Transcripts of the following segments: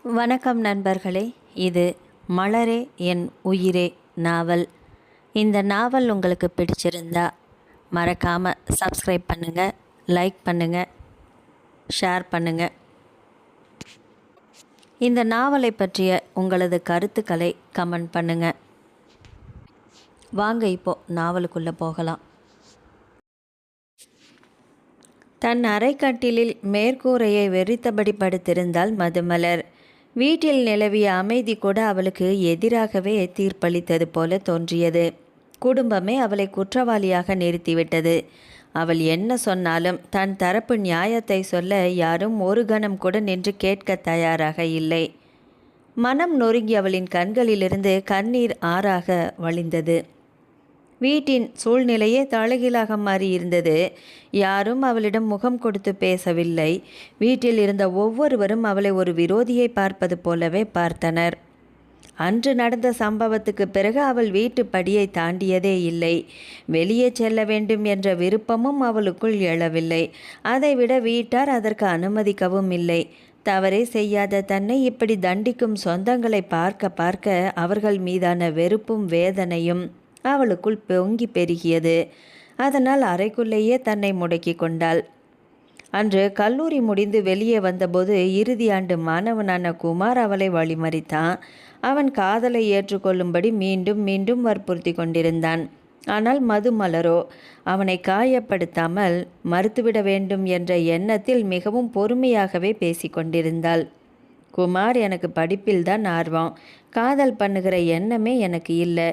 வணக்கம் நண்பர்களே. இது மலரே என் உயிரே நாவல். இந்த நாவல் உங்களுக்கு பிடிச்சிருந்தா மறக்காமல் சப்ஸ்கிரைப் பண்ணுங்கள், லைக் பண்ணுங்கள், ஷேர் பண்ணுங்கள். இந்த நாவலை பற்றிய உங்களது கருத்துக்களை கமெண்ட் பண்ணுங்கள். வாங்க இப்போது நாவலுக்குள்ளே போகலாம். தன் அறைக்கட்டிலில் மேற்கூரையை வெறித்தபடி படுத்திருந்தாள் மதுமலர். வீட்டில் நிலவிய அமைதி கூட அவளுக்கு எதிராகவே தீர்ப்பளித்தது போல தோன்றியது. குடும்பமே அவளை குற்றவாளியாக நிறுத்திவிட்டது. அவள் என்ன சொன்னாலும் தன் தரப்பு நியாயத்தை சொல்ல யாரும் ஒரு கணம் கூட நின்று கேட்க தயாராக இல்லை. மனம் நொறுங்கி அவளின் கண்களிலிருந்து கண்ணீர் ஆறாக வழிந்தது. வீட்டின் சூழ்நிலையே தலைகீழாக மாறியிருந்தது. யாரும் அவளிடம் முகம் கொடுத்து பேசவில்லை. வீட்டில் இருந்த ஒவ்வொருவரும் அவளை ஒரு விரோதியை பார்ப்பது போலவே பார்த்தனர். அன்று நடந்த சம்பவத்துக்கு பிறகு அவள் வீட்டு படியை தாண்டியதே இல்லை. வெளியே செல்ல வேண்டும் என்ற விருப்பமும் அவளுக்குள் எழவில்லை. அதைவிட வீட்டார் அதற்கு அனுமதிக்கவும் இல்லை. தவறே செய்யாத தன்னை இப்படி தண்டிக்கும் சொந்தங்களை பார்க்க பார்க்க அவர்கள் மீதான வெறுப்பும் வேதனையும் அவளுக்குள் பொங்கி பெருகியது. அதனால் அறைக்குள்ளேயே தன்னை முடக்கி கொண்டாள். அன்று கல்லூரி முடிந்து வெளியே வந்தபோது இறுதி ஆண்டு மாணவனான குமார் அவளை வழிமறித்தான். அவன் காதலை ஏற்றுக்கொள்ளும்படி மீண்டும் மீண்டும் வற்புறுத்தி கொண்டிருந்தான். ஆனால் மதுமலரோ அவனை காயப்படுத்தாமல் மறுத்துவிட வேண்டும் என்ற எண்ணத்தில் மிகவும் பொறுமையாகவே பேசி கொண்டிருந்தாள். குமார், எனக்கு படிப்பில் தான் ஆர்வம், காதல் பண்ணுகிற எண்ணமே எனக்கு இல்லை.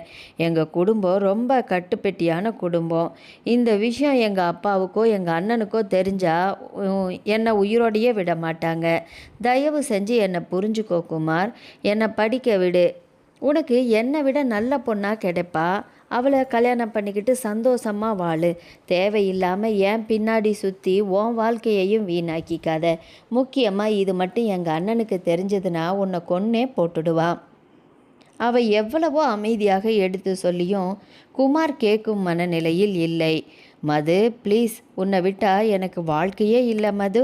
எங்கள் குடும்பம் ரொம்ப கட்டுப்பெட்டியான குடும்பம். இந்த விஷயம் எங்கள் அப்பாவுக்கோ எங்கள் அண்ணனுக்கோ தெரிஞ்சால் என்னை உயிரோடையே விட மாட்டாங்க. தயவு செஞ்சு என்னை புரிஞ்சுக்கோ குமார், என்னை படிக்க விடு. உனக்கு என்னை விட நல்ல பொண்ணாக கிடைப்பா. அவளை கல்யாணம் பண்ணிக்கிட்டு சந்தோஷமாக வாழு. தேவையில்லாமல் ஏன் பின்னாடி சுற்றி உன் வாழ்க்கையையும் வீணாக்கிக்காத. முக்கியமாக இது மட்டும் எங்கள் அண்ணனுக்கு தெரிஞ்சதுன்னா உன்னை கொன்னே போட்டுடுவான். அவள் எவ்வளவோ அமைதியாக எடுத்து சொல்லியும் குமார் கேட்கும் மனநிலையில் இல்லை. மது, ப்ளீஸ், உன்னை விட்டால் எனக்கு வாழ்க்கையே இல்லை மது.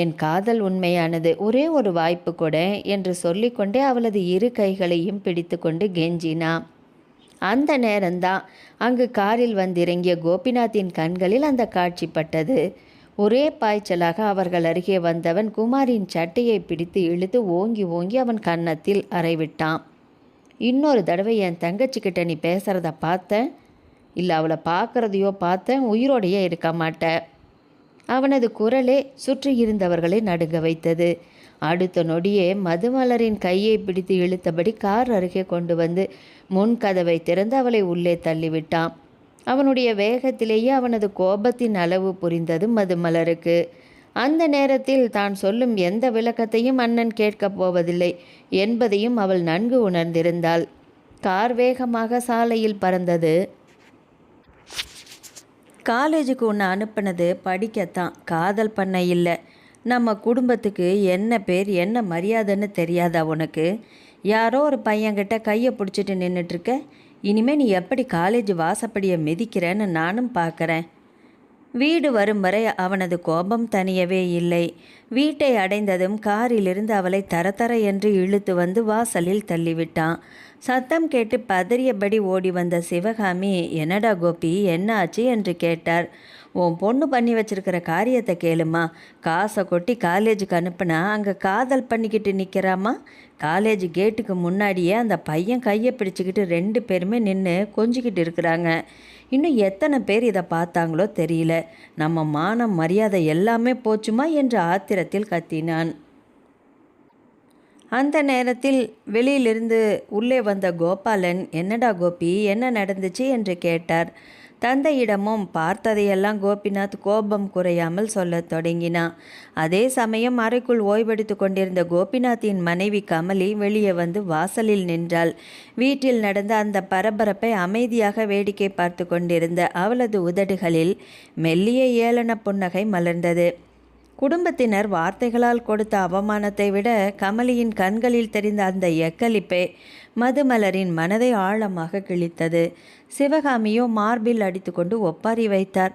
என் காதல் உண்மையானது, ஒரே ஒரு வாய்ப்பு கூட என்று சொல்லிக்கொண்டே அவளது இரு கைகளையும் பிடித்து கொண்டு கெஞ்சினா. அந்த நேரம்தான் அங்கு காரில் வந்திறங்கிய கோபிநாத்தின் கண்களில் அந்த காட்சி பட்டது. ஒரே பாய்ச்சலாக அவர்கள் அருகே வந்தவன் குமாரின் சட்டையை பிடித்து இழுத்து ஓங்கி ஓங்கி அவன் கன்னத்தில் அறைவிட்டான். இன்னொரு தடவை என் தங்கச்சிக்கிட்ட நீ பேசுகிறத பார்த்தேன், இல்லை அவளை பார்க்குறதையோ பார்த்தேன், உயிரோடையே இருக்க மாட்டேன். அவனது குரலே சுற்றி இருந்தவர்களை நடுங்க வைத்தது. அடுத்த நொடியே மதுமலரின் கையை பிடித்து இழுத்தபடி கார் அருகே கொண்டு வந்து முன் கதவை திறந்து அவளை உள்ளே தள்ளிவிட்டான். அவனுடைய வேகத்திலேயே அவனது கோபத்தின் அளவு புரிந்தது மதுமலருக்கு. அந்த நேரத்தில் தான் சொல்லும் எந்த விளக்கத்தையும் அண்ணன் கேட்கப் போவதில்லை என்பதையும் அவள் நன்கு உணர்ந்திருந்தாள். கார் வேகமாக சாலையில் பறந்தது. காலேஜுக்கு உன்னை அனுப்பினது படிக்கத்தான், காதல் பண்ண இல்லை. நம்ம குடும்பத்துக்கு என்ன பேர் என்ன மரியாதைன்னு தெரியாதா உனக்கு? யாரோ ஒரு பையன்கிட்ட கையை பிடிச்சிட்டு நின்றுட்டுருக்க. இனிமேல் நீ எப்படி காலேஜ் வாசப்படியை மிதிக்கிறேன்னு நானும் பார்க்குறேன். வீடு வரும் வரை அவனது கோபம் தனியவே இல்லை. வீட்டை அடைந்ததும் காரிலிருந்து அவளை தரதர என்று இழுத்து வந்து வாசலில் தள்ளிவிட்டான். சத்தம் கேட்டு பதறியபடி ஓடி வந்த சிவகாமி, என்னடா கோபி, என்ன ஆச்சு என்று கேட்டார். உன் பொண்ணு பண்ணி வச்சிருக்கிற காரியத்தை கேளுமா. காசை கொட்டி காலேஜுக்கு அனுப்புனா அங்கே காதல் பண்ணிக்கிட்டு நிற்கிறாமா. காலேஜ் கேட்டுக்கு முன்னாடியே அந்த பையன் கையை பிடிச்சிக்கிட்டு 2 பேருமே நின்று கொஞ்சிக்கிட்டு இருக்கிறாங்க. இன்னும் எத்தனை பேர் இதை பார்த்தாங்களோ தெரியல. நம்ம மானம் மரியாதை எல்லாமே போச்சுமா என்று ஆத்திரத்தில் கத்தினான். அந்த நேரத்தில் வெளியிலிருந்து உள்ளே வந்த கோபாலன், என்னடா கோபி, என்ன நடந்துச்சு என்று கேட்டார். தந்தையிடமும் பார்த்ததையெல்லாம் கோபிநாத் கோபம் குறையாமல் சொல்லத் தொடங்கினான். அதே சமயம் அறைக்குள் ஓய்வெடுத்து கொண்டிருந்த கோபிநாத்தின் மனைவி கமலி வெளியே வந்து வாசலில் நின்றாள். வீட்டில் நடந்த அந்த பரபரப்பை அமைதியாக வேடிக்கை பார்த்து கொண்டிருந்த அவளது உதடுகளில் மெல்லிய ஏளன புன்னகை மலர்ந்தது. குடும்பத்தினர் வார்த்தைகளால் கொடுத்த அவமானத்தை விட கமலியின் கண்களில் தெரிந்த அந்த எக்களிப்பே மதுமலரின் மனதை ஆழமாக கிழித்தது. சிவகாமியோ மார்பில் அடித்துக்கொண்டு ஒப்பாரி வைத்தார்.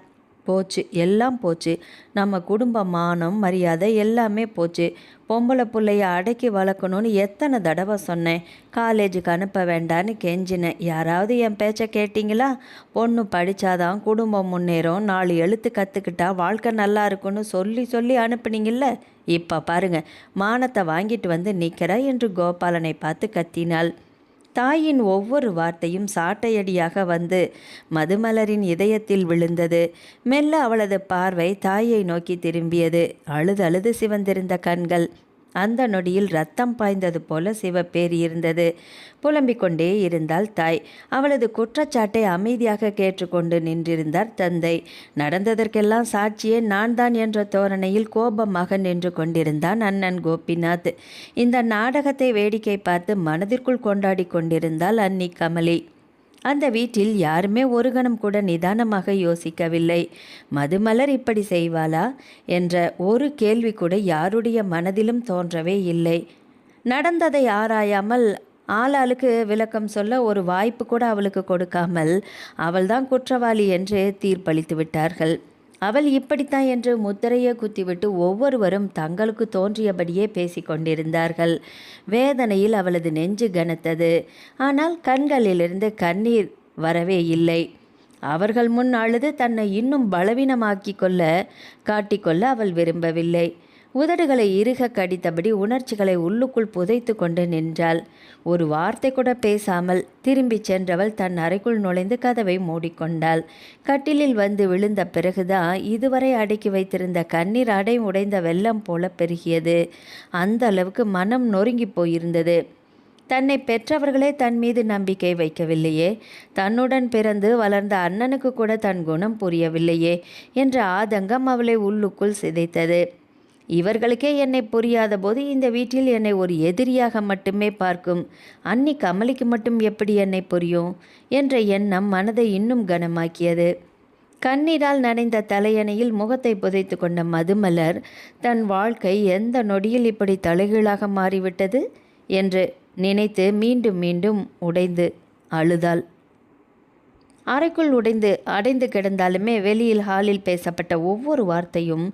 போச்சு, எல்லாம் போச்சு. நம்ம குடும்ப மானம் மரியாதை எல்லாமே போச்சு. பொம்பளை பிள்ளைய அடக்கி வளர்க்கணும்னு எத்தனை தடவை சொன்னேன். காலேஜுக்கு அனுப்ப வேண்டான்னு கெஞ்சினேன். யாராவது என் பேச்சை கேட்டிங்களா? பொண்ணு படித்தாதான் குடும்பம் முன்னேறும், 4 எழுத்து கற்றுக்கிட்டா வாழ்க்கை நல்லா இருக்குன்னு சொல்லி சொல்லி அனுப்புனீங்கல்ல. இப்போ பாருங்க, மானத்தை வாங்கிட்டு வந்து நிற்கிறா என்று கோபாலனை பார்த்து கத்தினாள். தாயின் ஒவ்வொரு வார்த்தையும் சாட்டையடியாக வந்து மதுமலரின் இதயத்தில் விழுந்தது. மெல்ல அவளது பார்வை தாயை நோக்கி திரும்பியது. அழுது அழுது சிவந்திருந்த கண்கள். அந்த நொடியில் ரத்தம் பாய்ந்தது போல சிவப்பேறி இருந்தது. புலம்பிக் கொண்டே இருந்தாள் தாய். அவளது குற்றச்சாட்டை அமைதியாக கேட்டுக்கொண்டு நின்றிருந்தார் தந்தை. நடந்ததற்கெல்லாம் சாட்சியே நான் தான் என்ற தோரணையில் கோபமாக நின்று கொண்டிருந்தான் அண்ணன் கோபிநாத். இந்த நாடகத்தை வேடிக்கை பார்த்து மனதிற்குள் கொண்டாடி கொண்டிருந்தாள் அண்ணி கமலி. அந்த வீட்டில் யாருமே ஒரு கணம் கூட நிதானமாக யோசிக்கவில்லை. மதுமலர் இப்படி செய்வாளா என்ற ஒரு கேள்வி கூட யாருடைய மனதிலும் தோன்றவே இல்லை. நடந்ததை ஆராயாமல் ஆளாளுக்கு விளக்கம் சொல்ல ஒரு வாய்ப்பு கூட அவளுக்கு கொடுக்காமல் அவள்தான் குற்றவாளி என்று தீர்ப்பளித்து விட்டார்கள். அவள் இப்படித்தான் என்று முத்திரையை குத்திவிட்டு ஒவ்வொருவரும் தங்களுக்கு தோன்றியபடியே பேசிக்கொண்டிருந்தார்கள். வேதனையில் அவளது நெஞ்சு கனத்தது. ஆனால் கண்களிலிருந்து கண்ணீர் வரவே இல்லை. அவர்கள் முன் அழுது தன்னை இன்னும் பலவீனமாக்கி காட்டிக்கொள்ள அவள் விரும்பவில்லை. உதடுகளை இறுக கடித்தபடி உணர்ச்சிகளை உள்ளுக்குள் புதைத்து கொண்டு நின்றாள். ஒரு வார்த்தை கூட பேசாமல் திரும்பி சென்றவள் தன் அறைக்குள் நுழைந்து கதவை மூடிக்கொண்டாள். கட்டிலில் வந்து விழுந்த பிறகுதான் இதுவரை அடக்கி வைத்திருந்த கண்ணீர் அடை உடைந்த வெள்ளம் போல பெருகியது. அந்த அளவுக்கு மனம் நொறுங்கி போயிருந்தது. தன்னை பெற்றவர்களே தன் மீது நம்பிக்கை வைக்கவில்லையே, தன்னுடன் பிறந்து வளர்ந்த அண்ணனுக்கு கூட தன் குணம் புரியவில்லையே என்ற ஆதங்கம் அவளை உள்ளுக்குள் சிதைத்தது. இவர்களுக்கே என்னை புரியாத போது இந்த வீட்டில் என்னை ஒரு எதிரியாக மட்டுமே பார்க்கும் அண்ணி கமலிக்கு மட்டும் எப்படி என்னை புரியும் என்ற எண்ணம் மனதை இன்னும் கனமாக்கியது. கண்ணீரால் நனைந்த தலையணையில் முகத்தை புதைத்து கொண்ட மதுமலர் தன் வாழ்க்கை எந்த நொடியில் இப்படி தலைகீழாக மாறிவிட்டது என்று நினைத்து மீண்டும் மீண்டும் உடைந்து அழுதாள். அறைக்குள் அடைந்து கிடந்தாலுமே வெளியில் ஹாலில் பேசப்பட்ட ஒவ்வொரு வார்த்தையும்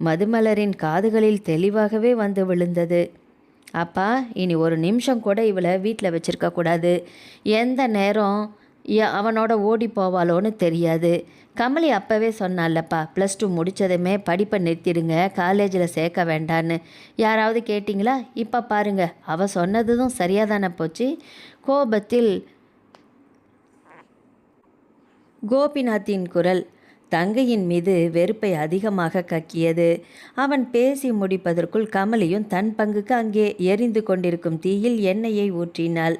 மதுமலரின் காதுகளில் தெளிவாகவே வந்து விழுந்தது. அப்பா, இனி ஒரு நிமிஷம் கூட இவளை வீட்டில் வச்சிருக்கக்கூடாது. எந்த நேரம் அவனோட ஓடி போவாளோன்னு தெரியாது. கமலி அப்போவே சொன்னாலப்பா, +2 முடித்ததுமே படிப்பை நிறுத்திடுங்க, காலேஜில் சேர்க்க வேண்டான்னு. யாராவது கேட்டிங்களா? இப்போ பாருங்க, அவள் சொன்னதும் சரியாக தானே போச்சு. கோபத்தில் கோபிநாத்தின் குரல் தங்கையின் மீது வெறுப்பை அதிகமாக கக்கியது. அவன் பேசி முடிப்பதற்குள் கமலியும் தன் பங்குக்கு அங்கே எரிந்து கொண்டிருக்கும் தீயில் எண்ணெயை ஊற்றினாள்.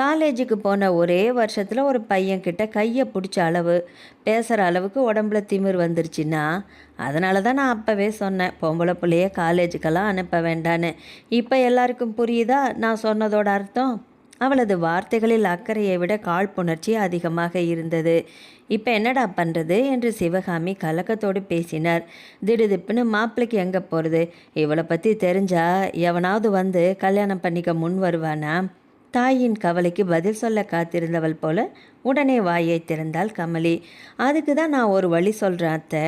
காலேஜுக்கு போன ஒரே வருஷத்தில் ஒரு பையன்கிட்ட கையை பிடிச்ச பேசுகிற அளவுக்கு உடம்புல திமிர் வந்துருச்சுன்னா, அதனால தான் நான் அப்போவே சொன்னேன், பொம்பளை பிள்ளைய காலேஜுக்கெல்லாம் அனுப்ப வேண்டான்னு. இப்போ எல்லாருக்கும் புரியுதா நான் சொன்னதோட அர்த்தம்? அவளது வார்த்தைகளில் அக்கறையை விட காழ்ப்புணர்ச்சி அதிகமாக இருந்தது. இப்போ என்னடா பண்ணுறது என்று சிவகாமி கலக்கத்தோடு பேசினார். திடுதிப்புன்னு மாப்பிள்ளைக்கு எங்கே போகிறது? இவளை பற்றி தெரிஞ்சா எவனாவது வந்து கல்யாணம் பண்ணிக்க முன் வருவானா? தாயின் கவலைக்கு பதில் சொல்ல காத்திருந்தவள் போல உடனே வாயை திறந்தாள் கமலி. அதுக்கு தான் நான் ஒரு வழி சொல்கிறேன் அத்தை.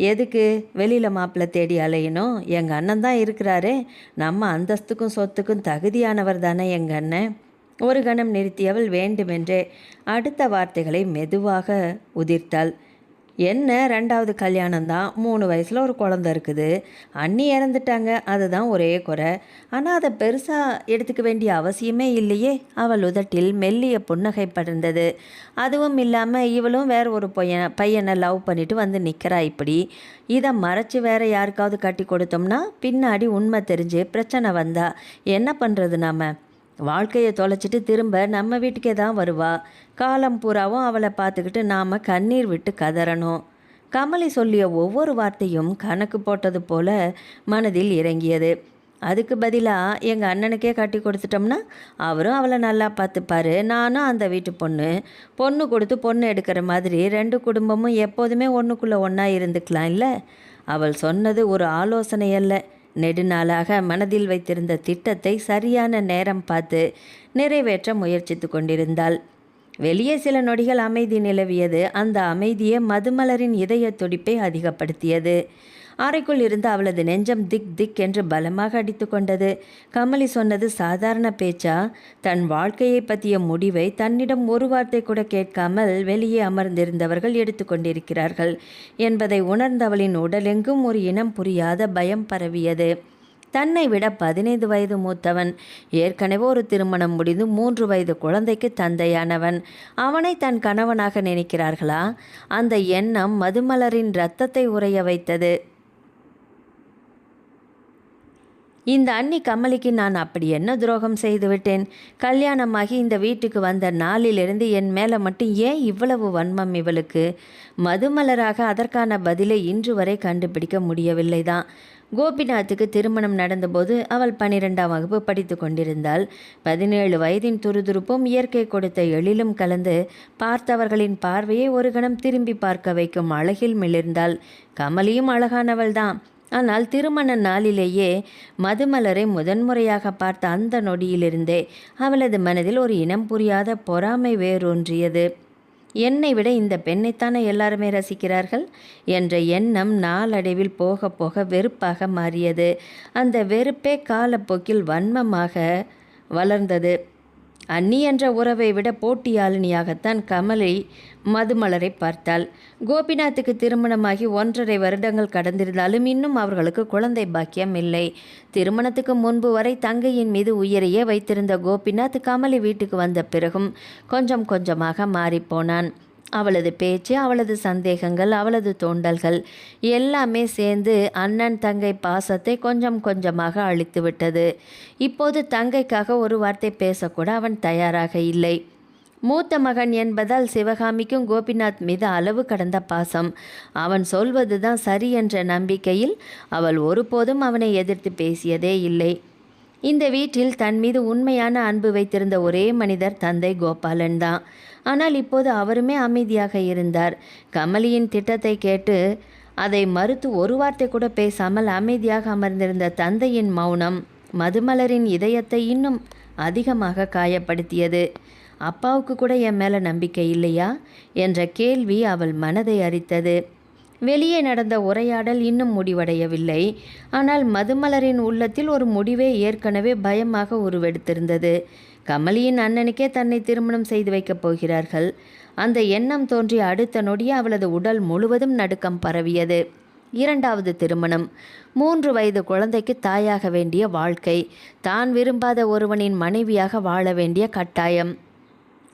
எதுக்கு வெளியில் மாப்பிள்ளை தேடி அலையணும்? எங்கள் அண்ணன் தான் இருக்கிறாரே, நம்ம அந்தஸ்துக்கும் சொத்துக்கும் தகுதியானவர் தானே எங்கள் அண்ணன். ஒரு கணம் நிறுத்தியவள் வேண்டுமென்றே அடுத்த வார்த்தைகளை மெதுவாக உதிர்த்தாள். என்ன 2வது கல்யாணம்தான், 3 வயசில் ஒரு குழந்தை இருக்குது, அண்ணி இறந்துட்டாங்க, அதுதான் ஒரே குறை. ஆனால் அதை பெருசாக எடுத்துக்க வேண்டிய அவசியமே இல்லையே. அவள் உதட்டில் மெல்லிய புன்னகை படர்ந்தது. அதுவும் இல்லாமல் இவளும் வேற ஒரு பையனை லவ் பண்ணிட்டு வந்து நிற்கிறா. இப்படி இதை மறைச்சி வேற யாருக்காவது கட்டி கொடுத்தோம்னா பின்னாடி உண்மை தெரிஞ்சு பிரச்சனை வந்தா என்ன பண்ணுறது? நாம் வாழ்க்கையை தொலைச்சிட்டு திரும்ப நம்ம வீட்டுக்கே தான் வருவா. காலம் பூராவும் அவளை பார்த்துக்கிட்டு நாம் கண்ணீர் விட்டு கதறணும். கமலி சொல்லிய ஒவ்வொரு வார்த்தையும் கணக்கு போட்டது போல மனதில் இறங்கியது. அதுக்கு பதிலாக எங்கள் அண்ணனுக்கே கட்டி கொடுத்துட்டோம்னா அவரும் அவளை நல்லா பார்த்துப்பாரு, நானும் அந்த வீட்டு பொண்ணு கொடுத்து பொண்ணு எடுக்கிற மாதிரி 2 குடும்பமும் எப்போதுமே ஒன்றுக்குள்ளே ஒன்றா இருந்துக்கலாம் இல்லை? அவள் சொன்னது ஒரு ஆலோசனை அல்ல, நெடுநாளாக மனதில் வைத்திருந்த திட்டத்தை சரியான நேரம் பார்த்து நிறைவேற்ற முயற்சித்து கொண்டிருந்தாள். வெளியே சில நொடிகள் அமைதி நிலவியது. அந்த அமைதியே மதுமலரின் இதய துடிப்பை அதிகப்படுத்தியது. அறைக்குள் இருந்து அவளது நெஞ்சம் திக் திக் என்று பலமாக அடித்து கொண்டது. கமலி சொன்னது சாதாரண பேச்சா? தன் வாழ்க்கையை பற்றிய முடிவை தன்னிடம் ஒரு வார்த்தை கூட கேட்காமல் வெளியே அமர்ந்திருந்தவர்கள் எடுத்துக்கொண்டிருக்கிறார்கள் என்பதை உணர்ந்தவளின் உடலெங்கும் ஒரு இனம் புரியாத பயம் பரவியது. தன்னை விட 15 வயது மூத்தவன், ஏற்கனவே ஒரு திருமணம் முடிந்து 3 வயது குழந்தைக்கு தந்தையானவன், அவனை தன் கணவனாக நினைக்கிறார்களா? அந்த எண்ணம் மதுமலரின் இரத்தத்தை உறைய வைத்தது. இந்த அண்ணி கமலிக்கு நான் அப்படி என்ன துரோகம் செய்துவிட்டேன்? கல்யாணமாகி இந்த வீட்டுக்கு வந்த நாளிலிருந்து என் மேலே மட்டும் ஏன் இவ்வளவு வன்மம் இவளுக்கு? மதுமலராக அதற்கான பதிலை இன்று வரை கண்டுபிடிக்க முடியவில்லை தான். கோபிநாத்துக்கு திருமணம் நடந்தபோது அவள் 12ஆம் வகுப்பு படித்து கொண்டிருந்தாள். 17 வயதின் துருதுருப்பும் இயற்கை கொடுத்த எழிலும் கலந்து பார்த்தவர்களின் பார்வையை ஒரு கணம் திரும்பி பார்க்க வைக்கும் அழகில் மிளிர்ந்தாள். கமலியும் அழகானவள்தான். ஆனால் திருமண நாளிலேயே மதுமலரை முதன்முறையாக பார்த்த அந்த நொடியிலிருந்தே அவளது மனதில் ஒரு இனம் புரியாத பொறாமை வேரூன்றியது. என்னை விட இந்த பெண்ணைத்தானே எல்லாருமே ரசிக்கிறார்கள் என்ற எண்ணம் நாளடைவில் போக போக வெறுப்பாக மாறியது. அந்த வெறுப்பே காலப்போக்கில் வன்மமாக வளர்ந்தது. அண்ணி என்ற உறவை விட போட்டியாளினியாகத்தான் கமலி மதுமலரை பார்த்தாள். கோபிநாத்துக்கு திருமணமாகி 1.5 வருடங்கள் கடந்திருந்தாலும் இன்னும் அவர்களுக்கு குழந்தை பாக்கியம் இல்லை. திருமணத்துக்கு முன்பு வரை தங்கையின் மீது உயிரையே வைத்திருந்த கோபிநாத் கமலி வீட்டுக்கு வந்த பிறகும் கொஞ்சம் கொஞ்சமாக மாறிப்போனான். அவளது பேச்சு, அவளது சந்தேகங்கள், அவளது தோண்டல்கள் எல்லாமே சேர்ந்து அண்ணன் தங்கை பாசத்தை கொஞ்சம் கொஞ்சமாக அழித்து விட்டது. இப்போது தங்கைக்காக ஒரு வார்த்தை பேசக்கூட அவன் தயாராக இல்லை. மூத்த மகன் என்பதால் சிவகாமிக்கும் கோபிநாத் மீது அளவு கடந்த பாசம். அவன் சொல்வது தான் சரி என்ற நம்பிக்கையில் அவள் ஒருபோதும் அவனை எதிர்த்து பேசியதே இல்லை. இந்த வீட்டில் தன் மீது உண்மையான அன்பு வைத்திருந்த ஒரே மனிதர் தந்தை கோபாலன் தான். ஆனால் இப்போது அவருமே அமைதியாக இருந்தார். கமலியின் திட்டத்தை கேட்டு அதை மறுத்து ஒரு வார்த்தை கூட பேசாமல் அமைதியாக அமர்ந்திருந்த தந்தையின் மௌனம் மதுமலரின் இதயத்தை இன்னும் அதிகமாக காயப்படுத்தியது. அப்பாவுக்கு கூட என் மேலே நம்பிக்கை இல்லையா என்ற கேள்வி அவள் மனதை அரித்தது. வெளியே நடந்த உரையாடல் இன்னும் முடிவடையவில்லை. ஆனால் மதுமலரின் உள்ளத்தில் ஒரு முடிவே ஏற்கனவே பயமாக உருவெடுத்திருந்தது. கமலியின் அண்ணனுக்கே தன்னை திருமணம் செய்து வைக்கப் போகிறார்கள். அந்த எண்ணம் தோன்றிய அடுத்த நொடியே அவளது உடல் முழுவதும் நடுக்கம் பரவியது. 2வது திருமணம், 3 வயது குழந்தைக்கு தாயாக வேண்டிய வாழ்க்கை, தான் விரும்பாத ஒருவனின் மனைவியாக வாழ வேண்டிய கட்டாயம்.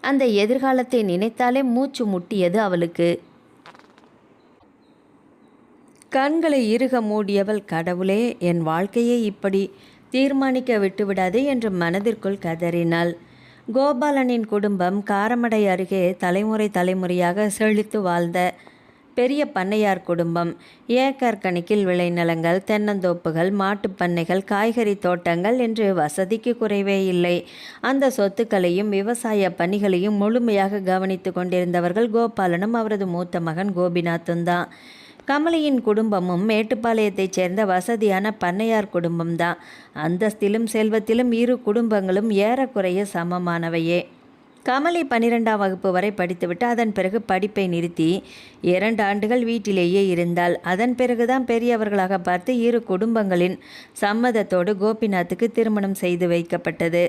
அந்த எதிர்காலத்தை நினைத்தாலே மூச்சு முட்டியது அவளுக்கு. கண்களை இறுக மூடியவள், கடவுளே, என் வாழ்க்கையை இப்படி தீர்மானிக்க விட்டுவிடாதே என்று மனதிற்குள் கதறினாள். கோபாலனின் குடும்பம் காரமடை அருகே தலைமுறையாக செழித்து வாழ்ந்த பெரிய பண்ணையார் குடும்பம். ஏக்கர் கணக்கில் விளைநிலங்கள், தென்னந்தோப்புகள், மாட்டுப்பண்ணைகள், காய்கறி தோட்டங்கள் என்று வசதிக்கு குறைவே இல்லை. அந்த சொத்துக்களையும் விவசாய பணிகளையும் முழுமையாக கவனித்து கொண்டிருந்தவர்கள் கோபாலனும் அவரது மூத்த மகன் கோபிநாத்தும் தான். கமலியின் குடும்பமும் மேட்டுப்பாளையத்தைச் சேர்ந்த வசதியான பண்ணையார் குடும்பம்தான். அந்தஸ்திலும் செல்வத்திலும் இரு குடும்பங்களும் ஏறக்குறைய சமமானவையே. கமலி 12ஆம் வகுப்பு வரை படித்துவிட்டு அதன் பிறகு படிப்பை நிறுத்தி 2 ஆண்டுகள் வீட்டிலேயே இருந்தாள். அதன் பிறகுதான் பெரியவர்களாக பார்த்து இரு குடும்பங்களின் சம்மதத்தோடு கோபிநாத்துக்கு திருமணம் செய்து வைக்கப்பட்டது.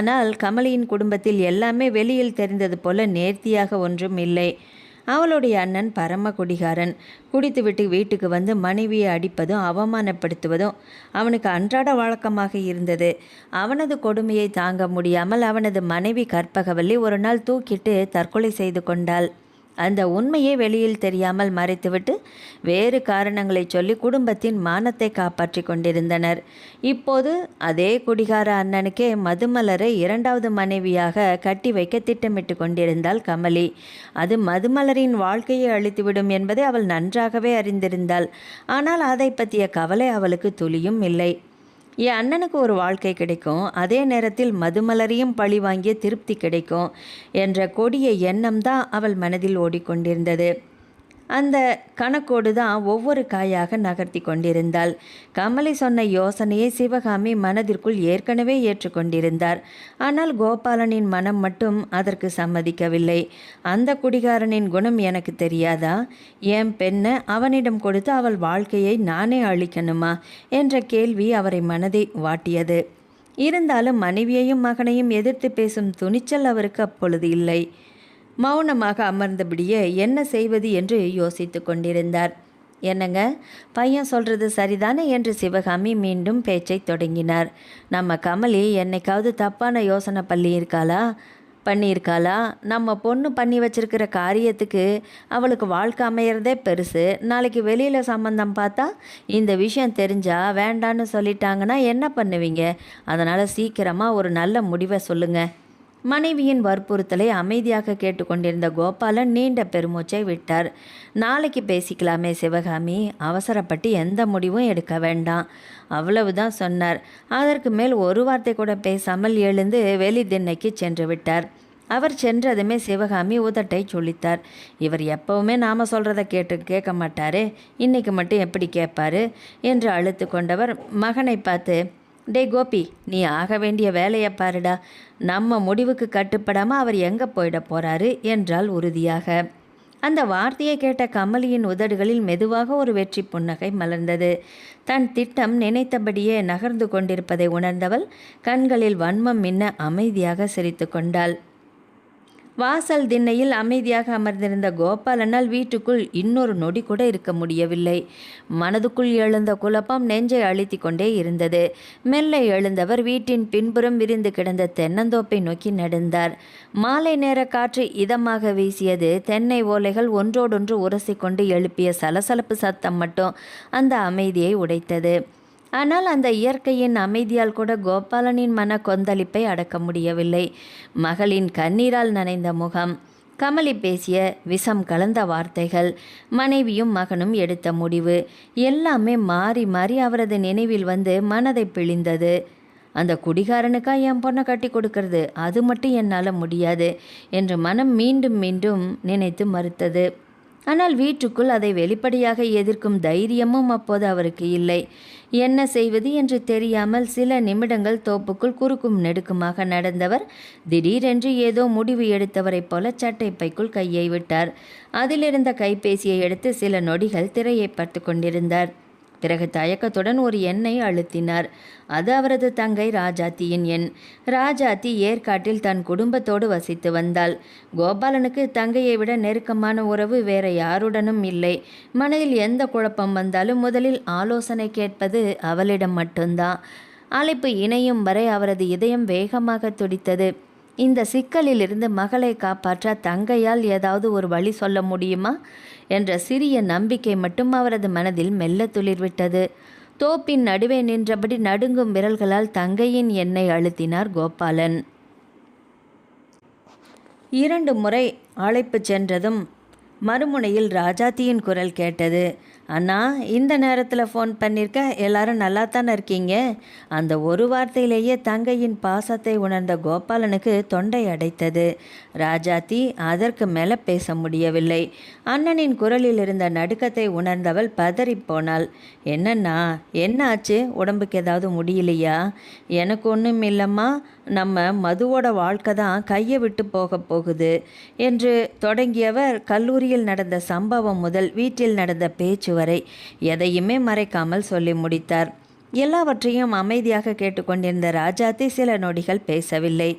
ஆனால் கமலியின் குடும்பத்தில் எல்லாமே வெளியில் தெரிந்தது போல நேர்த்தியாக ஒன்றும் இல்லை. அவளுடைய அண்ணன் பரம குடிகாரன். குடித்துவிட்டு வீட்டுக்கு வந்து மனைவியை அடிப்பதும் அவமானப்படுத்துவதும் அவனுக்கு அன்றாட வழக்கமாக இருந்தது. அவனது கொடுமையை தாங்க முடியாமல் அவனது மனைவி கற்பகவல்லி ஒரு நாள் தூக்கிட்டு தற்கொலை செய்து கொண்டாள். அந்த உண்மையை வெளியில் தெரியாமல் மறைத்துவிட்டு வேறு காரணங்களை சொல்லி குடும்பத்தின் மானத்தை காப்பாற்றி கொண்டிருந்தனர். இப்போது அதே குடிகார அண்ணனுக்கே மதுமலரை 2வது மனைவியாக கட்டி வைக்க திட்டமிட்டு கொண்டிருந்தாள் கமலி. அது மதுமலரின் வாழ்க்கையை அழித்துவிடும் என்பதை அவள் நன்றாகவே அறிந்திருந்தாள். ஆனால் அதை பற்றிய கவலை அவளுக்கு துளியும் இல்லை. என் அண்ணனுக்கு ஒரு வாழ்க்கை கிடைக்கும், அதே நேரத்தில் மதுமலரையும் பழி வாங்கிய திருப்தி கிடைக்கும் என்ற கொடிய எண்ணம் தான் அவள் மனதில் ஓடிக்கொண்டிருந்தது. அந்த கணக்கோடு தான் ஒவ்வொரு காயாக நகர்த்தி கொண்டிருந்தாள். கமலி சொன்ன யோசனையை சிவகாமி மனதிற்குள் ஏற்கனவே ஏற்றுக்கொண்டிருந்தார். ஆனால் கோபாலனின் மனம் மட்டும் அதற்கு சம்மதிக்கவில்லை. அந்த குடிகாரனின் குணம் எனக்கு தெரியாதா? என் பெண்ணை அவனிடம் கொடுத்து அவள் வாழ்க்கையை நானே அழிக்கணுமா என்ற கேள்வி அவரை மனதை வாட்டியது. இருந்தாலும் மனைவியையும் மகனையும் எதிர்த்து பேசும் துணிச்சல் அவருக்கு அப்பொழுது இல்லை. மௌனமாக அமர்ந்தபடியே என்ன செய்வது என்று யோசித்து கொண்டிருந்தார். என்னங்க, பையன் சொல்கிறது சரிதானே என்று சிவகாமி மீண்டும் பேச்சை தொடங்கினார். நம்ம கமலி என்னைக்காவது தப்பான யோசனை பண்ணியிருக்காளா? நம்ம பொண்ணு பண்ணி வச்சிருக்கிற காரியத்துக்கு அவளுக்கு வாழ்க்கை அமையிறதே பெருசு. நாளைக்கு வெளியில் சம்பந்தம் பார்த்தா இந்த விஷயம் தெரிஞ்சால் வேண்டான்னு சொல்லிட்டாங்கன்னா என்ன பண்ணுவீங்க? அதனால் சீக்கிரமாக ஒரு நல்ல முடிவை சொல்லுங்கள். மனைவியின் வற்புறுத்தலை அமைதியாக கேட்டுக்கொண்டிருந்த கோபாலன் நீண்ட பெருமூச்சை விட்டார். நாளைக்கு பேசிக்கலாமே சிவகாமி, அவசரப்பட்டு எந்த முடிவும் எடுக்க வேண்டாம், அவ்வளவுதான் சொன்னார். அதற்கு மேல் ஒரு வார்த்தை கூட பேசாமல் எழுந்து வெளி திண்ணைக்கு சென்று விட்டார். அவர் சென்றதுமே சிவகாமி உதட்டை சுளித்தார். இவர் எப்பவுமே நாம் சொல்கிறத கேட்க மாட்டாரு, இன்னைக்கு மட்டும் எப்படி கேட்பாரு என்று அழுத்து கொண்டவர் மகனை பார்த்து, டே கோபி, நீ ஆக வேண்டிய வேலையை பாருடா, நம்ம முடிவுக்கு கட்டுப்படாமல் அவர் எங்கே போயிட போகிறாரு என்றால் உறுதியாக. அந்த வார்த்தையை கேட்ட கமலியின் உதடுகளில் மெதுவாக ஒரு வெற்றி புன்னகை மலர்ந்தது. தன் திட்டம் நினைத்தபடியே நகர்ந்து கொண்டிருப்பதை உணர்ந்தவள் கண்களில் வன்மம் மின்ன அமைதியாக சிரித்து கொண்டாள். வாசல் திண்ணையில் அமைதியாக அமர்ந்திருந்த கோபாலனால் வீட்டுக்குள் இன்னொரு நொடி கூட இருக்க முடியவில்லை. மனதுக்குள் எழுந்த குழப்பம் நெஞ்சை அழுத்தி கொண்டே இருந்தது. மெல்ல எழுந்தவர் வீட்டின் பின்புறம் விரிந்து கிடந்த தென்னந்தோப்பை நோக்கி நடந்தார். மாலை நேர காற்று இதமாக வீசியது. தென்னை ஓலைகள் ஒன்றோடொன்று உரசிக்கொண்டு எழுப்பிய சலசலப்பு சத்தம் மட்டும் அந்த அமைதியை உடைத்தது. ஆனால் அந்த இயற்கையின் அமைதியால் கூட கோபாலனின் மன கொந்தளிப்பை அடக்க முடியவில்லை. மகளின் கண்ணீரால் நனைந்த முகம், கமலி பேசிய விஷம் கலந்த வார்த்தைகள், மனைவியும் மகனும் எடுத்த முடிவு எல்லாமே மாறி மாறி அவரது நினைவில் வந்து மனதை பிழிந்தது. அந்த குடிகாரனுக்கா என் பொண்ணை கட்டி கொடுக்கறது? அது மட்டும் என்னால் முடியாது என்று மனம் மீண்டும் மீண்டும் நினைத்து மறுத்தது. ஆனால் வீட்டுக்குள் அதை வெளிப்படையாக எதிர்க்கும் தைரியமும் அப்போது அவருக்கு இல்லை. என்ன செய்வது என்று தெரியாமல் சில நிமிடங்கள் தோப்புக்குள் குறுக்கும் நெடுக்குமாக நடந்தவர் திடீரென்று ஏதோ முடிவு எடுத்தவரைப் போல சட்டை பைக்குள் கையை விட்டார். அதிலிருந்த கைபேசியை எடுத்து சில நொடிகள் திரையை பார்த்து கொண்டிருந்தார். பிறகு தயக்கத்துடன் ஒரு எண்ணை அழுத்தினார். அது அவரது தங்கை ராஜாத்தியின் எண். ராஜாத்தி ஏற்காட்டில் தன் குடும்பத்தோடு வசித்து வந்தாள். கோபாலனுக்கு தங்கையை விட நெருக்கமான உறவு வேற யாருடனும் இல்லை. மனதில் எந்த குழப்பம் வந்தாலும் முதலில் ஆலோசனை கேட்பது அவளிடம் மட்டும்தான். அழைப்பு இணையும் வரை அவரது இதயம் வேகமாக துடித்தது. இந்த சிக்கலிலிருந்து மகளை காப்பாற்ற தங்கையால் ஏதாவது ஒரு வழி சொல்ல முடியுமா என்ற சிறிய நம்பிக்கை மட்டும் அவரது மனதில் மெல்ல துளிர்விட்டது. தோப்பின் நடுவே நின்றபடி நடுங்கும் விரல்களால் தங்கையின் எண்ணெய் அழுத்தினார் கோபாலன். 2 முறை அழைப்பு சென்றதும் மறுமுனையில் ராஜாத்தியின் குரல் கேட்டது. அண்ணா, இந்த நேரத்தில் ஃபோன் பண்ணியிருக்க, எல்லாரும் நல்லா தானே இருக்கீங்க? அந்த ஒரு வார்த்தையிலேயே தங்கையின் பாசத்தை உணர்ந்த கோபாலனுக்கு தொண்டை அடைத்தது. ராஜாத்தி அதற்கு மேலே பேச முடியவில்லை. அண்ணனின் குரலில் இருந்த நடுக்கத்தை உணர்ந்தவள் பதறிப்போனாள். என்னண்ணா, என்ன ஆச்சு? உடம்புக்கு ஏதாவது முடியலையா? எனக்கு ஒன்றும் இல்லைம்மா, நம்ம மதுவோட வாழ்க்கை தான் கையை விட்டு போகுது என்று தொடங்கியவர் கல்லூரியில் நடந்த சம்பவம் முதல் வீட்டில் நடந்த பேச்சு வரை எதையுமே மறைக்காமல் சொல்லி முடித்தார். எல்லாவற்றையும் அமைதியாக கேட்டுக்கொண்டிருந்த ராஜாத்தி சில நொடிகள் பேசவில்லை.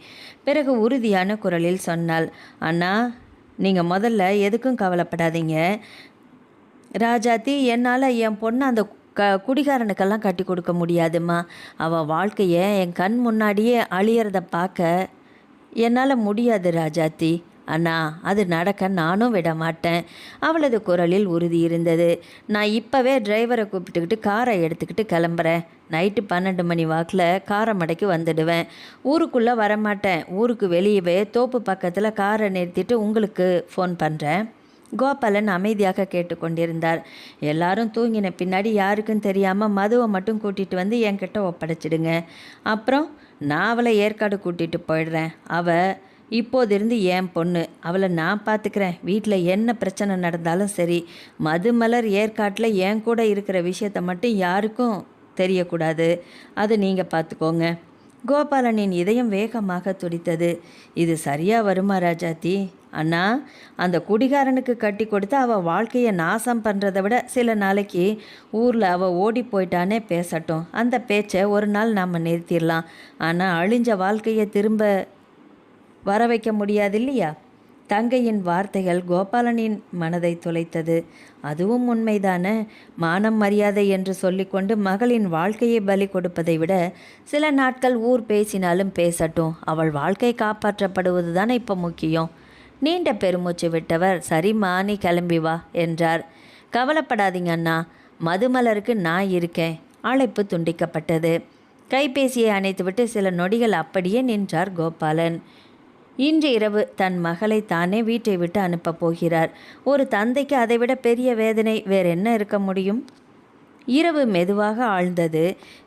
பிறகு உறுதியான குரலில் சொன்னாள். அண்ணா, நீங்கள் முதல்ல எதுக்கும் கவலைப்படாதீங்க. ராஜாத்தி, என்னால் என் பொண்ணு அந்த குடிகாரனுக்கெல்லாம் கட்டி கொடுக்க முடியாதுமா. அவள் வாழ்க்கையை என் கண் முன்னாடியே அழியறத பார்க்க என்னால் முடியாது ராஜாத்தி. அண்ணா, அது நடக்க நானும் விட மாட்டேன். அவளது குரலில் உறுதி இருந்தது. நான் இப்போவே டிரைவரை கூப்பிட்டுக்கிட்டு காரை எடுத்துக்கிட்டு கிளம்புறேன். நைட்டு 12 மணி வாக்கில் காரை மடக்கி வந்துடுவேன். ஊருக்குள்ளே வரமாட்டேன். ஊருக்கு வெளியவே தோப்பு பக்கத்தில் காரை நிறுத்திட்டு உங்களுக்கு ஃபோன் பண்ணுறேன். கோபாலன் அமைதியாக கேட்டுக்கொண்டிருந்தார். எல்லாரும் தூங்கின பின்னாடி யாருக்கும் தெரியாமல் மதுவை மட்டும் கூட்டிகிட்டு வந்து என்கிட்ட ஒப்படைச்சிடுங்க. அப்புறம் நான் அவளை ஏற்காடு கூட்டிகிட்டு போயிடுறேன். அவள் இப்போதிருந்து என் பொண்ணு, அவளை நான் பார்த்துக்கிறேன். வீட்டில் என்ன பிரச்சனை நடந்தாலும் சரி, மதுமலர் ஏற்காட்டில் என் கூட இருக்கிற விஷயத்த மட்டும் யாருக்கும் தெரியக்கூடாது. அது நீங்கள் பார்த்துக்கோங்க. கோபாலனின் இதயம் வேகமாக துடித்தது. இது சரியா வருமா ராஜாத்தி? அண்ணா, அந்த குடிகாரனுக்கு கட்டி கொடுத்து அவள் வாழ்க்கையை நாசம் பண்ணுறதை விட சில நாளைக்கு ஊரில் அவள் ஓடி போயிட்டானே பேசட்டும். அந்த பேச்சை ஒரு நாள் நாம் நிறுத்திடலாம். ஆனால் அழிஞ்ச வாழ்க்கையை திரும்ப வர வைக்க முடியாது இல்லையா? தங்கையின் வார்த்தைகள் கோபாலனின் மனதை துளைத்தது. அதுவும் உண்மைதானே. மானம் மரியாதை என்று சொல்லிக்கொண்டு மகளின் வாழ்க்கையை பலி கொடுப்பதை விட சில நாட்கள் ஊர் பேசினாலும் பேசட்டும், அவள் வாழ்க்கை காப்பாற்றப்படுவது தானே இப்போ முக்கியம். நீண்ட பெருமூச்சு விட்டவர், சரிம்மா, நீ கிளம்பி வா என்றார். கவலைப்படாதீங்க அண்ணா, மதுமலருக்கு நான் இருக்கேன். அழைப்பு துண்டிக்கப்பட்டது. கைபேசியை அணைத்துவிட்டு சில நொடிகள் அப்படியே நின்றார் கோபாலன். இன்று இரவு தன் மகளை தானே வீட்டை விட்டு அனுப்பப் போகிறார். ஒரு தந்தைக்கு அதைவிட பெரிய வேதனை வேறென்ன இருக்க முடியும்? இரவு மெதுவாக ஆழ்ந்தது.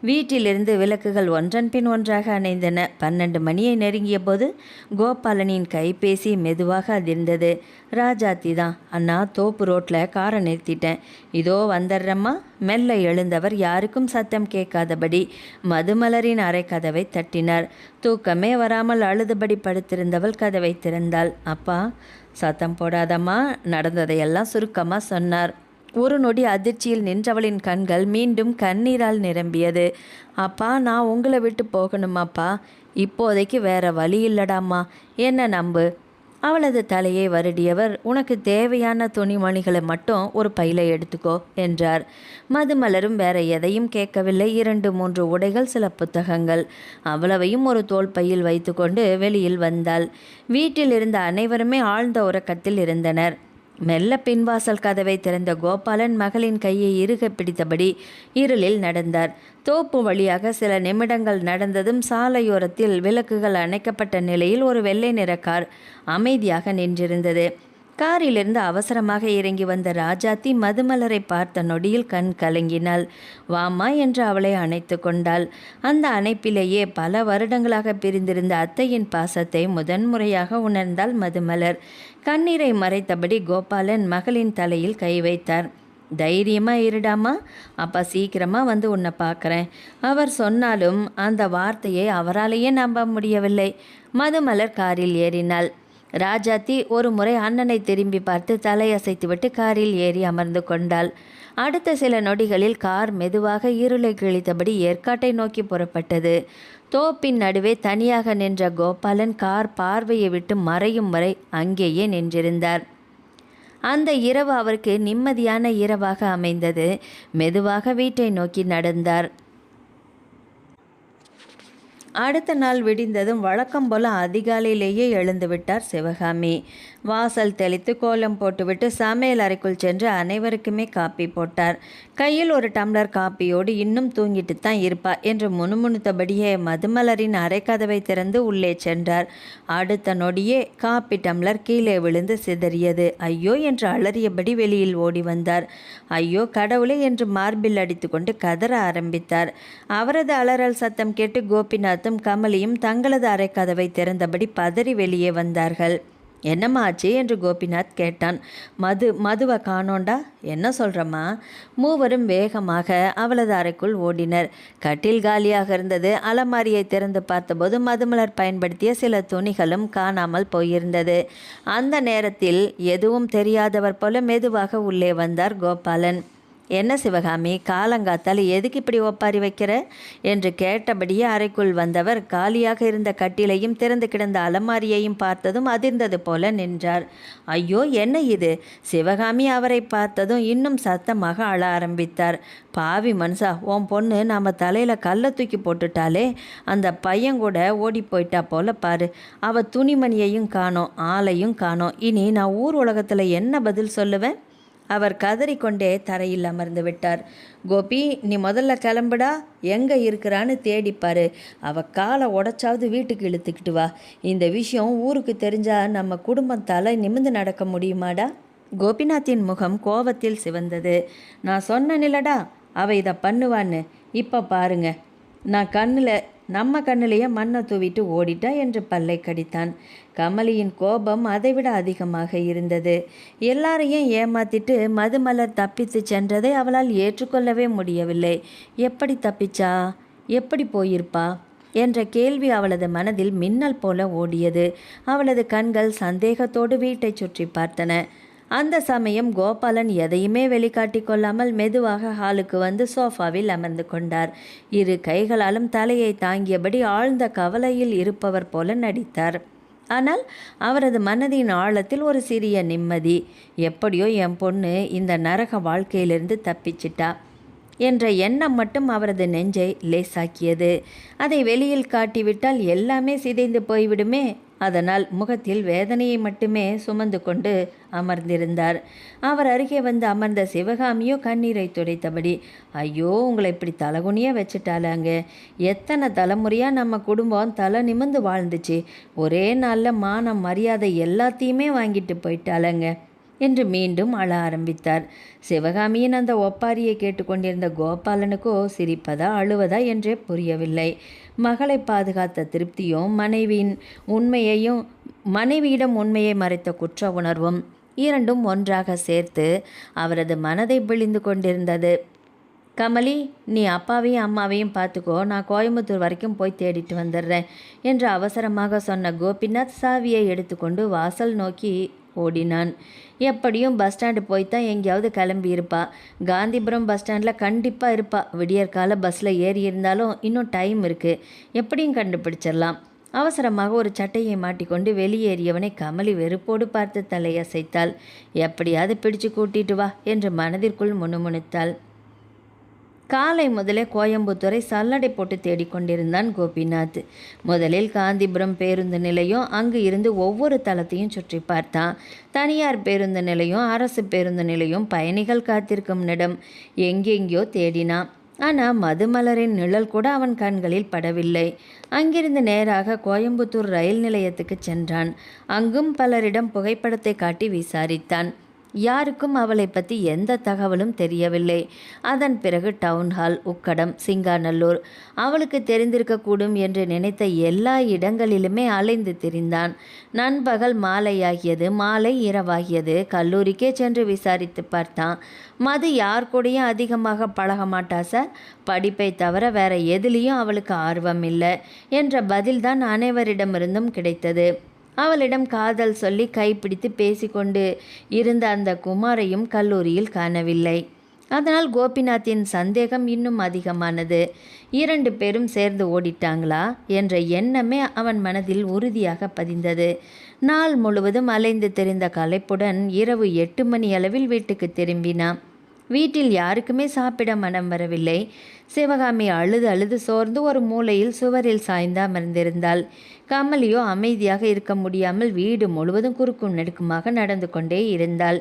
வீட்டிலிருந்து விளக்குகள் ஒன்றன் பின் ஒன்றாக அணைந்தன. 12 மணியை நெருங்கிய போது கோபாலனின் கைபேசி மெதுவாக அதிர்ந்தது. ராஜாத்தி தான். அண்ணா, தோப்பு ரோட்டில் காரை நிறுத்திட்டேன், இதோ வந்துடுறம்மா. மெல்ல எழுந்தவர் யாருக்கும் சத்தம் கேட்காதபடி மதுமலரின் அறை கதவை தட்டினார். தூக்கமே வராமல் அழுதுபடி படுத்திருந்தவள் கதவை திறந்தாள். அப்பா, சத்தம் போடாதம்மா, நடந்ததையெல்லாம் சுருக்கமாக சொன்னார். ஒரு நொடி அதிர்ச்சியில் நின்றவளின் கண்கள் மீண்டும் கண்ணீரால் நிரம்பியது. அப்பா, நான் உங்களை விட்டு போகணுமாப்பா? இப்போதைக்கு வேற வழி இல்லடாம்மா, என்ன நம்பு. அவளது தலையை வருடியவர், உனக்கு தேவையான துணிமணிகளை மட்டும் ஒரு பையில எடுத்துக்கோ என்றார். மதுமலரும் வேற எதையும் கேட்கவில்லை. 2-3 உடைகள், சில புத்தகங்கள், அவ்வளவையும் ஒரு தோள் பையில் வைத்துக்கொண்டு வெளியில் வந்தாள். வீட்டில் இருந்த அனைவருமே ஆழ்ந்த உறக்கத்தில் இருந்தனர். மெல்ல பின்வாசல் கதவை திறந்த கோபாலன் மகளின் கையை இறுக பிடித்தபடி இருளில் நடந்தார். தோப்பு வழியாக சில நிமிடங்கள் நடந்ததும் சாலையோரத்தில் விளக்குகள் அணைக்கப்பட்ட நிலையில் ஒரு வெள்ளை நிற கார் அமைதியாக நின்றிருந்தது. காரிலிருந்து அவசரமாக இறங்கி வந்த ராஜாத்தி மதுமலரை பார்த்த நொடியில் கண் கலங்கினாள். வாமா என்று அவளை அணைத்து கொண்டாள். அந்த அணைப்பிலேயே பல வருடங்களாக பிரிந்திருந்த அத்தையின் பாசத்தை முதன்முறையாக உணர்ந்தாள் மதுமலர். கண்ணீரை மறைத்தபடி கோபாலன் மகளின் தலையில் கை வைத்தார். தைரியமாக இருடாமா, அப்பா சீக்கிரமாக வந்து உன்னை பார்க்குறேன். அவர் சொன்னாலும் அந்த வார்த்தையை அவராலேயே நம்ப முடியவில்லை. மதுமலர் காரில் ஏறினாள். ராஜாத்தி ஒரு முறை அண்ணனை திரும்பி பார்த்து தலையசைத்துவிட்டு காரில் ஏறி அமர்ந்து கொண்டாள். அடுத்த சில நொடிகளில் கார் மெதுவாக இருளை கிழித்தபடி ஏற்காட்டை நோக்கி புறப்பட்டது. தோப்பின் நடுவே தனியாக நின்ற கோபாலன் கார் பார்வையை விட்டு மறையும் வரை அங்கேயே நின்றிருந்தார். அந்த இரவு அவருக்கு நிம்மதியான இரவாக அமைந்தது. மெதுவாக வீட்டை நோக்கி நடந்தார். அடுத்த நாள் விடிந்ததும் வழக்கம் போல அதிகாலையிலேயே எழுந்து விட்டார் சிவகாமி. வாசல் தெளித்து கோலம் போட்டுவிட்டு சமையல் அறைக்குள் சென்று அனைவருக்குமே காப்பி போட்டார். கையில் ஒரு டம்ளர் காப்பியோடு இன்னும் தூங்கிட்டு தான் இருப்பா என்று முணுமுணுத்தபடியே மதுமலரின் அரைக்கதவை திறந்து உள்ளே சென்றார். அடுத்த நொடியே காப்பி டம்ளர் கீழே விழுந்து சிதறியது. ஐயோ என்று அலறியபடி வெளியில் ஓடி வந்தார். ஐயோ கடவுளே என்று மார்பில் அடித்து கொண்டு கதற ஆரம்பித்தார். அவரது அலறல் சத்தம் கேட்டு கோபிநாத்தும் கமலியும் தங்களது அரைக்கதவை திறந்தபடி பதறி வெளியே வந்தார்கள். என்னம்மா ஆச்சு என்று கோபிநாத் கேட்டான். மதுவை காணோண்டா. என்ன சொல்கிறம்மா? மூவரும் வேகமாக அவளது அறைக்குள் ஓடினர். கட்டில் காலியாக இருந்தது. அலமாரியை திறந்து பார்த்தபோது மதுமலர் பயன்படுத்திய சில துணிகளும் காணாமல் போயிருந்தது. அந்த நேரத்தில் எதுவும் தெரியாதவர் போல மெதுவாக உள்ளே வந்தார் கோபாலன். என்ன சிவகாமி, காலங்காத்தால் எதுக்கு இப்படி ஒப்பாரி வைக்கிற என்று கேட்டபடியே அறைக்குள் வந்தவர் காலியாக இருந்த கட்டிலையும் திறந்து கிடந்த அலமாரியையும் பார்த்ததும் அதிர்ந்தது போல நின்றார். ஐயோ, என்ன இது? சிவகாமி அவரை பார்த்ததும் இன்னும் சத்தமாக அழ ஆரம்பித்தார். பாவி மனுஷா, உன் பொண்ணு நம்ம தலையில் கல்லை தூக்கி போட்டுட்டாலே, அந்த பையன் கூட ஓடி போயிட்டா போல பாரு. அவள் துணிமணியையும் காணோம், ஆளையும் காணோம். இனி நான் ஊர் உலகத்தில் என்ன பதில் சொல்லுவேன்? அவர் கதறிக்கொண்டே தரையில் அமர்ந்து விட்டார். கோபி, நீ முதல்ல கிளம்புடா, எங்கே இருக்கிறான்னு தேடிப்பாரு. அவள் காலை உடச்சாவது வீட்டுக்கு இழுத்துக்கிட்டு வா. இந்த விஷயம் ஊருக்கு தெரிஞ்சால் நம்ம குடும்பத்தால் நிமிர்ந்து நடக்க முடியுமாடா? கோபிநாத்தின் முகம் கோபத்தில் சிவந்தது. நான் சொன்னேன்லடா அவள் இதை பண்ணுவான்னு. இப்போ பாருங்க, நான் கண்ணில் நம்ம கண்ணிலேயே மண்ணை தூவிட்டு ஓடிட்டா என்று பல்லை கடித்தான். கமலியின் கோபம் அதைவிட அதிகமாக இருந்தது. எல்லாரையும் ஏமாத்திட்டு மதுமலர் தப்பித்து சென்றதை அவளால் ஏற்றுக்கொள்ளவே முடியவில்லை. எப்படி தப்பிச்சா? எப்படி போயிருப்பா என்ற கேள்வி அவளது மனதில் மின்னல் போல ஓடியது. அவளது கண்கள் சந்தேகத்தோடு வீட்டை சுற்றி பார்த்தன. அந்த சமயம் கோபாலன் எதையுமே வெளிக்காட்டி கொள்ளாமல் மெதுவாக ஹாலுக்கு வந்து சோஃபாவில் அமர்ந்து கொண்டார். இரு கைகளாலும் தலையை தாங்கியபடி ஆழ்ந்த கவலையில் இருப்பவர் போல நடித்தார். ஆனால் அவரது மனதின் ஆழத்தில் ஒரு சிறிய நிம்மதி. எப்படியோ என் பொண்ணு இந்த நரக வாழ்க்கையிலிருந்து தப்பிச்சிட்டா என்ற எண்ணம் மட்டும் அவரது நெஞ்சை லேசாக்கியது. அதை வெளியில் காட்டிவிட்டால் எல்லாமே சிதைந்து போய்விடுமே. அதனால் முகத்தில் வேதனையை மட்டுமே சுமந்து கொண்டு அமர்ந்திருந்தார். அவர் அருகே வந்து அமர்ந்த சிவகாமியோ கண்ணீரை துடைத்தபடி, ஐயோ, உங்களை இப்படி தலகுனியா வச்சுட்டாலாங்க. எத்தனை தலைமுறையாக நம்ம குடும்பம் தலை நிமிர்ந்து வாழ்ந்துச்சு. ஒரே நாளில் மானம் மரியாதை எல்லாத்தையுமே வாங்கிட்டு போயிட்டாலங்க என்று மீண்டும் அழ ஆரம்பித்தார். சிவகாமியின் அந்த ஒப்பாரியை கேட்டுக்கொண்டிருந்த கோபாலனுக்கோ சிரிப்பதா அழுவதா என்றே புரியவில்லை. மகளை பாதுகாத்த திருப்தியும் மனைவியிடம் உண்மையை மறைத்த குற்ற உணர்வும் இரண்டும் ஒன்றாக சேர்த்து அவரது மனதை பிழிந்து கொண்டிருந்தது. கமலி, நீ அப்பாவையும் அம்மாவையும் பார்த்துக்கோ, நான் கோயம்புத்தூர் வரைக்கும் போய் தேடிட்டு வந்துடுறேன் என்று அவசரமாக சொன்ன கோபிநாத் சாவியை எடுத்துக்கொண்டு வாசல் நோக்கி ஓடினான். எப்படியும் பஸ் ஸ்டாண்டு போய்த்தான் எங்கேயாவது கிளம்பி இருப்பா. காந்திபுரம் பஸ் ஸ்டாண்டில் கண்டிப்பாக இருப்பா. விடியற்கால பஸ்ஸில் ஏறி இருந்தாலும் இன்னும் டைம் இருக்குது, எப்படியும் கண்டுபிடிச்சிடலாம். அவசரமாக ஒரு சட்டையை மாட்டிக்கொண்டு வெளியேறியவனை கமலி வெறுப்போடு பார்த்து தலையசைத்தாள். எப்படியாவது பிடிச்சு கூட்டிட்டு வா என்று மனதிற்குள் முணுமுணுத்தாள். காலை முதலே கோயம்புத்தூரை சல்லடை போட்டு தேடிக்கொண்டிருந்தான் கோபிநாத். முதலில் காந்திபுரம் பேருந்து நிலையம், அங்கு இருந்து ஒவ்வொரு தளத்தையும் சுற்றி பார்த்தான். தனியார் பேருந்து நிலையம், அரசு பேருந்து நிலையம், பயணிகள் காத்திருக்கும் இடம், எங்கெங்கேயோ தேடினான். ஆனால் மதுமலரின் நிழல் கூட அவன் கண்களில் படவில்லை. அங்கிருந்து நேராக கோயம்புத்தூர் ரயில் நிலையத்துக்கு சென்றான். அங்கும் பலரிடம் புகைப்படத்தை காட்டி விசாரித்தான். யாருக்கும் அவளை பற்றி எந்த தகவலும் தெரியவில்லை. அதன் பிறகு டவுன்ஹால், உக்கடம், சிங்காநல்லூர், அவளுக்கு தெரிந்திருக்கக்கூடும் என்று நினைத்த எல்லா இடங்களிலுமே அலைந்து திரிந்தான். நண்பகல் மாலையாகியது, மாலை இரவாகியது. கல்லூரிக்கே சென்று விசாரித்து பார்த்தான். மது யார் கூடயும் அதிகமாக பழக மாட்டா சார், படிப்பை தவிர வேற எதுலேயும் அவளுக்கு ஆர்வம் இல்லை என்ற பதில்தான் அனைவரிடமிருந்தும் கிடைத்தது. அவளிடம் காதல் சொல்லி கைப்பிடித்து பேசிக்கொண்டு இருந்த அந்த குமாரையும் கல்லூரியில் காணவில்லை. அதனால் கோபிநாத்தின் சந்தேகம் இன்னும் அதிகமானது. 2 பேரும் சேர்ந்து ஓடிட்டாங்களா என்ற எண்ணமே அவன் மனதில் உறுதியாக பதிந்தது. நாள் முழுவதும் அலைந்து திரிந்த களைப்புடன் இரவு 8 மணி அளவில் வீட்டுக்கு திரும்பினான். வீட்டில் யாருக்குமே சாப்பிட மனம் வரவில்லை. சிவகாமி அழுது அழுது சோர்ந்து ஒரு மூலையில் சுவரில் சாய்ந்து அமர்ந்திருந்தாள். கமலியோ அமைதியாக இருக்க முடியாமல் வீடு முழுவதும் குறுக்கும் நெடுக்குமாக நடந்து கொண்டே இருந்தாள்.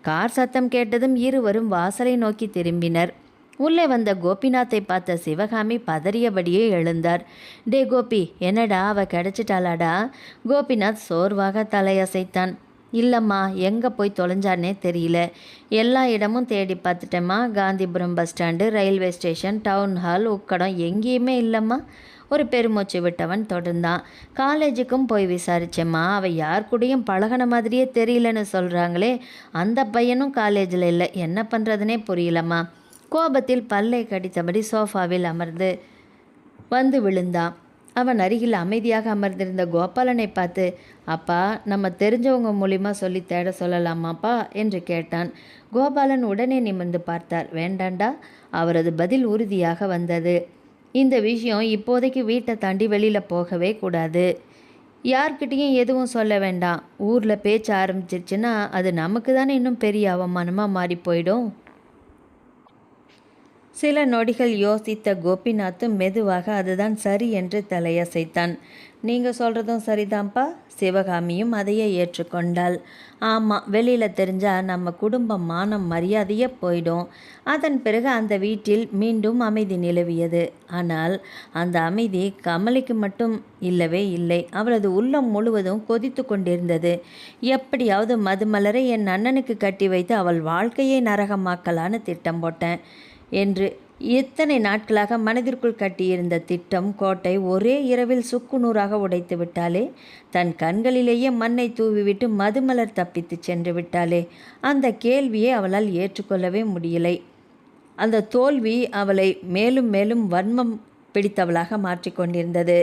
கார் சத்தம் கேட்டதும் இருவரும் வாசலை நோக்கி திரும்பினர். உள்ளே வந்த கோபிநாத்தை பார்த்த சிவகாமி பதறியபடியே எழுந்தார். டே கோபி, என்னடா, அவ கிடைச்சிட்டாளாடா? கோபிநாத் சோர்வாக தலையசைத்தான். இல்லைம்மா, எங்கே போய் தொலைஞ்சானே தெரியல. எல்லா இடமும் தேடி பார்த்துட்டேம்மா. Gandhipuram bus stand, railway station, town hall, Ukkadam, எங்கேயுமே இல்லைம்மா. ஒரு பெருமூச்சு விட்டவன் தொடர்ந்தான். காலேஜுக்கும் போய் விசாரிச்சேம்மா. அவள் யார் கூடயும் பழகின மாதிரியே தெரியலன்னு சொல்கிறாங்களே, அந்த பையனும் காலேஜில் இல்லை. என்ன பண்ணுறதுனே புரியலம்மா. கோபத்தில் பல்லை கடித்தபடி சோஃபாவில் அமர்ந்து வந்து விழுந்தான். அவன் அருகில் அமைதியாக அமர்ந்திருந்த கோபாலனை பார்த்து, அப்பா, நம்ம தெரிஞ்சவங்க மூலிமா சொல்லி தேட சொல்லலாமாப்பா என்று கேட்டான். கோபாலன் உடனே நிமிர்ந்து பார்த்தார். வேண்டாண்டா. அவரது பதில் உறுதியாக வந்தது. இந்த விஷயம் இப்போதைக்கு வீட்டை தாண்டி வெளியில் போகவே கூடாது. யார்கிட்டையும் எதுவும் சொல்ல வேண்டாம். ஊரில் பேச்சு ஆரம்பிச்சிருச்சுன்னா அது நமக்கு தானே இன்னும் பெரிய அவமானமாக மாறி போயிடும். சில நொடிகள் யோசித்த கோபிநாத்தும் மெதுவாக அதுதான் சரி என்று தலையசைத்தான். நீங்கள் சொல்கிறதும் சரிதான்ப்பா. சிவகாமியும் அதையே ஏற்றுக்கொண்டாள். ஆமாம், வெளியில் தெரிஞ்சால் நம்ம குடும்பம் மானம் மரியாதையே போயிடும். அதன் பிறகு அந்த வீட்டில் மீண்டும் அமைதி நிலவியது. ஆனால் அந்த அமைதி கமலிக்கு மட்டும் இல்லவே இல்லை. அவளது உள்ளம் முழுவதும் கொதித்து கொண்டிருந்தது. எப்படியாவது மதுமலரை என் அண்ணனுக்கு கட்டி வைத்து அவள் வாழ்க்கையை நரகமாக்கலான்னு திட்டம் போட்டேன் என்று இத்தனை நாட்களாக மனதிற்குள் கட்டியிருந்த திட்டம் கோட்டை ஒரே இரவில் சுக்குநூறாக உடைத்து விட்டாளே. தன் கண்களிலேயே மண்ணை தூவிவிட்டு மதுமலர் தப்பித்து சென்று விட்டாளே. அந்த கேள்வியை அவளால் ஏற்றுக்கொள்ளவே முடியலை. அந்த தோல்வி அவளை மேலும் மேலும் வன்மம் பிடித்தவளாக மாற்றிக்கொண்டிருந்தது.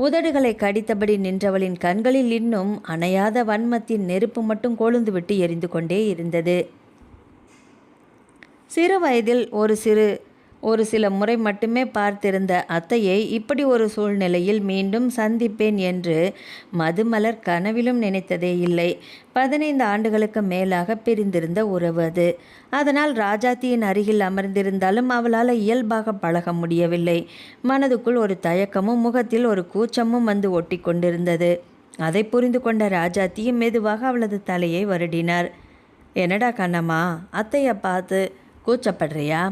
உதடுகளை கடித்தபடி நின்றவளின் கண்களில் இன்னும் அணையாத வன்மத்தின் நெருப்பு மட்டும் கொழுந்துவிட்டு எரிந்து கொண்டே இருந்தது. சிறு வயதில் ஒரு சில முறை மட்டுமே பார்த்திருந்த அத்தையை இப்படி ஒரு சூழ்நிலையில் மீண்டும் சந்திப்பேன் என்று மதுமலர் கனவிலும் நினைத்ததே இல்லை. 15 ஆண்டுகளுக்கு மேலாக பிரிந்திருந்த உறவு அது. அதனால் ராஜாத்தியின் அருகில் அமர்ந்திருந்தாலும் அவளால் இயல்பாக பழக முடியவில்லை. மனதுக்குள் ஒரு தயக்கமும் முகத்தில் ஒரு கூச்சமும் வந்து ஒட்டி கொண்டிருந்தது. அதை புரிந்து கொண்ட ராஜாத்தியும் மெதுவாக அவளது தலையை வருடினார். என்னடா கண்ணம்மா, அத்தையை பார்த்து கூச்சப்படுறியா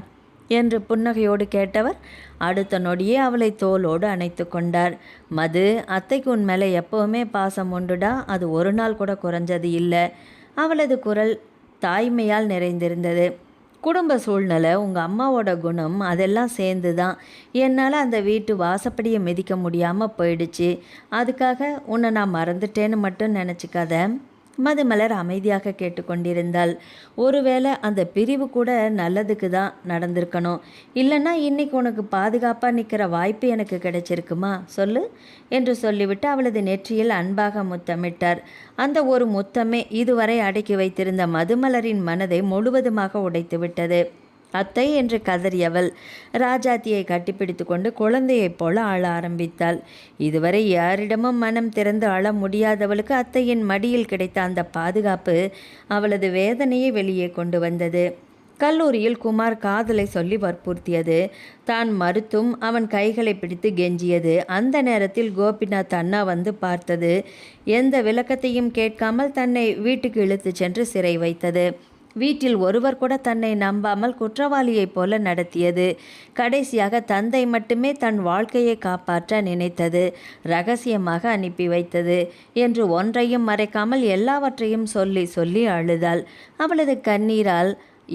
என்று புன்னகையோடு கேட்டவர் அடுத்த நொடியே அவளை தோளோடு அணைத்து கொண்டார். மது, அத்தைக்கு உன் மேலே எப்போவுமே பாசம் உண்டுடா, அது ஒரு நாள் கூட குறைஞ்சது இல்லை. அவளது குரல் தாய்மையால் நிறைந்திருந்தது. குடும்ப சூழ்நிலை, உங்கள் அம்மாவோட குணம், அதெல்லாம் சேர்ந்து தான் என்னால் அந்த வீட்டு வாசப்படியை மிதிக்க முடியாமல் போயிடுச்சு. அதுக்காக உன்னை நான் மறந்துட்டேன்னு மட்டும் நினச்சிக்காத. மதுமலர் அமைதியாக கேட்டுக்கொண்டிருந்தாள். ஒருவேளை அந்த பிரிவு கூட நல்லதுக்கு தான் நடந்திருக்கணும். இல்லைன்னா இன்னைக்கு உனக்கு பாதுகாப்பாக நிற்கிற வாய்ப்பு எனக்கு கிடைச்சிருக்குமா சொல்லு என்று சொல்லிவிட்டு அவளது நெற்றியில் அன்பாக முத்தமிட்டார். அந்த ஒரு முத்தமே இதுவரை அடக்கி வைத்திருந்த மதுமலரின் மனதை முழுவதுமாக உடைத்து விட்டது. அத்தை என்று கதறியவள் ராஜாத்தியை கட்டிப்பிடித்து கொண்டு குழந்தையைப் போல அழ ஆரம்பித்தாள். இதுவரை யாரிடமும் மனம் திறந்து அழ முடியாதவளுக்கு அத்தையின் மடியில் கிடைத்த அந்த பாதுகாப்பு அவளது வேதனையை வெளியே கொண்டு வந்தது. கல்லூரியில் குமார் காதலை சொல்லி வற்புறுத்தியது. தான் மறுத்தும் அவன் கைகளை பிடித்து கெஞ்சியது. அந்த நேரத்தில் கோபிநாத் அண்ணா வந்து பார்த்தது. எந்த விளக்கத்தையும் கேட்காமல் தன்னை வீட்டுக்கு இழுத்து சென்று சிறை வைத்தது. வீட்டில் ஒருவர் கூட தன்னை நம்பாமல் குற்றவாளியைப் போல நடத்தியது. கடைசியாக தந்தை மட்டுமே தன் வாழ்க்கையை காப்பாற்ற நினைத்தது. ரகசியமாக அனுப்பி வைத்தது என்று ஒன்றையும் மறைக்காமல் எல்லாவற்றையும் சொல்லி சொல்லி அழுதாள். அவளது கண்ணீரால்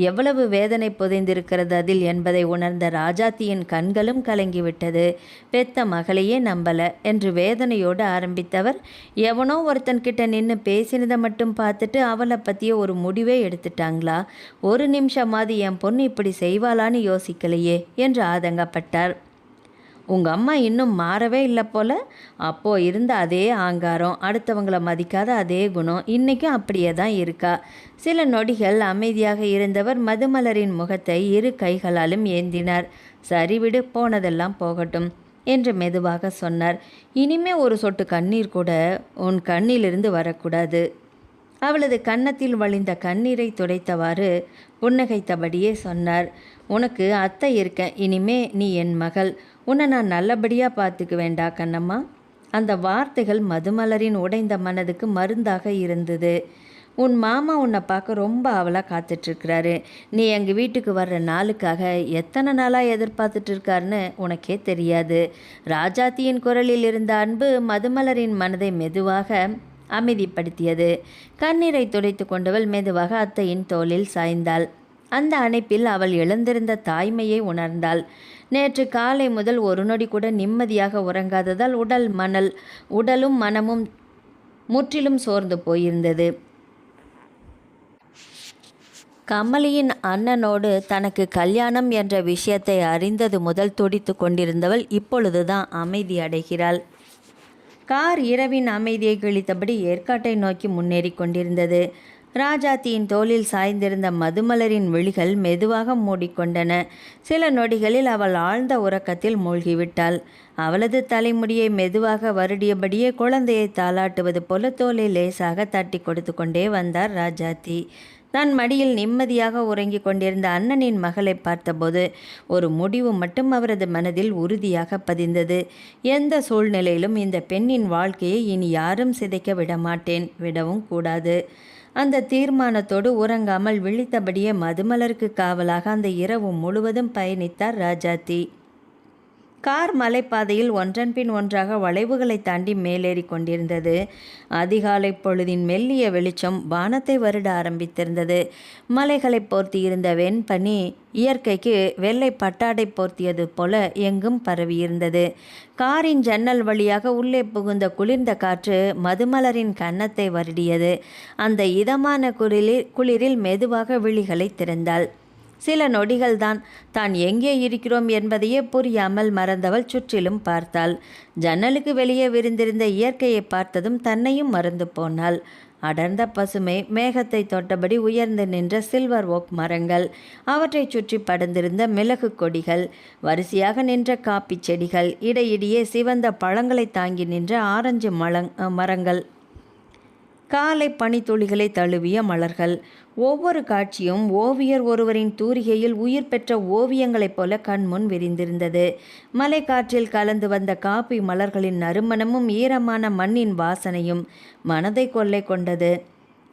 எவ்வளவு வேதனை புதைந்திருக்கிறது அதில் என்பதை உணர்ந்த ராஜாத்தியின் கண்களும் கலங்கிவிட்டது. பெத்த மகளையே நம்பல என்று வேதனையோடு ஆரம்பித்தவர் எவனோ ஒருத்தன்கிட்ட நின்று பேசினதை மட்டும் பார்த்துட்டு அவளை பற்றிய ஒரு முடிவே எடுத்துட்டாங்களா? ஒரு நிமிஷமாவது என் பொண்ணு இப்படி செய்வாளான்னு யோசிக்கலையே என்று ஆதங்கப்பட்டார். உங்கள் அம்மா இன்னும் மாறவே இல்லை போல. அப்போது இருந்த அதே ஆங்காரம், அடுத்தவங்களை மதிக்காத அதே குணம் இன்றைக்கும் அப்படியே தான் இருக்கா. சில நொடிகள் அமைதியாக இருந்தவர் மதுமலரின் முகத்தை இரு கைகளாலும் ஏந்தினார். சரிவிடு, போனதெல்லாம் போகட்டும் என்று மெதுவாக சொன்னார். இனிமே ஒரு சொட்டு கண்ணீர் கூட உன் கண்ணிலிருந்து வரக்கூடாது. அவளது கன்னத்தில் வழிந்த கண்ணீரை துடைத்தவாறு புன்னகைத்தபடியே சொன்னார். உனக்கு அத்தை இருக்கேன், இனிமே நீ என் மகள். உன்னை நான் நல்லபடியாக பார்த்துக்கு வேண்டா கண்ணம்மா. அந்த வார்த்தைகள் மதுமலரின் உடைந்த மனதுக்கு மருந்தாக இருந்தது. உன் மாமா உன்னை பார்க்க ரொம்ப ஆவலாக காத்துட்ருக்கிறாரு. நீ எங்கள் வீட்டுக்கு வர்ற நாளுக்காக எத்தனை நாளாக எதிர்பார்த்துட்டு இருக்காருன்னு உனக்கே தெரியாது. ராஜாத்தியின் குரலில் இருந்த அன்பு மதுமலரின் மனதை மெதுவாக அமைதிப்படுத்தியது. கண்ணீரை துடைத்து கொண்டவள் மெதுவாக அத்தையின் தோளில் சாய்ந்தாள். அந்த அணைப்பில் அவள் இழந்திருந்த தாய்மையை உணர்ந்தாள். நேற்று காலை முதல் ஒரு நொடி கூட நிம்மதியாக உறங்காததால் உடலும் மனமும் முற்றிலும் சோர்ந்து போயிருந்தது. கமலியின் அண்ணனோடு தனக்கு கல்யாணம் என்ற விஷயத்தை அறிந்தது முதல் துடித்து கொண்டிருந்தவள் இப்பொழுதுதான் அமைதி அடைகிறாள். கார் இரவின் அமைதியை கிழித்தபடி ஏற்காட்டை நோக்கி முன்னேறி கொண்டிருந்தது. ராஜாத்தியின் தோளில் சாய்ந்திருந்த மதுமலரின் விழிகள் மெதுவாக மூடிக்கொண்டன. சில நொடிகளில் அவள் ஆழ்ந்த உறக்கத்தில் மூழ்கிவிட்டாள். அவளது தலைமுடியை மெதுவாக வருடியபடியே குழந்தையை தாளாட்டுவது போல தோலை லேசாக தட்டி கொடுத்து கொண்டே வந்தார் ராஜாத்தி. தன் மடியில் நிம்மதியாக உறங்கிக் கொண்டிருந்த அண்ணனின் மகளை பார்த்தபோது ஒரு முடிவு மட்டும் அவரது மனதில் உறுதியாக பதிந்தது. எந்த சூழ்நிலையிலும் இந்த பெண்ணின் வாழ்க்கையை இனி யாரும் சிதைக்க விடமாட்டேன், விடவும் கூடாது. அந்த தீர்மானத்தோடு உறங்காமல் விழித்தபடியே மதுமலருக்கு காவலாக அந்த இரவு முழுவதும் பயணித்தார் ராஜாத்தி. கார் மலைப்பாதையில் ஒன்றன் பின் ஒன்றாக வளைவுகளை தாண்டி மேலேறி கொண்டிருந்தது. அதிகாலை பொழுதின் மெல்லிய வெளிச்சம் வானத்தை வருட ஆரம்பித்திருந்தது. மலைகளை போர்த்தியிருந்த வெண்பனி இயற்கைக்கு வெள்ளை பட்டாடை போர்த்தியது போல எங்கும் பரவியிருந்தது. காரின் ஜன்னல் வழியாக உள்ளே புகுந்த குளிர்ந்த காற்று மதுமலரின் கன்னத்தை வருடியது. அந்த இதமான குளிரில் மெதுவாக விழிகளை திறந்தாள். சில நொடிகள்தான். தான் எங்கே இருக்கிறோம் என்பதையே புரியாமல் மறந்தவள் சுற்றிலும் பார்த்தாள். ஜன்னலுக்கு வெளியே விரிந்திருந்த இயற்கையை பார்த்ததும் தன்னையும் மறந்து போனாள். அடர்ந்த பசுமை மேகத்தை தொட்டபடி உயர்ந்து நின்ற சில்வர் ஓக் மரங்கள், அவற்றை சுற்றி படர்ந்திருந்த மிளகு கொடிகள், வரிசையாக நின்ற காப்பி செடிகள், இடையிடையே சிவந்த பழங்களை தாங்கி நின்ற ஆரஞ்சு மரங்கள், காலை பனித்துளிகளை தழுவிய மலர்கள். ஒவ்வொரு காட்சியும் ஓவியர் ஒருவரின் தூரிகையில் உயிர் பெற்ற ஓவியங்களைப் போல கண்முன் விரிந்திருந்தது. மலைக்காற்றில் கலந்து வந்த காப்பி மலர்களின் நறுமணமும் ஈரமான மண்ணின் வாசனையும் மனதை கொள்ளை கொண்டது.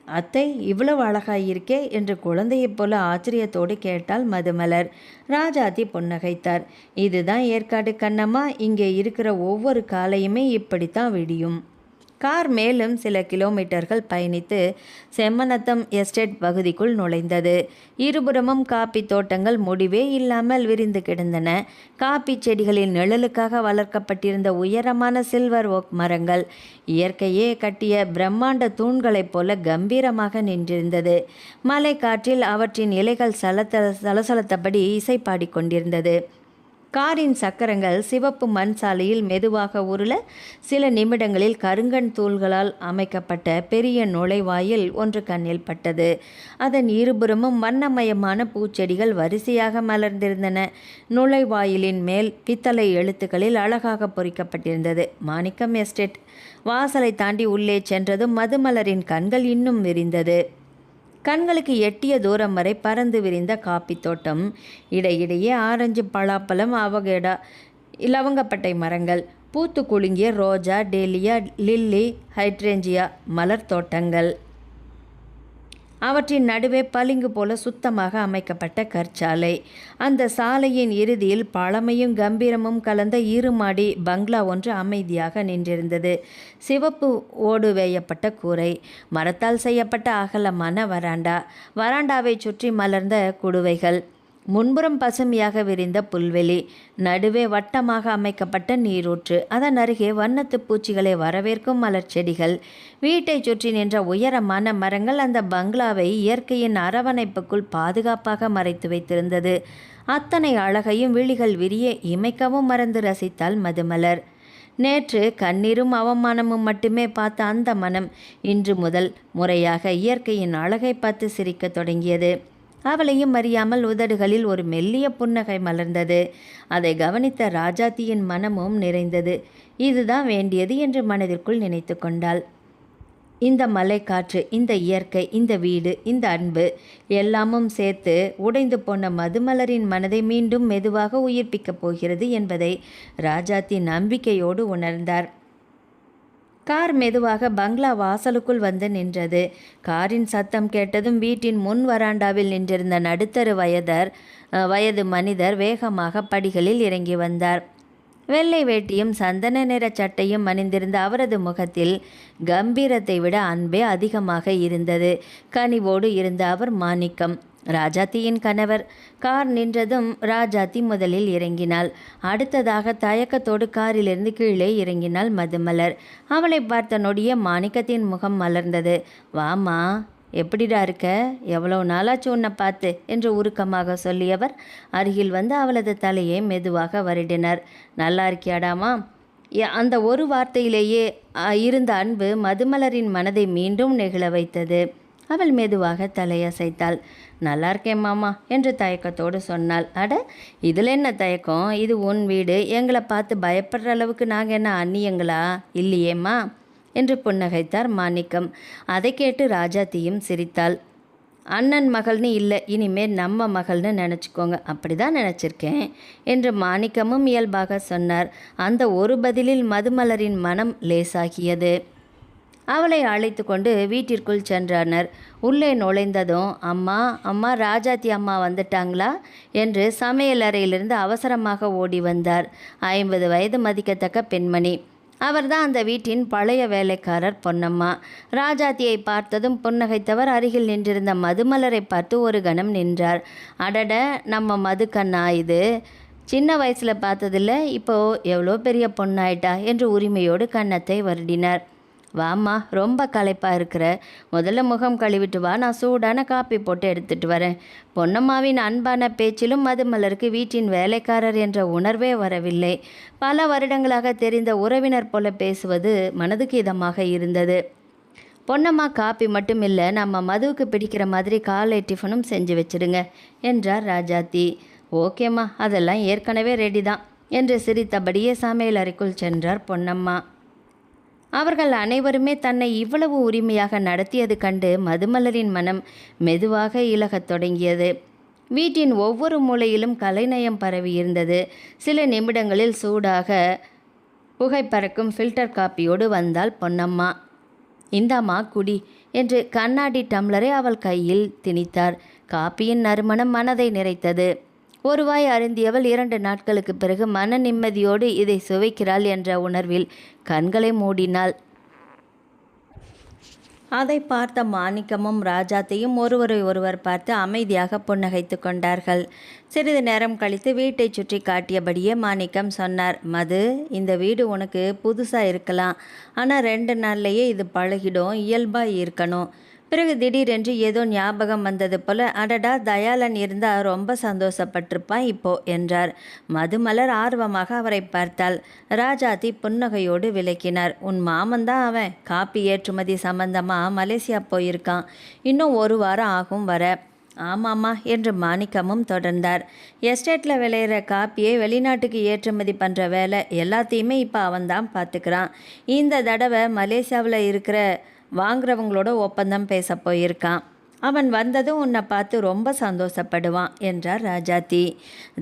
அத்தை, இவ்வளவு அழகாயிருக்கே என்று குழந்தையைப் போல ஆச்சரியத்தோடு கேட்டாள் மதுமலர். ராஜாத்தி புன்னகைத்தார். இதுதான் ஏற்காடு கண்ணம்மா, இங்கே இருக்கிற ஒவ்வொரு காலையுமே இப்படித்தான் விடியும். கார் மேலும் சில கிலோமீட்டர்கள் பயணித்து செம்மநத்தம் எஸ்டேட் பகுதிக்குள் நுழைந்தது. இருபுறமும் காப்பி தோட்டங்கள் முடிவே இல்லாமல் விரிந்து கிடந்தன. காப்பி செடிகளின் நிழலுக்காக வளர்க்கப்பட்டிருந்த உயரமான சில்வர் ஓக் மரங்கள் இயற்கையே கட்டிய பிரம்மாண்ட தூண்களைப் போல கம்பீரமாக நின்றிருந்தது. மலை காற்றில் அவற்றின் இலைகள் சலசலத்தபடி இசை பாடிக்கொண்டிருந்தது. காரின் சக்கரங்கள் சிவப்பு மண் சாலையில் மெதுவாக உருள சில நிமிடங்களில் கருங்கண் தூள்களால் அமைக்கப்பட்ட பெரிய நுழைவாயில் ஒன்று கண்ணில் பட்டது. அதன் இருபுறமும் வண்ணமயமான பூச்செடிகள் வரிசையாக மலர்ந்திருந்தன. நுழைவாயிலின் மேல் பித்தளை எழுத்துக்களில் அழகாக பொறிக்கப்பட்டிருந்தது, மாணிக்கம் எஸ்டேட். வாசலை தாண்டி உள்ளே சென்றதும் மதுமலரின் கண்கள் இன்னும் விரிந்தது. கண்களுக்கு எட்டிய தூரம் வரை பறந்து விரிந்த காப்பி தோட்டம், இடையிடையே ஆரஞ்சு, பலாப்பழம், அவகேடா, லவங்கப்பட்டை மரங்கள், பூத்து குலுங்கிய ரோஜா, டேலியா, லில்லி, ஹைட்ரேஞ்சியா மலர் தோட்டங்கள். அவற்றின் நடுவே பளிங்கு போல சுத்தமாக அமைக்கப்பட்ட கற்சாலை. அந்த சாலையின் இறுதியில் பழமையும் கம்பீரமும் கலந்த இருமாடி பங்களா ஒன்று அமைதியாக நின்றிருந்தது. சிவப்பு ஓடு வேயப்பட்ட கூரை, மரத்தால் செய்யப்பட்ட அகலமான வராண்டாவை சுற்றி மலர்ந்த குடுவைகள், முன்புறம் பசுமையாக விரிந்த புல்வெளி, நடுவே வட்டமாக அமைக்கப்பட்ட நீரூற்று, அதன் அருகே வண்ணத்து பூச்சிகளை வரவேற்கும் மலர் செடிகள், வீட்டை சுற்றி நின்ற உயரமான மரங்கள் அந்த பங்களாவை இயற்கையின் அரவணைப்புக்குள் பாதுகாப்பாக மறைத்து வைத்திருந்தது. அத்தனை அழகையும் விழிகள் விரிய இமைக்கவும் மறந்து ரசித்தாள் மதுமலர். நேற்று கண்ணீரும் அவமானமும் மட்டுமே பார்த்த அந்த மனம் இன்று முதல் முறையாக இயற்கையின் அழகை பார்த்து சிரிக்கத் தொடங்கியது. அவளையும் அறியாமல் உதடுகளில் ஒரு மெல்லிய புன்னகை மலர்ந்தது. அதை கவனித்த ராஜாத்தியின் மனமும் நிறைந்தது. இதுதான் வேண்டியது என்று மனதிற்குள் நினைத்து கொண்டாள். இந்த மலை காற்று, இந்த இயற்கை, இந்த வீடு, இந்த அன்பு எல்லாமும் சேர்த்து உடைந்து போன மதுமலரின் மனதை மீண்டும் மெதுவாக உயிர்ப்பிக்கப் போகிறது என்பதை ராஜாத்தி நம்பிக்கையோடு உணர்ந்தார். கார் மெதுவாக பங்களா வாசலுக்குள் வந்து நின்றது. காரின் சத்தம் கேட்டதும் வீட்டின் முன் வராண்டாவில் நின்றிருந்த நடுத்தரு வயது மனிதர் வேகமாக படிகளில் இறங்கி வந்தார். வெள்ளை வேட்டியும் சந்தன நிற சட்டையும் அணிந்திருந்த அவரது முகத்தில் கம்பீரத்தை விட அன்பே அதிகமாக இருந்தது. கனிவோடு இருந்த அவர் மாணிக்கம், ராஜாத்தியின் கணவர். கார் நின்றதும் ராஜாத்தி முதலில் இறங்கினாள். அடுத்ததாக தயக்கத்தோடு காரிலிருந்து கீழே இறங்கினாள் மதுமலர். அவளை பார்த்த நொடிய மாணிக்கத்தின் முகம் மலர்ந்தது. வாமா, எப்படிடா இருக்க? எவ்வளோ நாளாச்சு உன்னை பார்த்து என்று உருக்கமாக சொல்லியவர் அருகில் வந்து அவளது தலையை மெதுவாக வருடினார். நல்லா இருக்கியாடாமா? அந்த ஒரு வார்த்தையிலேயே இருந்த அன்பு மதுமலரின் மனதை மீண்டும் நெகிழ வைத்தது. அவள் மெதுவாக தலையசைத்தாள். நல்லா இருக்கேன் மாமா என்று தயக்கத்தோடு சொன்னாள். அட, இதில் என்ன தயக்கம்? இது உன் வீடு. எங்களை பார்த்து பயப்படுற அளவுக்கு நாங்கள் என்ன அந்நியங்களா? இல்லையேம்மா என்று புன்னகைத்தார் மாணிக்கம். அதை கேட்டு ராஜாத்தியும் சிரித்தாள். அண்ணன் மகள்னு இல்லை, இனிமேல் நம்ம மகள்னு நினச்சிக்கோங்க. அப்படி தான் நினச்சிருக்கேன் என்று மாணிக்கமும் இயல்பாக சொன்னார். அந்த ஒரு பதிலில் மதுமலரின் மனம் லேசாகியது. அவளை அழைத்து கொண்டு வீட்டிற்குள் சென்றனர். உள்ளே நுழைந்ததும், அம்மா அம்மா, ராஜாத்தி அம்மா வந்துட்டாங்களா என்று சமையலறையிலிருந்து அவசரமாக ஓடி வந்தார் 50 வயது மதிக்கத்தக்க பெண்மணி. அவர்தான் அந்த வீட்டின் பழைய வேலைக்காரர் பொன்னம்மா. ராஜாத்தியை பார்த்ததும் புன்னகைத்தவர் அருகில் நின்றிருந்த மதுமலரை பார்த்து ஒரு கணம் நின்றார். அடட, நம்ம மதுக்கண்ணா இது? சின்ன வயசில் பார்த்ததில்ல, இப்போது எவ்வளோ பெரிய பொண்ணாயிட்டா என்று உரிமையோடு கன்னத்தை வருடினார். வாம்மா, ரொம்ப களைப்பாக இருக்கிற, முதல்ல முகம் கழுவிட்டு வா, நான் சூடான காப்பி போட்டு எடுத்துகிட்டு வரேன். பொன்னம்மாவின் அன்பான பேச்சிலும் மதுமலருக்கு வீட்டின் வேலைக்காரர் என்ற உணர்வே வரவில்லை. பல வருடங்களாக தெரிந்த உறவினர் போல பேசுவது மனதுக்கு இதமாக இருந்தது. பொன்னம்மா, காப்பி மட்டும் இல்லை, நம்ம மதுவுக்கு பிடிக்கிற மாதிரி காலை டிஃபனும் செஞ்சு வச்சிடுங்க என்றார் ராஜாத்தி. ஓகேம்மா, அதெல்லாம் ஏற்கனவே ரெடி தான் என்று சிரித்தபடியே சமையல் அறைக்குள் சென்றார் பொன்னம்மா. அவர்கள் அனைவருமே தன்னை இவ்வளவு உரிமையாக நடத்தியது கண்டு மதுமலரின் மனம் மெதுவாக இலகத் தொடங்கியது. வீட்டின் ஒவ்வொரு மூலையிலும் கலைநயம் பரவியிருந்தது. சில நிமிடங்களில் சூடாக புகைப்பறக்கும் ஃபில்டர் காப்பியோடு வந்தாள் பொன்னம்மா. இந்தாம்மா குடி என்று கண்ணாடி டம்ளரை அவள் கையில் திணித்தார். காப்பியின் நறுமணம் மனதை நிறைத்தது. ஒரு வாய் அருந்தியவள் 2 நாட்களுக்கு பிறகு மன நிம்மதியோடு இதை சுவைக்கிறாள் என்ற உணர்வில் கண்களை மூடினாள். அதை பார்த்த மாணிக்கமும் ராஜாத்தையும் ஒருவரை ஒருவர் பார்த்து அமைதியாக புன்னகைத்து கொண்டார்கள். சிறிது நேரம் கழித்து வீட்டை சுற்றி காட்டியபடியே மாணிக்கம் சொன்னார். மது, இந்த வீடு உனக்கு புதுசாக இருக்கலாம், ஆனால் 2 நாள்லேயே இது பழகிடும், இயல்பாக இருக்கணும். பிறகு திடீரென்று ஏதோ ஞாபகம் வந்தது போல, அடடா, தயாளன் இருந்தால் ரொம்ப சந்தோஷப்பட்டிருப்பான் இப்போ என்றார். மதுமலர் ஆர்வமாக அவரை பார்த்தாள். ராஜாத்தி புன்னகையோடு விளக்கினார். உன் மாமன்தான் அவன், காப்பி ஏற்றுமதி சம்பந்தமாக மலேசியா போயிருக்கான், இன்னும் 1 வாரம் ஆகும் வர. ஆமாம்மா என்று மாணிக்கமும் தொடர்ந்தார். எஸ்டேட்டில் விளையிற காப்பியை வெளிநாட்டுக்கு ஏற்றுமதி பண்ணுற வேலை எல்லாத்தையுமே இப்போ அவன்தான் பார்த்துக்கிறான். இந்த தடவை மலேசியாவில் இருக்கிற வாங்குறவங்களோட ஒப்பந்தம் பேச போயிருக்கான். அவன் வந்ததும் உன்னை பார்த்து ரொம்ப சந்தோஷப்படுவான் என்றார் ராஜாத்தி.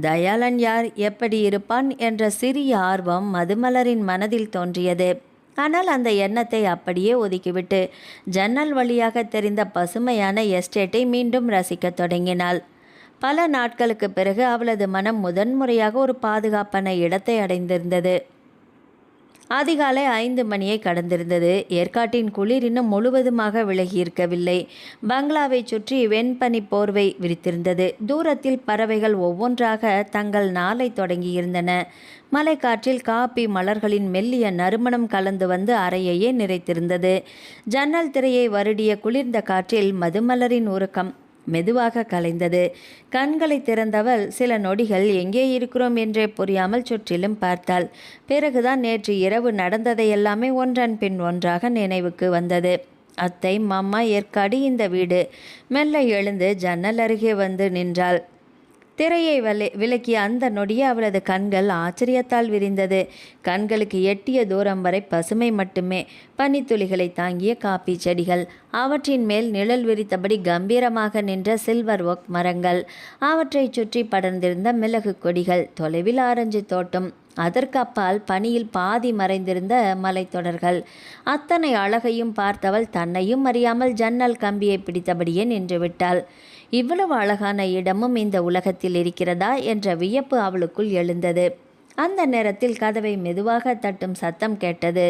தயாளன் யார், எப்படி இருப்பான் என்ற சிறிய ஆர்வம் மதுமலரின் மனதில் தோன்றியது. ஆனால் அந்த எண்ணத்தை அப்படியே ஒதுக்கிவிட்டு ஜன்னல் வழியாக தெரிந்த பசுமையான எஸ்டேட்டை மீண்டும் ரசிக்க தொடங்கினாள். பல நாட்களுக்கு பிறகு அவளது மனம் முதன்முறையாக ஒரு பாதுகாப்பான இடத்தை அடைந்திருந்தது. அதிகாலை 5 மணியை கடந்திருந்தது. ஏற்காட்டின் குளிர் இன்னும் முழுவதுமாக விலகியிருக்கவில்லை. பங்களாவை சுற்றி வெண்பனி போர்வை விரித்திருந்தது. தூரத்தில் பறவைகள் ஒவ்வொன்றாக தங்கள் நாளை தொடங்கியிருந்தன. மலைக்காற்றில் காப்பி மலர்களின் மெல்லிய நறுமணம் கலந்து வந்து அறையையே நிறைத்திருந்தது. ஜன்னல் திரையை வருடிய குளிர்ந்த காற்றில் மதுமலரின் உறக்கம் மெதுவாக கலைந்தது. கண்களை திறந்தவள் சில நொடிகள் எங்கே இருக்கிறோம் என்றே புரியாமல் சுற்றிலும் பார்த்தாள். பிறகுதான் நேற்று இரவு நடந்ததையெல்லாமே ஒன்றன் பின் ஒன்றாக நினைவுக்கு வந்தது. அத்தை, மாமா, ஏற்காடு, இந்த வீடு. மெல்ல எழுந்து ஜன்னல் அருகே வந்து நின்றாள். திரையை விலக்கிய அந்த நொடியே அவளது கண்கள் ஆச்சரியத்தால் விரிந்தது. கண்களுக்கு எட்டிய தூரம் வரை பசுமை மட்டுமே. பனித்துளிகளை தாங்கிய காப்பி செடிகள், அவற்றின் மேல் நிழல் விரித்தபடி கம்பீரமாக நின்ற சில்வர் ஒக் மரங்கள், அவற்றை சுற்றி படர்ந்திருந்த மிளகு கொடிகள், தொலைவில் ஆரஞ்சு தோட்டம், அதற்கு அப்பால் பனியில் பாதி மறைந்திருந்த மலைத்தொடர்கள். அத்தனை அழகையும் பார்த்தவள் தன்னையும் அறியாமல் ஜன்னல் கம்பியை பிடித்தபடியே நின்றுவிட்டாள். இவ்வளவு அழகான இடமும் இந்த உலகத்தில் இருக்கிறதா என்ற வியப்பு அவளுக்குள் எழுந்தது. அந்த நேரத்தில் கதவை மெதுவாக தட்டும் சத்தம் கேட்டது.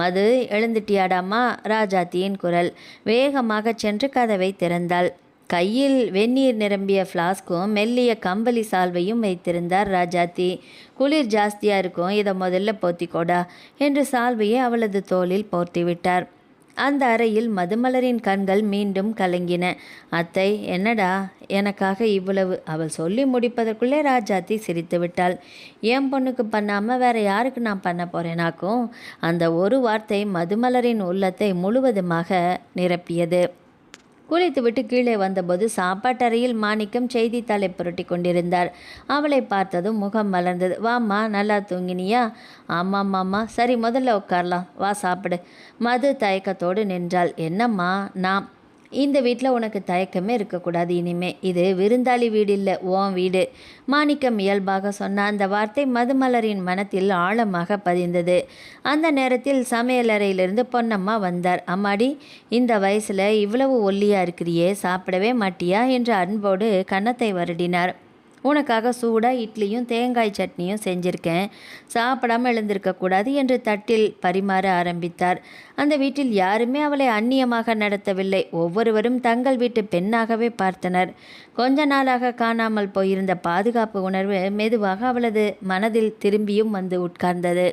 மது, எழுந்துட்டியாடாமா? ராஜாத்தியின் குரல். வேகமாக சென்று கதவை திறந்தாள். கையில் வெந்நீர் நிரம்பிய ஃப்ளாஸ்கும் மெல்லிய கம்பளி சால்வையும் வைத்திருந்தார் ராஜாத்தி. குளிர் ஜாஸ்தியாக இருக்கும், இதை முதல்ல போத்திக்கோடா என்று சால்வையை அவளது தோளில் போர்த்திவிட்டார். அந்த அறையில் மதுமலரின் கண்கள் மீண்டும் கலங்கின. அத்தை, என்னடா எனக்காக இவ்வளவு? அவள் சொல்லி முடிப்பதற்குள்ளே ராஜாத்தி சிரித்து விட்டாள். என் பொண்ணுக்கு பண்ணாமல் வேற யாருக்கு நான் பண்ண போகிறேனாக்கும்? அந்த ஒரு வார்த்தை மதுமலரின் உள்ளத்தை முழுவதுமாக நிரப்பியது. குளித்துவிட்டு கீழே வந்தபோது சாப்பாட்டறையில் மாணிக்கம் செய்தித்தாளை புரட்டி கொண்டிருந்தார். அவளை பார்த்ததும் முகம் மலர்ந்தது. வாம்மா, நல்லா தூங்கினியா? ஆமாம் மாமா. சரி, முதல்ல உட்காரலாம், வா சாப்பிடு. மது தயக்கத்தோடு நின்றாள். என்னம்மா? நான் இந்த வீட்டில் உனக்கு தயக்கமே இருக்கக்கூடாது. இனிமே இது விருந்தாளி வீடு இல்லை, உன் வீடு. மாணிக்கம் இயல்பாக சொன்ன அந்த வார்த்தை மதுமலரின் மனத்தில் ஆழமாக பதிந்தது. அந்த நேரத்தில் சமையலறையிலிருந்து பொன்னம்மா வந்தார். அம்மாடி, இந்த வயசில் இவ்வளவு ஒல்லியா இருக்கிறியே, சாப்பிடவே மாட்டியா என்று அன்போடு கன்னத்தை வருடினார். உனக்காக சூடாக இட்லியும் தேங்காய் சட்னியும் செஞ்சிருக்கேன், சாப்பிடாமல் எழுந்திருக்கக்கூடாது என்று தட்டில் பரிமாற ஆரம்பித்தார். அந்த வீட்டில் யாருமே அவளை அந்நியமாக நடத்தவில்லை. ஒவ்வொருவரும் தங்கள் வீட்டு பெண்ணாகவே பார்த்தனர். கொஞ்ச நாளாக காணாமல் போயிருந்த பாதுகாப்பு உணர்வு மெதுவாக அவளது மனதில் திரும்பியும் வந்து உட்கார்ந்தது.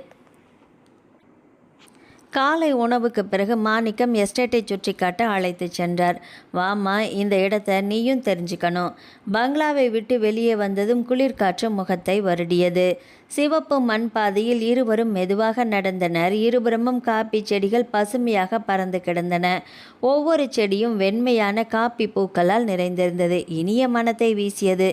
காலை உணவுக்கு பிறகு மாணிக்கம் எஸ்டேட்டை சுற்றி காட்ட அழைத்து சென்றார். வாமா, இந்த இடத்த நீயும் தெரிஞ்சுக்கணும். பங்களாவை விட்டு வெளியே வந்ததும் குளிர்காற்று முகத்தை வருடியது. சிவப்பு மண் பாதையில் இருவரும் மெதுவாக நடந்தனர். இருபுறமும் காப்பி செடிகள் பசுமையாக பறந்து கிடந்தன. ஒவ்வொரு செடியும் வெண்மையான காப்பி பூக்களால் நிறைந்திருந்தது. இனிய மனத்தை வீசியது.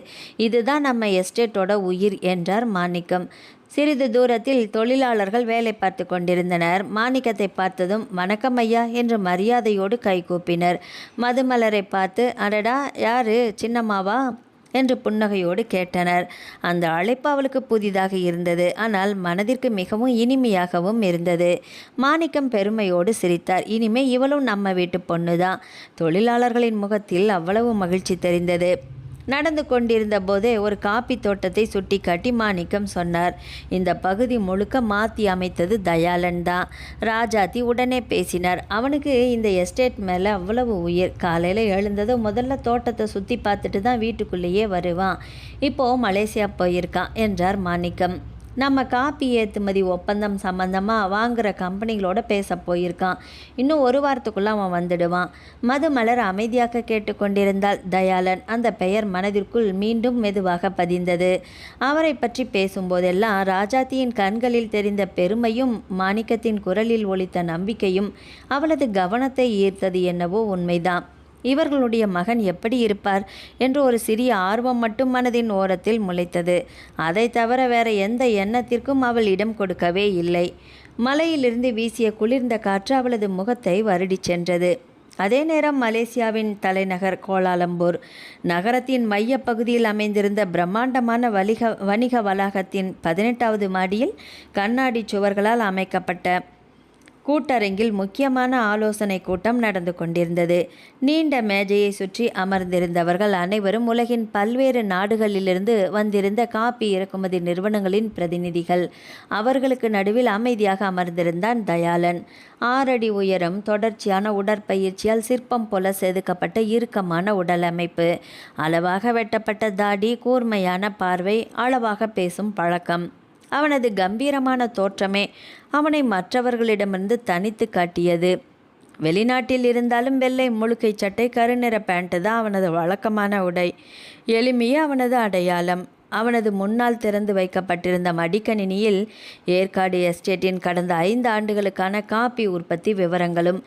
இதுதான் நம்ம எஸ்டேட்டோட உயிர் என்றார் மாணிக்கம். சிறிது தூரத்தில் தொழிலாளர்கள் வேலை பார்த்து கொண்டிருந்தனர். மாணிக்கத்தை பார்த்ததும் வணக்கம் ஐயா என்று மரியாதையோடு கைகூப்பினர். மதுமலரை பார்த்து அடடா, யாரு, சின்னம்மாவா என்று புன்னகையோடு கேட்டனர். அந்த அழைப்பு அவளுக்கு புதிதாக இருந்தது, ஆனால் மனதிற்கு மிகவும் இனிமையாகவும் இருந்தது. மாணிக்கம் பெருமையோடு சிரித்தார். இனிமே இவளும் நம்ம வீட்டு பொண்ணுதான். தொழிலாளர்களின் முகத்தில் அவ்வளவு மகிழ்ச்சி தெரிந்தது. நடந்து கொண்டிருந்த போதே ஒரு காப்பி தோட்டத்தை சுட்டி காட்டி மாணிக்கம் சொன்னார். இந்த பகுதி முழுக்க மாற்றி அமைத்தது தயாளன் தான். ராஜாத்தி உடனே பேசினார். அவனுக்கு இந்த எஸ்டேட் மேலே அவ்வளவு உயிர். காலையில் எழுந்ததும் முதல்ல தோட்டத்தை சுற்றி பார்த்துட்டு தான் வீட்டுக்குள்ளேயே வருவான். இப்போது மலேசியா போயிருக்கான் என்றார் மாணிக்கம். நம்ம காப்பி ஏற்றுமதி ஒப்பந்தம் சம்பந்தமாக வாங்குகிற கம்பெனிகளோட பேச போயிருக்கான். இன்னும் ஒரு வாரத்துக்குள்ளே அவன் வந்துடுவான். மதுமலர் அமைதியாக கேட்டுக்கொண்டிருந்தாள். தயாளன் அந்த பெயர் மனதிற்குள் மீண்டும் மெதுவாக பதிந்தது. அவரை பற்றி பேசும்போதெல்லாம் ராஜாத்தியின் கண்களில் தெரிந்த பெருமையும் மாணிக்கத்தின் குரலில் ஒலித்த நம்பிக்கையும் அவளது கவனத்தை ஈர்த்தது. என்னவோ உண்மைதான். இவர்களுடைய மகன் எப்படி இருப்பார் என்று ஒரு சிறிய ஆர்வம் மட்டும் மனதின் ஓரத்தில் முளைத்தது. அதை தவிர வேற எந்த எண்ணத்திற்கும் அவள் இடம் கொடுக்கவே இல்லை. மலையிலிருந்து வீசிய குளிர்ந்த காற்று அவளது முகத்தை வருடி சென்றது. அதே நேரம் மலேசியாவின் தலைநகர் கோலாலம்பூர் நகரத்தின் மைய பகுதியில் அமைந்திருந்த பிரம்மாண்டமான வணிக வளாகத்தின் 18வது மாடியில் கண்ணாடி சுவர்களால் அமைக்கப்பட்ட கூட்டரங்கில் முக்கியமான ஆலோசனை கூட்டம் நடந்து கொண்டிருந்தது. நீண்ட மேஜையை சுற்றி அமர்ந்திருந்தவர்கள் அனைவரும் உலகின் பல்வேறு நாடுகளிலிருந்து வந்திருந்த காப்பி இறக்குமதி நிறுவனங்களின் பிரதிநிதிகள். அவர்களுக்கு நடுவில் அமைதியாக அமர்ந்திருந்தான் தயாளன். 6 அடி உயரம், தொடர்ச்சியான உடற்பயிற்சியால் சிற்பம் போல செதுக்கப்பட்ட இறுக்கமான உடல் அமைப்பு, அளவாக வெட்டப்பட்ட தாடி, கூர்மையான பார்வை, அளவாக பேசும் பழக்கம். அவனது கம்பீரமான தோற்றமே அவனை மற்றவர்களிடமிருந்து தனித்து காட்டியது. வெளிநாட்டில் இருந்தாலும் வெள்ளை முழுக்கை சட்டை, கருநிற பேண்ட்டு தான் அவனது வழக்கமான உடை. எளிமையே அவனது அடையாளம். அவனது முன்னால் திறந்து வைக்கப்பட்டிருந்த மடிக்கணினியில் ஏற்காடு எஸ்டேட்டின் கடந்த 5 ஆண்டுகளுக்கான காப்பி உற்பத்தி விவரங்களும்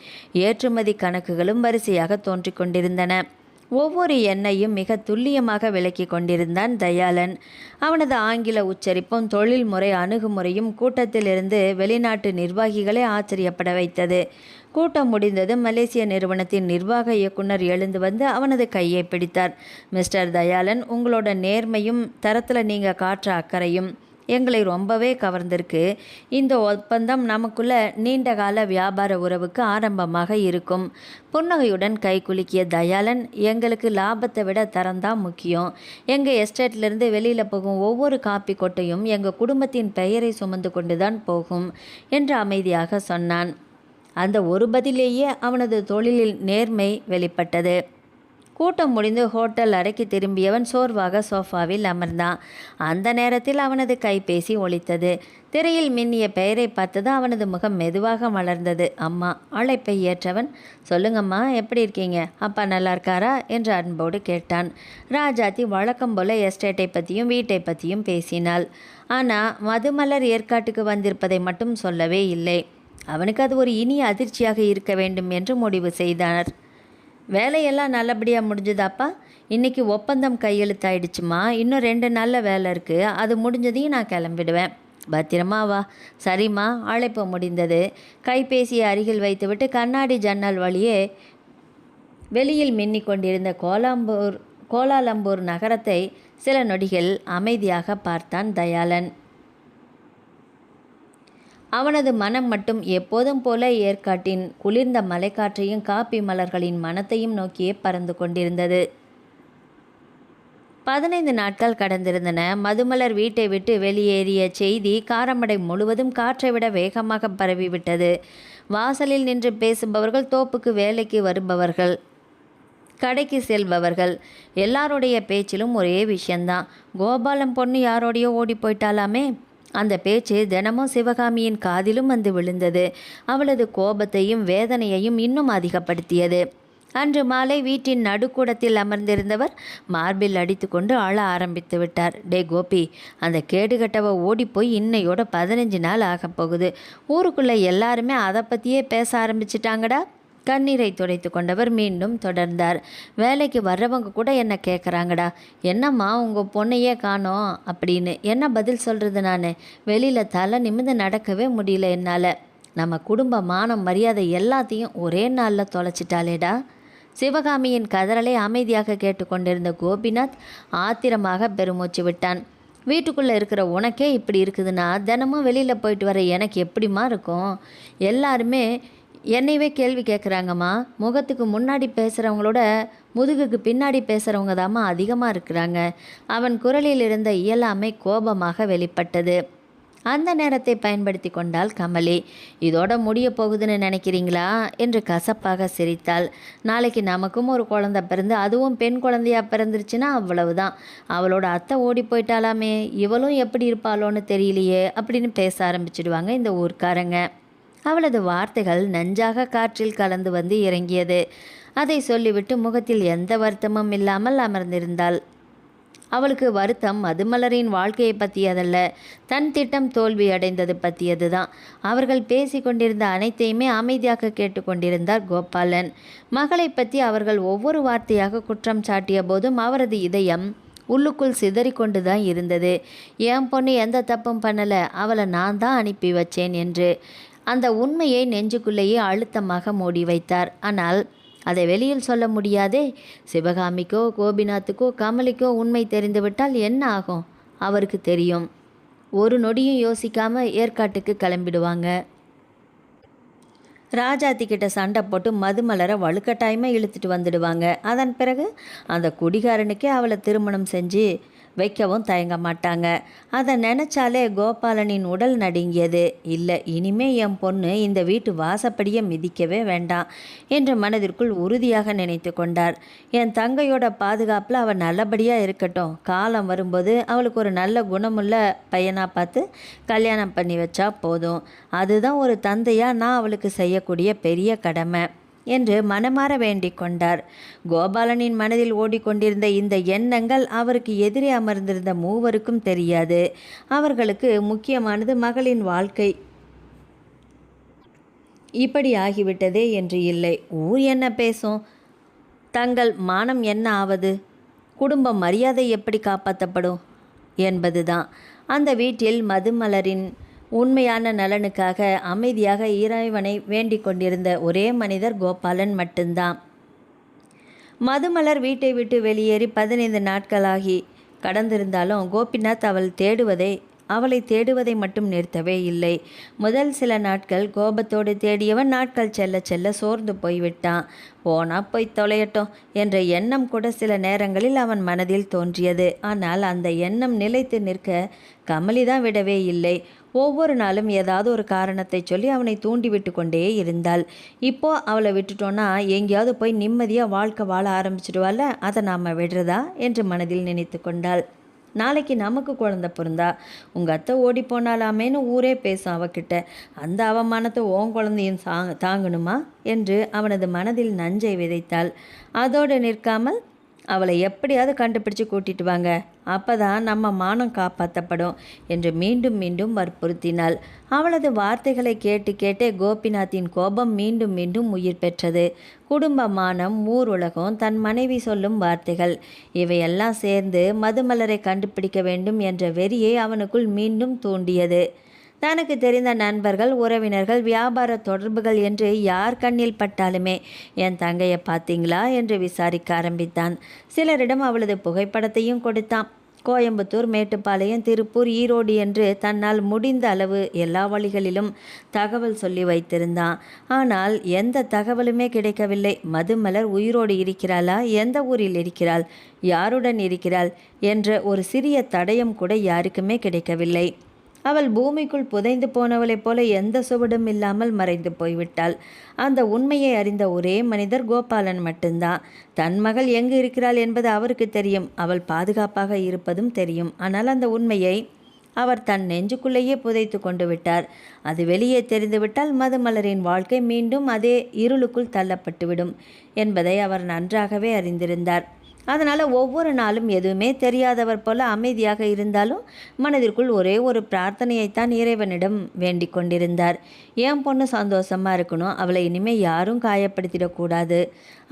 ஏற்றுமதி கணக்குகளும் வரிசையாக தோன்றிக் கொண்டிருந்தன. ஒவ்வொரு எண்ணையும் மிக துல்லியமாக விளக்கி கொண்டிருந்தான் தயாளன். அவனது ஆங்கில உச்சரிப்பும் தொழில்முறை அணுகுமுறையும் கூட்டத்திலிருந்து வெளிநாட்டு நிர்வாகிகளை ஆச்சரியப்பட வைத்தது. கூட்டம் முடிந்தது. மலேசிய நிறுவனத்தின் நிர்வாக இயக்குனர் எழுந்து வந்து அவனது கையை பிடித்தார். மிஸ்டர் தயாளன், உங்களோட நேர்மையும் தரத்தில் நீங்கள் காட்டுற அக்கறையும் எங்களை ரொம்பவே கவர்ந்திருக்கு. இந்த ஒப்பந்தம் நமக்குள்ள நீண்டகால வியாபார உறவுக்கு ஆரம்பமாக இருக்கும். புன்னகையுடன் கை குலுக்கிய தயாளன், எங்களுக்கு லாபத்தை விட தரம்தான் முக்கியம். எங்கள் எஸ்டேட்லேருந்து வெளியில் போகும் ஒவ்வொரு காப்பி கொட்டையும் எங்கள் குடும்பத்தின் பெயரை சுமந்து கொண்டு தான் போகும் என்று அமைதியாக சொன்னான். அந்த ஒரு பதிலேயே அவனது தொழிலில் நேர்மை வெளிப்பட்டது. கூட்டம் முடிந்து ஹோட்டல் அறைக்கு திரும்பியவன் சோர்வாக சோஃபாவில் அமர்ந்தான். அந்த நேரத்தில் அவனது கைபேசி ஒலித்தது. திரையில் மின்னிய பெயரை பார்த்தது. அவனது முகம் மெதுவாக மலர்ந்தது. அம்மா. அழைப்பை ஏற்றவன், சொல்லுங்கம்மா, எப்படி இருக்கீங்க? அப்பா நல்லா இருக்காரா என்று அன்போடு கேட்டான். ராஜாத்தி வழக்கம் போல எஸ்டேட்டை பற்றியும் வீட்டை பற்றியும் பேசினாள். ஆனால் மதுமலர் ஏற்காட்டுக்கு வந்திருப்பதை மட்டும் சொல்லவே இல்லை. அவனுக்கு அது ஒரு இனிய அதிர்ச்சியாக இருக்க வேண்டும் என்று முடிவு செய்தார். வேலையெல்லாம் நல்லபடியாக முடிஞ்சுதாப்பா? இன்றைக்கி ஒப்பந்தம் கையெழுத்தாயிடுச்சுமா. இன்னும் 2 நாளில் வேலை இருக்குது. அது முடிஞ்சதையும் நான் கிளம்பிடுவேன். பத்திரமா வா. சரிம்மா. அழைப்பு முடிந்தது. கைபேசியை அருகில் வைத்துவிட்டு கண்ணாடி ஜன்னல் வழியே வெளியில் மின்னிக் கொண்டிருந்த கோலாலம்பூர் நகரத்தை சில நொடிகள் அமைதியாக பார்த்தான் தயாளன். அவனது மனம் மட்டும் எப்போதும் போல ஏற்காட்டின் குளிர்ந்த மலைக்காற்றையும் காப்பி மலர்களின் மனத்தையும் நோக்கியே பறந்து கொண்டிருந்தது. 15 நாட்கள் கடந்திருந்தன. மதுமலர் வீட்டை விட்டு வெளியேறிய செய்தி காரமடை முழுவதும் காற்றை விட வேகமாக பரவிவிட்டது. வாசலில் நின்று பேசுபவர்கள், தோப்புக்கு வேலைக்கு வருபவர்கள், கடைக்கு செல்பவர்கள், எல்லாருடைய பேச்சிலும் ஒரே விஷயந்தான். கோபாலம் பொண்ணு யாரோடையோ ஓடி போயிட்டாலாமே. அந்த பேச்சு தினமும் சிவகாமியின் காதிலும் வந்து விழுந்தது. அவளது கோபத்தையும் வேதனையையும் இன்னும் அதிகப்படுத்தியது. அன்று மாலை வீட்டின் நடுக்கூடத்தில் அமர்ந்திருந்தவர் மார்பில் அடித்து கொண்டு அழ ஆரம்பித்து விட்டார். டே கோபி, அந்த கேடுகட்டவ ஓடிப்போய் இன்னையோட 15 நாள் ஆகப் போகுது. ஊருக்குள்ளே எல்லாருமே அதை பற்றியே பேச ஆரம்பிச்சிட்டாங்கடா. கண்ணீரை துடைத்து கொண்டவர் மீண்டும் தொடர்ந்தார். வேலைக்கு வர்றவங்க கூட என்ன கேட்குறாங்கடா, என்னம்மா உங்கள் பொண்ணையே காணோம் அப்படின்னு. என்ன பதில் சொல்கிறது? நான் வெளியில் தலை நிமிர்ந்து நடக்கவே முடியல என்னால். நம்ம குடும்ப மானம் மரியாதை எல்லாத்தையும் ஒரே நாளில் தொலைச்சிட்டாலேடா. சிவகாமியின் கதறலை அமைதியாக கேட்டுக்கொண்டிருந்த கோபிநாத் ஆத்திரமாக பெருமூச்சு விட்டான். வீட்டுக்குள்ளே இருக்கிற உனக்கே இப்படி இருக்குதுன்னா தினமும் வெளியில் போயிட்டு வர எனக்கு எப்படிமா இருக்கும்? எல்லாருமே என்னையவே கேள்வி கேட்குறாங்கம்மா. முகத்துக்கு முன்னாடி பேசுகிறவங்களோட முதுகுக்கு பின்னாடி பேசுகிறவங்க தாம்மா அதிகமாக இருக்கிறாங்க. அவன் குரலில் இருந்த இயலாமை கோபமாக வெளிப்பட்டது. அந்த நேரத்தை பயன்படுத்தி கொண்டாள் கமலி. இதோட முடிய போகுதுன்னு நினைக்கிறீங்களா என்று கசப்பாக சிரித்தாள். நாளைக்கு நமக்கும் ஒரு குழந்தை பிறந்து, அதுவும் பெண் குழந்தையா பிறந்துருச்சுன்னா அவ்வளவுதான். அவளோட அத்தை ஓடி போயிட்டாலாமே, இவளும் எப்படி இருப்பாளோன்னு தெரியலையே அப்படின்னு பேச ஆரம்பிச்சிடுவாங்க இந்த ஊர்க்காரங்க. அவளது வார்த்தைகள் நஞ்சாக காற்றில் கலந்து வந்து இறங்கியது. அதை சொல்லிவிட்டு முகத்தில் எந்த வருத்தமும் இல்லாமல் அமர்ந்திருந்தாள். அவளுக்கு வருத்தம் மதுமலரின் வாழ்க்கையை பற்றியதல்ல, தன் திட்டம் தோல்வி அடைந்தது பற்றியது தான். அவர்கள் பேசி கொண்டிருந்த அனைத்தையுமே அமைதியாக கேட்டுக்கொண்டிருந்தார் கோபாலன். மகளை பற்றி அவர்கள் ஒவ்வொரு வார்த்தையாக குற்றம் சாட்டிய போதும் அவரது இதயம் உள்ளுக்குள் சிதறிக்கொண்டு தான் இருந்தது. என் பொண்ணு எந்த தப்பும் பண்ணலை, அவளை நான் தான் அனுப்பி வச்சேன் என்று அந்த உண்மையை நெஞ்சுக்குள்ளேயே அழுத்தமாக மூடி வைத்தார். ஆனால் அதை வெளியில் சொல்ல முடியாதே. சிவகாமிக்கோ கோபிநாத்துக்கோ கமலிக்கோ உண்மை தெரிந்துவிட்டால் என்ன ஆகும்? அவருக்கு தெரியும். ஒரு நொடியும் யோசிக்காமல் ஏற்காட்டுக்கு கிளம்பிடுவாங்க. ராஜாத்திக்கிட்ட சண்டை போட்டு மதுமலரை வலுக்கட்டாயமாக இழுத்துட்டு வந்துடுவாங்க. அதன் பிறகு அந்த குடிகாரனுக்கே அவளை திருமணம் செஞ்சு வைக்கவும் தயங்க மாட்டாங்க. அதை நினச்சாலே கோபாலனின் உடல் நடுங்கியது. இல்லை, இனிமே என் பொண்ணு இந்த வீட்டு வாசப்படியை மிதிக்கவே வேண்டாம் என்று மனதிற்குள் உறுதியாக நினைத்து கொண்டார். என் தங்கையோட பாதுகாப்பில் அவள் நல்லபடியாக இருக்கட்டும். காலம் வரும்போது அவளுக்கு ஒரு நல்ல குணமுள்ள பையனாக பார்த்து கல்யாணம் பண்ணி வச்சா போதும். அதுதான் ஒரு தந்தையாக நான் அவளுக்கு செய்யக்கூடிய பெரிய கடமை என்று மனமாற வேண்டிக் கொண்டார். கோபாலனின் மனதில் ஓடிக்கொண்டிருந்த இந்த எண்ணங்கள் அவருக்கு எதிரே அமர்ந்திருந்த மூவருக்கும் தெரியாது. அவர்களுக்கு முக்கியமானது மகளின் வாழ்க்கை இப்படி ஆகிவிட்டதே என்று இல்லை. ஊர் என்ன பேசும், தங்கள் மானம் என்ன ஆவது, குடும்ப மரியாதை எப்படி காப்பாற்றப்படும் என்பதுதான். அந்த வீட்டில் மதுமலரின் உண்மையான நலனுக்காக அமைதியாக இறைவனை வேண்டிக் கொண்டிருந்த ஒரே மனிதர் கோபாலன் மட்டும்தான். மதுமலர் வீட்டை விட்டு வெளியேறி 15 நாட்களாகி கடந்திருந்தாலும் கோபிநாத் அவளை தேடுவதை மட்டும் நிறுத்தவே இல்லை. முதல் சில நாட்கள் கோபத்தோடு தேடியவன் நாட்கள் செல்ல செல்ல சோர்ந்து போய்விட்டான். போனா போய் தொலையட்டும் என்ற எண்ணம் கூட சில நேரங்களில் அவன் மனதில் தோன்றியது. ஆனால் அந்த எண்ணம் நிலைத்து நிற்க கமலிதான் விடவே இல்லை. ஒவ்வொரு நாளும் ஏதாவது ஒரு காரணத்தை சொல்லி அவனை தூண்டிவிட்டு கொண்டே இருந்தாள். இப்போ அவளை விட்டுட்டோன்னா எங்கேயாவது போய் நிம்மதியாக வாழ்க்கை வாழ ஆரம்பிச்சிடுவாள். அதை நாம் விடுறதா என்று மனதில் நினைத்து கொண்டாள். நாளைக்கு நமக்கு குழந்தை பிறந்தா உங்கள் அத்தை ஓடி போனாலாமேன்னு ஊரே பேசும் அவகிட்ட. அந்த அவமானத்தை ஓன் குழந்தையும் தாங்கணுமா என்று அவனது மனதில் நஞ்சை விதைத்தாள். அதோடு நிற்காமல் அவளை எப்படியாவது கண்டுபிடிச்சு கூட்டிட்டு வாங்க, அப்பதான் நம்ம மானம் காப்பாற்றப்படும் என்று மீண்டும் மீண்டும் வற்புறுத்தினாள். அவளது வார்த்தைகளை கேட்டு கேட்டே கோபிநாத்தின் கோபம் மீண்டும் மீண்டும் உயிர் பெற்றது. குடும்ப மானம், ஊர் உலகம், தன் மனைவி சொல்லும் வார்த்தைகள் இவையெல்லாம் சேர்ந்து மதுமலரை கண்டுபிடிக்க வேண்டும் என்ற வெறியை அவனுக்குள் மீண்டும் தூண்டியது. தனக்கு தெரிந்த நண்பர்கள், உறவினர்கள், வியாபார தொடர்புகள் என்று யார் கண்ணில் பட்டாலுமே என் தங்கையை பார்த்தீங்களா என்று விசாரிக்க ஆரம்பித்தான். சிலரிடம் அவளது புகைப்படத்தையும் கொடுத்தான். கோயம்புத்தூர், மேட்டுப்பாளையம், திருப்பூர், ஈரோடு என்று தன்னால் முடிந்த அளவு எல்லா வழிகளிலும் தகவல் சொல்லி வைத்திருந்தான். ஆனால் எந்த தகவலுமே கிடைக்கவில்லை. மதுமலர் உயிரோடு இருக்கிறாளா, எந்த ஊரில் இருக்கிறாள், யாருடன் இருக்கிறாள் என்ற ஒரு சிறிய தடயம் கூட யாருக்குமே கிடைக்கவில்லை. அவள் பூமிக்குள் புதைந்து போனவளைப் போல எந்த சுவடும் இல்லாமல் மறைந்து போய்விட்டாள். அந்த உண்மையை அறிந்த ஒரே மனிதர் கோபாலன் மட்டும்தான். தன் மகள் எங்கு இருக்கிறாள் என்பது அவருக்கு தெரியும். அவள் பாதுகாப்பாக இருப்பதும் தெரியும். ஆனால் அந்த உண்மையை அவர் தன் நெஞ்சுக்குள்ளேயே புதைத்து கொண்டு விட்டார். அது வெளியே தெரிந்துவிட்டால் மதுமலரின் வாழ்க்கை மீண்டும் அதே இருளுக்குள் தள்ளப்பட்டுவிடும் என்பதை அவர் நன்றாகவே அறிந்திருந்தார். அதனால் ஒவ்வொரு நாளும் எதுவுமே தெரியாதவர் போல அமைதியாக இருந்தாலும் மனதிற்குள் ஒரே ஒரு பிரார்த்தனையைத்தான் இறைவனிடம் வேண்டிக் கொண்டிருந்தார். என் பொண்ணு சந்தோஷமாக இருக்கணும், அவளை இனிமேல் யாரும் காயப்படுத்திடக்கூடாது.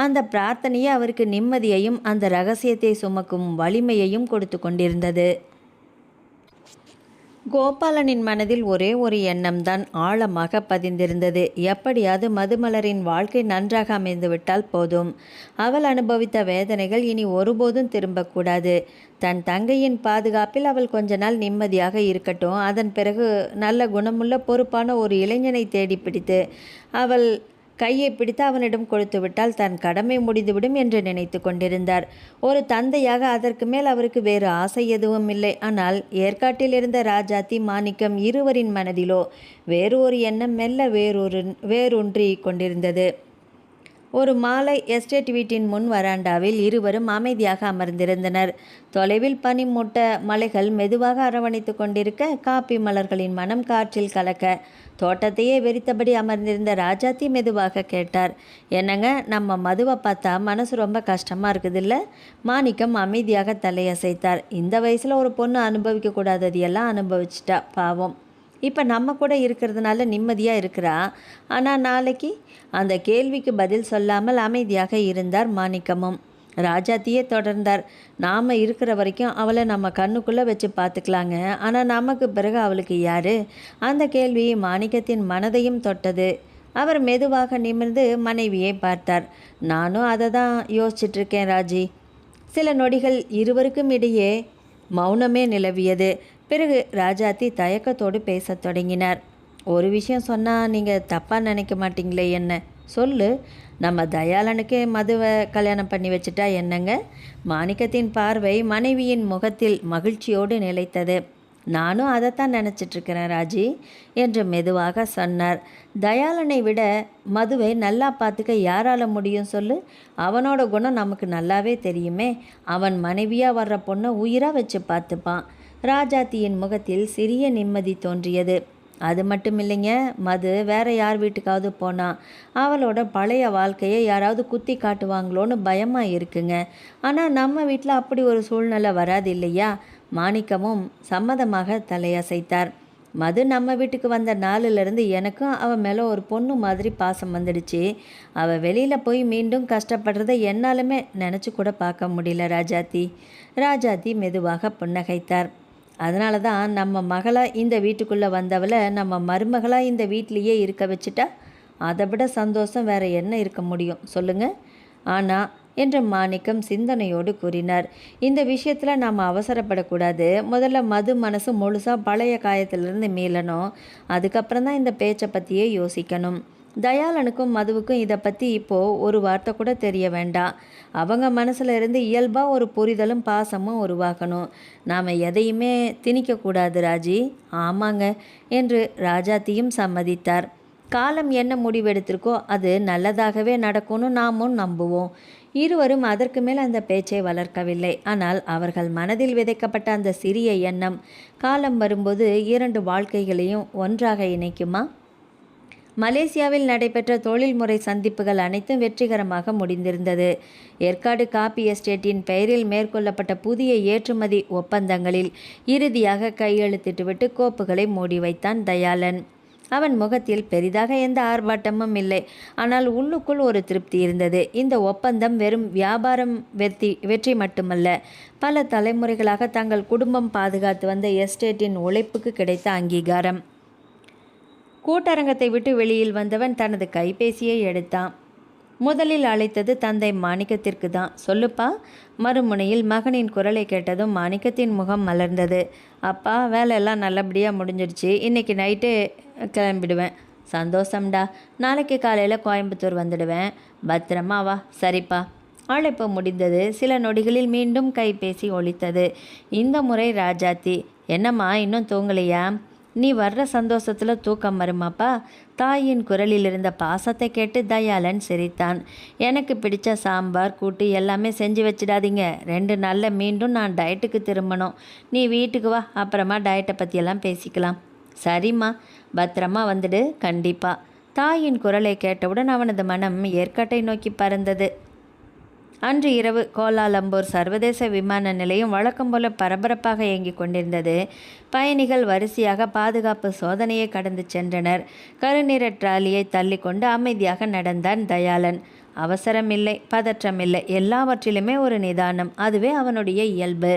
அந்த பிரார்த்தனையே அவருக்கு நிம்மதியையும் அந்த ரகசியத்தை சுமக்கும் வலிமையையும் கொடுத்து கொண்டிருந்தது. கோபாலனின் மனதில் ஒரே ஒரு எண்ணம்தான் ஆழமாக பதிந்திருந்தது. எப்படியாவது மதுமலரின் வாழ்க்கை நன்றாக அமைந்துவிட்டால் போதும். அவள் அனுபவித்த வேதனைகள் இனி ஒருபோதும் திரும்பக்கூடாது. தன் தங்கையின் பாதுகாப்பில் அவள் கொஞ்ச நாள் நிம்மதியாக இருக்கட்டும். அதன் பிறகு நல்ல குணமுள்ள பொறுப்பான ஒரு இளைஞனை தேடி பிடித்து அவள் கையை பிடித்து அவனிடம் கொடுத்து விட்டால் தன் கடமை முடிந்துவிடும் என்று நினைத்து கொண்டிருந்தார். ஒரு தந்தையாக அதற்கு மேல் அவருக்கு வேறு ஆசை எதுவும் இல்லை. ஆனால் ஏற்காட்டில் இருந்த ராஜாத்தி, மாணிக்கம் இருவரின் மனதிலோ வேறு ஒரு எண்ணம் மெல்ல வேரூன்றி கொண்டிருந்தது. ஒரு மாலை எஸ்டேட் வீட்டின் முன் வராண்டாவில் இருவரும் அமைதியாக அமர்ந்திருந்தனர். தொலைவில் பனி மூட்ட மலைகள் மெதுவாக அரவணைத்து கொண்டிருக்க, காப்பி மலர்களின் மனம் காற்றில் கலக்க, தோட்டத்தையே வெறித்தபடி அமர்ந்திருந்த ராஜாத்தி மெதுவாக கேட்டார், என்னங்க, நம்ம மதுவை பார்த்தா மனசு ரொம்ப கஷ்டமாக இருக்குதுல்ல? மாணிக்கம் அமைதியாக தலையசைத்தார். இந்த வயசில் ஒரு பொண்ணு அனுபவிக்கக்கூடாதது எல்லாம் அனுபவிச்சிட்டா, பாவம். இப்போ நம்ம கூட இருக்கிறதுனால நிம்மதியாக இருக்கிறா. ஆனால் நாளைக்கு? அந்த கேள்விக்கு பதில் சொல்லாமல் அமைதியாக இருந்தார் மாணிக்கமும். ராஜாத்தியே தொடர்ந்தார், நாம் இருக்கிற வரைக்கும் அவளை நம்ம கண்ணுக்குள்ளே வச்சு பார்த்துக்கலாங்க. ஆனால் நமக்கு பிறகு அவளுக்கு யார்? அந்த கேள்வி மாணிக்கத்தின் மனதையும் தொட்டது. அவர் மெதுவாக நிமிர்ந்து மனைவியை பார்த்தார். நானும் அதை தான் யோசிச்சிட்ருக்கேன் ராஜி. சில நொடிகள் இருவருக்கும் இடையே மௌனமே நிலவியது. பிறகு ராஜாத்தி தயக்கத்தோடு பேசத் தொடங்கினார். ஒரு விஷயம் சொன்னால் நீங்கள் தப்பாக நினைக்க மாட்டீங்களே? என்ன சொல்லு. நம்ம தயாளனுக்கே மதுவை கல்யாணம் பண்ணி வச்சுட்டா என்னங்க? மாணிக்கத்தின் பார்வை மனைவியின் முகத்தில் மகிழ்ச்சியோடு நிலைத்தது. நானும் அதைத்தான் நினச்சிட்ருக்கிறேன் ராஜி என்று மெதுவாக சொன்னார். தயாளனை விட மதுவை நல்லா பார்த்துக்க யாரால முடியும் சொல்லு? அவனோட குணம் நமக்கு நல்லாவே தெரியுமே. அவன் மனைவியாக வர்ற பொண்ணை உயிராக வச்சு பார்த்துப்பான். ராஜாத்தியின் முகத்தில் சிறிய நிம்மதி தோன்றியது. அது மட்டும் இல்லைங்க, மது வேற யார் வீட்டுக்காவது போனால் அவளோட பழைய வாழ்க்கையை யாராவது குத்தி காட்டுவாங்களோன்னு பயமாக இருக்குங்க. ஆனால் நம்ம வீட்டில் அப்படி ஒரு சூழ்நிலை வராது இல்லையா? மாணிக்கமும் சம்மதமாக தலையசைத்தார். மது நம்ம வீட்டுக்கு வந்த நாளிலிருந்து எனக்கும் அவள் மேலே ஒரு பொண்ணு மாதிரி பாசம் வந்துடுச்சு. அவள் வெளியில் போய் மீண்டும் கஷ்டப்படுறதை என்னாலுமே நினச்சி கூட பார்க்க முடியல ராஜாத்தி. ராஜாத்தி மெதுவாக புன்னகைத்தார். அதனால தான் நம்ம மகளாக இந்த வீட்டுக்குள்ளே வந்தவளை நம்ம மருமகளாக இந்த வீட்டிலையே இருக்க வச்சுட்டா அதை விட சந்தோஷம் வேறு என்ன இருக்க முடியும் சொல்லுங்கள்? ஆனால் என்று மாணிக்கம் சிந்தனையோடு கூறினார், இந்த விஷயத்தில் நாம் அவசரப்படக்கூடாது. முதல்ல மது மனசு முழுசாக பழைய காயத்திலிருந்து மீளணும். அதுக்கப்புறம் தான் இந்த பேச்சை பற்றியே யோசிக்கணும். தயாளனுக்கும் மதுவுக்கும் இதை பற்றி இப்போது ஒரு வார்த்தை கூட தெரிய வேண்டாம். அவங்க மனசில் இருந்து இயல்பாக ஒரு புரிதலும் பாசமும் உருவாக்கணும். நாம் எதையுமே திணிக்கக்கூடாது ராஜி. ஆமாங்க என்று ராஜாத்தியும் சம்மதித்தார். காலம் என்ன முடிவெடுத்திருக்கோ அது நல்லதாகவே நடக்கும்னு நாமும் நம்புவோம். இருவரும் அதற்கு மேல் அந்த பேச்சை வளர்க்கவில்லை. ஆனால் அவர்கள் மனதில் விதைக்கப்பட்ட அந்த சிறிய எண்ணம் காலம் வரும்போது இரண்டு வாழ்க்கைகளையும் ஒன்றாக இணைக்குமா? மலேசியாவில் நடைபெற்ற தொழில்முறை சந்திப்புகள் அனைத்தும் வெற்றிகரமாக முடிந்திருந்தது. ஏற்காடு காப்பி எஸ்டேட்டின் பெயரில் மேற்கொள்ளப்பட்ட புதிய ஏற்றுமதி ஒப்பந்தங்களில் இறுதியாக கையெழுத்திட்டுவிட்டு கோப்புகளை மூடி வைத்தான் தயாளன். அவன் முகத்தில் பெரிதாக எந்த ஆர்ப்பாட்டமும் இல்லை. ஆனால் உள்ளுக்குள் ஒரு திருப்தி இருந்தது. இந்த ஒப்பந்தம் வெறும் வியாபாரம் வெற்றி மட்டுமல்ல, பல தலைமுறைகளாக தங்கள் குடும்பம் பாதுகாத்து வந்த எஸ்டேட்டின் உழைப்புக்கு கிடைத்த அங்கீகாரம். கூட்டரங்கத்தை விட்டு வெளியில் வந்தவன் தனது கைபேசியை எடுத்தான். முதலில் அழைத்தது தந்தை மாணிக்கத்திற்கு தான். சொல்லுப்பா. மறுமுனையில் மகனின் குரலை கேட்டதும் மாணிக்கத்தின் முகம் மலர்ந்தது. அப்பா, வேலையெல்லாம் நல்லபடியாக முடிஞ்சிடுச்சு. இன்றைக்கி நைட்டு கிளம்பிடுவேன். சந்தோஷம்டா. நாளைக்கு காலையில் கோயம்புத்தூர் வந்துடுவேன். பத்திரமா வா. சரிப்பா. அழைப்பு முடிந்தது. சில நொடிகளில் மீண்டும் கைபேசி ஒலித்தது. இந்த முறை ராஜாத்தி. என்னம்மா, இன்னும் தூங்கலையா? நீ வர்ற சந்தோஷத்தில் தூக்கம் வருமாப்பா? தாயின் குரலில் இருந்த பாசத்தை கேட்டு தயாளன் சிரித்தான். எனக்கு பிடிச்ச சாம்பார் கூட்டு எல்லாமே செஞ்சு வச்சிடாதீங்க. 2 நாளில் மீண்டும் நான் டயட்டுக்கு திரும்பணும். நீ வீட்டுக்கு வா, அப்புறமா டயட்டை பற்றியெல்லாம் பேசிக்கலாம். சரிம்மா, பத்திரமா வந்துடு. கண்டிப்பா. தாயின் குரலை கேட்டவுடன் அவனது மனம் ஏற்காட்டை நோக்கி பறந்தது. அன்று இரவு கோலாலம்பூர் சர்வதேச விமான நிலையம் வழக்கம் போல பரபரப்பாக இயங்கிக் கொண்டிருந்தது. பயணிகள் வரிசையாக பாதுகாப்பு சோதனையை கடந்து சென்றனர். கருநிற டிராலியை தள்ளி கொண்டு அமைதியாக நடந்தான் தயாளன். அவசரமில்லை, பதற்றமில்லை, எல்லாவற்றிலுமே ஒரு நிதானம். அதுவே அவனுடைய இயல்பு.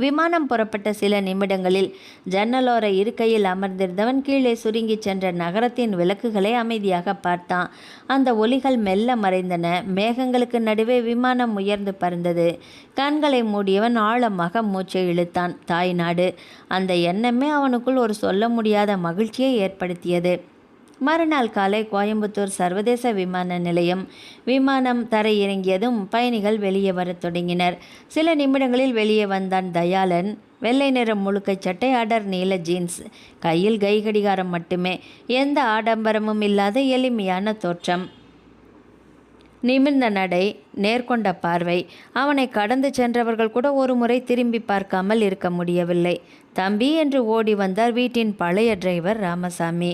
விமானம் புறப்பட்ட சில நிமிடங்களில் ஜன்னலோர இருக்கையில் அமர்ந்திருந்தவன் கீழே சுருங்கி சென்ற நகரத்தின் விளக்குகளை அமைதியாக பார்த்தான். அந்த ஒளிகள் மெல்ல மறைந்தன. மேகங்களுக்கு நடுவே விமானம் உயர்ந்து பறந்தது. கண்களை மூடியவன் ஆழமாக மூச்சை இழுத்தான். தாய்நாடு. அந்த எண்ணமே அவனுக்குள் ஒரு சொல்ல முடியாத மகிழ்ச்சியை ஏற்படுத்தியது. மறுநாள் காலை கோயம்புத்தூர் சர்வதேச விமான நிலையம். விமானம் தரையிறங்கியதும் பயணிகள் வெளியே வரத் தொடங்கினர். சில நிமிடங்களில் வெளியே வந்தான் தயாளன். வெள்ளை நிற முழுக்கை சட்டை, அடர் நீல ஜீன்ஸ், கையில் கைகடிகாரம் மட்டுமே. எந்த ஆடம்பரமும் இல்லாத எளிமையான தோற்றம். நிமிர்ந்த நடை, நேர்கொண்ட பார்வை. அவனை கடந்து சென்றவர்கள் கூட ஒரு முறை திரும்பி பார்க்காமல் இருக்க முடியவில்லை. தம்பி என்று ஓடி வந்தார் வீட்டின் பழைய டிரைவர் ராமசாமி.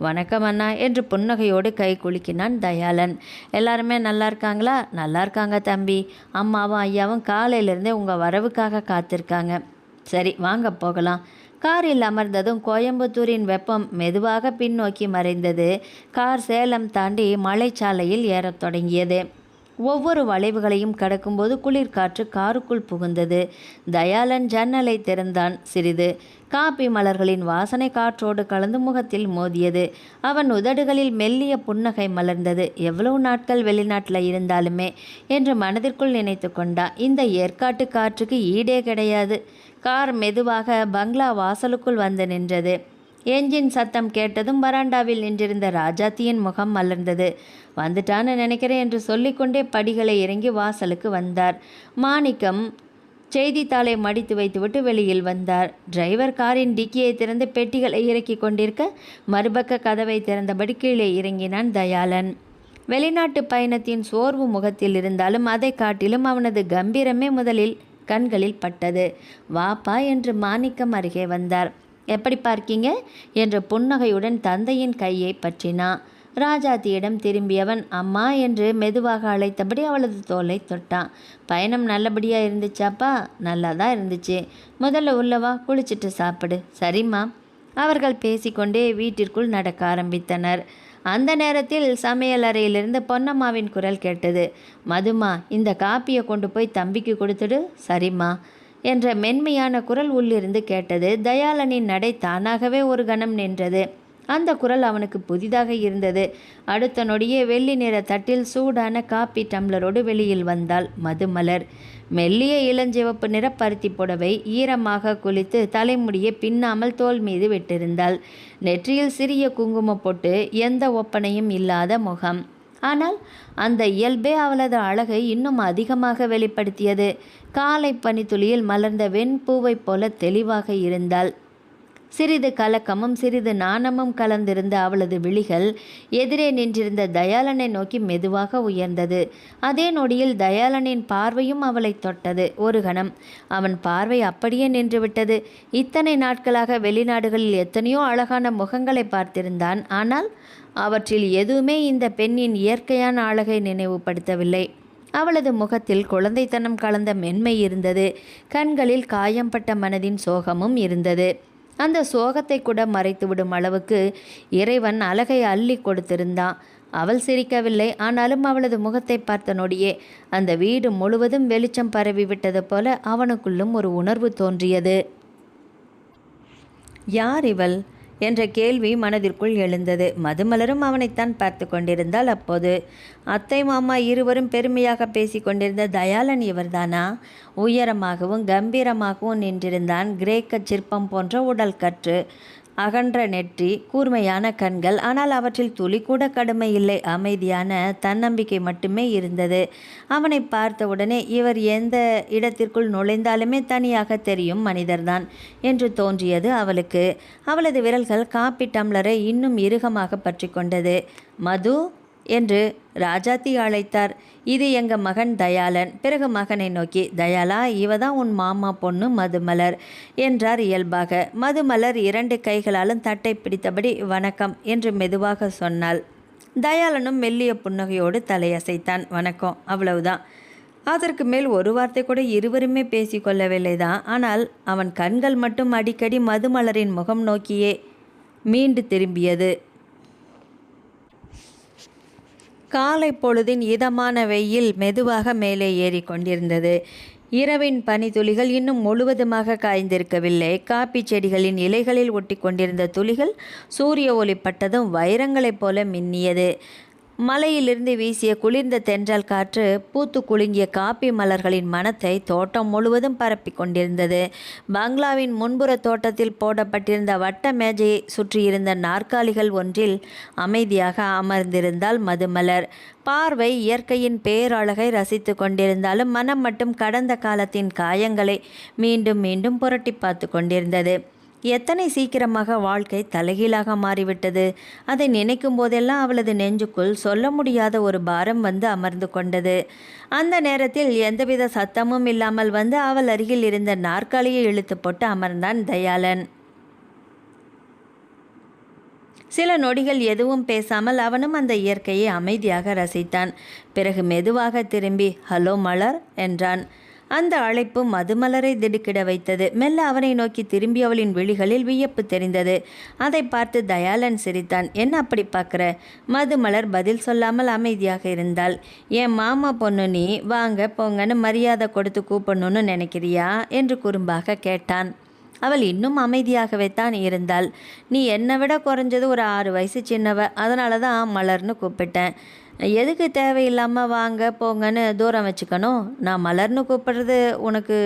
வணக்கம் அண்ணா என்று புன்னகையோடு கை குலுக்கினான் தயாளன். எல்லாருமே நல்லா இருக்காங்களா? நல்லா இருக்காங்க தம்பி. அம்மாவும் ஐயாவும் காலையிலேருந்தே உங்கள் வரவுக்காக காத்திருக்காங்க. சரி, வாங்க போகலாம். காரில் அமர்ந்ததும் கோயம்புத்தூரின் வெப்பம் மெதுவாக பின்னோக்கி மறைந்தது. கார் சேலம் தாண்டி மலைச்சாலையில் ஏறத் தொடங்கியது. ஒவ்வொரு வளைவுகளையும் கடக்கும்போது குளிர்காற்று காருக்குள் புகுந்தது. தயாளன் ஜன்னலை திறந்தான். சிறிது காப்பி மலர்களின் வாசனை காற்றோடு கலந்து முகத்தில் மோதியது. அவன் உதடுகளில் மெல்லிய புன்னகை மலர்ந்தது. எவ்வளவு நாட்கள் வெளிநாட்டில் இருந்தாலுமே என்று மனதிற்குள் நினைத்து கொண்டான். இந்த ஏற்காட்டு காற்றுக்கு ஈடே கிடையாது. கார் மெதுவாக பங்களா வாசலுக்குள் வந்து நின்றது. என்ஜின் சத்தம் கேட்டதும் வராண்டாவில் நின்றிருந்த ராஜாத்தியின் முகம் மலர்ந்தது. வந்துட்டான்னு நினைக்கிறேன் என்று சொல்லிக்கொண்டே படிகளை இறங்கி வாசலுக்கு வந்தார். மாணிக்கம் செய்தித்தாளை மடித்து வைத்துவிட்டு வெளியில் வந்தார். டிரைவர் காரின் டிக்கியை திறந்து பெட்டிகளை இறக்கி கொண்டிருக்க மறுபக்க கதவை திறந்தபடி கீழே இறங்கினான் தயாளன். வெளிநாட்டு பயணத்தின் சோர்வு முகத்தில் இருந்தாலும் அதை காட்டிலும் அவனது கம்பீரமே முதலில் கண்களில் பட்டது. வாப்பா என்று மாணிக்கம் அருகே வந்தார். எப்படி பார்க்கீங்க என்று புன்னகையுடன் தந்தையின் கையை பற்றினான். ராஜாத்தியிடம் திரும்பியவன் அம்மா என்று மெதுவாக அழைத்தபடி அவளது தோலை தொட்டான். பயணம் நல்லபடியாக இருந்துச்சாப்பா? நல்லா தான் இருந்துச்சு. முதல்ல உள்ளவா, குளிச்சுட்டு சாப்பிடு. சரிம்மா. அவர்கள் பேசிக்கொண்டே வீட்டிற்குள் நடக்க ஆரம்பித்தனர். அந்த நேரத்தில் சமையல் அறையிலிருந்து பொன்னம்மாவின் குரல் கேட்டது. மதுமா, இந்த காப்பியை கொண்டு போய் தம்பிக்கு கொடுத்துடு. சரிம்மா என்ற மென்மையான குரல் உள்ளிருந்து கேட்டது. தயாளனின் நடை தானாகவே ஒரு கணம் நின்றது. அந்த குரல் அவனுக்கு புதிதாக இருந்தது. அடுத்த நொடியே வெள்ளி நிற தட்டில் சூடான காப்பி டம்ளரோடு வெளியில் வந்தாள் மதுமலர். மெல்லிய இளஞ்சிவப்பு நிற பருத்தி புடவை, ஈரமாக குளித்து தலைமுடியை பின்னாமல் தோல் மீது விட்டிருந்தாள். நெற்றியில் சிறிய குங்குமப் பொட்டு, எந்த ஒப்பனையும் இல்லாத முகம். ஆனால் அந்த இயல்பே அவளது அழகை இன்னும் அதிகமாக வெளிப்படுத்தியது. காலை பனித்துளியில் மலர்ந்த வெண்பூவைப் போல தெளிவாக இருந்தாள். சிறிது கலக்கமும் சிறிது நாணமும் கலந்திருந்த அவளது விழிகள் எதிரே நின்றிருந்த தயாளனை நோக்கி மெதுவாக உயர்ந்தது. அதே நொடியில் தயாளனின் பார்வையும் அவளை தொட்டது. ஒரு கணம் அவன் பார்வை அப்படியே நின்றுவிட்டது. இத்தனை நாட்களாக வெளிநாடுகளில் எத்தனையோ அழகான முகங்களை பார்த்திருந்தான். ஆனால் அவற்றில் எதுவுமே இந்த பெண்ணின் இயற்கையான அழகை நினைவுபடுத்தவில்லை. அவளது முகத்தில் குழந்தைத்தனம் கலந்த மென்மை இருந்தது. கண்களில் காயம்பட்ட மனதின் சோகமும் இருந்தது. அந்த சோகத்தை கூட மறைத்துவிடும் அளவுக்கு இறைவன் அழகை அள்ளி கொடுத்திருந்தான். அவள் சிரிக்கவில்லை. ஆனாலும் அவளது முகத்தை பார்த்த நொடியே அந்த வீடு முழுவதும் வெளிச்சம் பரவிவிட்டது போல அவனுக்குள்ளும் ஒரு உணர்வு தோன்றியது. யார் இவள்? என்ற கேள்வி மனதிற்குள் எழுந்தது. மதுமலரும் அவனைத்தான் பார்த்து கொண்டிருந்தாள். அப்போது அத்தை மாமா இருவரும் பெருமையாக பேசி கொண்டிருந்த தயாளன் இவர்தானா? உயரமாகவும் கம்பீரமாகவும் நின்றிருந்தான். கிரேக்க சிற்பம் போன்ற உடல் கற்று, அகன்ற நெற்றி, கூர்மையான கண்கள். ஆனால் அவற்றில் துளி கூட கடுமை இல்லை. அமைதியான தன்னம்பிக்கை மட்டுமே இருந்தது. அவனை பார்த்தவுடனே இவர் எந்த இடத்திற்குள் நுழைந்தாலுமே தனியாக தெரியும் மனிதர்தான் என்று தோன்றியது அவளுக்கு. அவளது விரல்கள் காப்பி டம்ளரை இன்னும் இறுகமாக பற்றி கொண்டது. மது என்று ராஜாத்தி அழைத்தார். இது எங்க மகன் தயாளன். பிறகு மகனை நோக்கி, தயாளா, இவதான் உன் மாமா பொண்ணு மதுமலர் என்றார் இயல்பாக. மதுமலர் 2 கைகளாலும் தட்டை பிடித்தபடி வணக்கம் என்று மெதுவாக சொன்னாள். தயாளனும் மெல்லிய புன்னகையோடு தலையசைத்தான். வணக்கம், அவ்வளவுதான். அதற்கு மேல் ஒரு வார்த்தை கூட இருவருமே பேசிக்கொள்ளவில்லைதான். ஆனால் அவன் கண்கள் மட்டும் அடிக்கடி மதுமலரின் முகம் நோக்கியே மீண்டு திரும்பியது. காலை பொழுதின் இதமான வெயில் மெதுவாக மேலே ஏறி கொண்டிருந்தது. இரவின் பனித்துளிகள் இன்னும் முழுவதுமாக காய்ந்திருக்கவில்லை. காப்பி செடிகளின் இலைகளில் ஒட்டி கொண்டிருந்த துளிகள் சூரிய ஒளி பட்டதும் வைரங்களைப் போல மின்னியது. மலையிலிருந்து வீசிய குளிர்ந்த தென்றல் காற்று பூத்து குலுங்கிய காப்பி மலர்களின் மணத்தை தோட்டம் முழுவதும் பரப்பி கொண்டிருந்தது. பங்களாவின் முன்புற தோட்டத்தில் போடப்பட்டிருந்த வட்ட மேஜையை சுற்றியிருந்த நாற்காலிகள் ஒன்றில் அமைதியாக அமர்ந்திருந்தாள் மதுமலர். பார்வை இயற்கையின் பேரழகை ரசித்து கொண்டிருந்தாலும் மனம் மட்டும் கடந்த காலத்தின் காயங்களை மீண்டும் மீண்டும் புரட்டி பார்த்து கொண்டிருந்தது. எத்தனை சீக்கிரமாக வாழ்க்கை தலைகீழாக மாறிவிட்டது. அதை நினைக்கும் போதெல்லாம் அவளது நெஞ்சுக்குள் சொல்ல முடியாத ஒரு பாரம் வந்து அமர்ந்து கொண்டது. அந்த நேரத்தில் எந்தவித சத்தமும் இல்லாமல் வந்து அவள் அருகில் இருந்த நாற்காலியை இழுத்து போட்டு அமர்ந்தான் தயாளன். சில நொடிகள் எதுவும் பேசாமல் அவனும் அந்த இயற்கையை அமைதியாக ரசித்தான். பிறகு மெதுவாக திரும்பி, ஹலோ மலர் என்றான். அந்த அழைப்பு மதுமலரை திடுக்கிட வைத்தது. மெல்ல அவனை நோக்கி திரும்பி அவளின் விழிகளில் வியப்பு தெரிந்தது. அதை பார்த்து தயாளன் சிரித்தான். என்ன அப்படி பார்க்குற? மதுமலர் பதில் சொல்லாமல் அமைதியாக இருந்தாள். என் மாமா பொண்ணு நீ, வாங்க போங்கன்னு மரியாதை கொடுத்து கூப்பிடணும்னு நினைக்கிறியா என்று குறும்பாக கேட்டான். அவள் இன்னும் அமைதியாகவே தான் இருந்தாள். நீ என்னை விட குறைஞ்சது ஒரு 6 வயசு சின்னவ, அதனால தான் மலர்னு கூப்பிட்டேன். எதுக்கு தேவையில்லாமல் வாங்க போங்கன்னு தூரம் வச்சுக்கணும்? நான் மலர்னு கூப்பிடுறது உனக்கு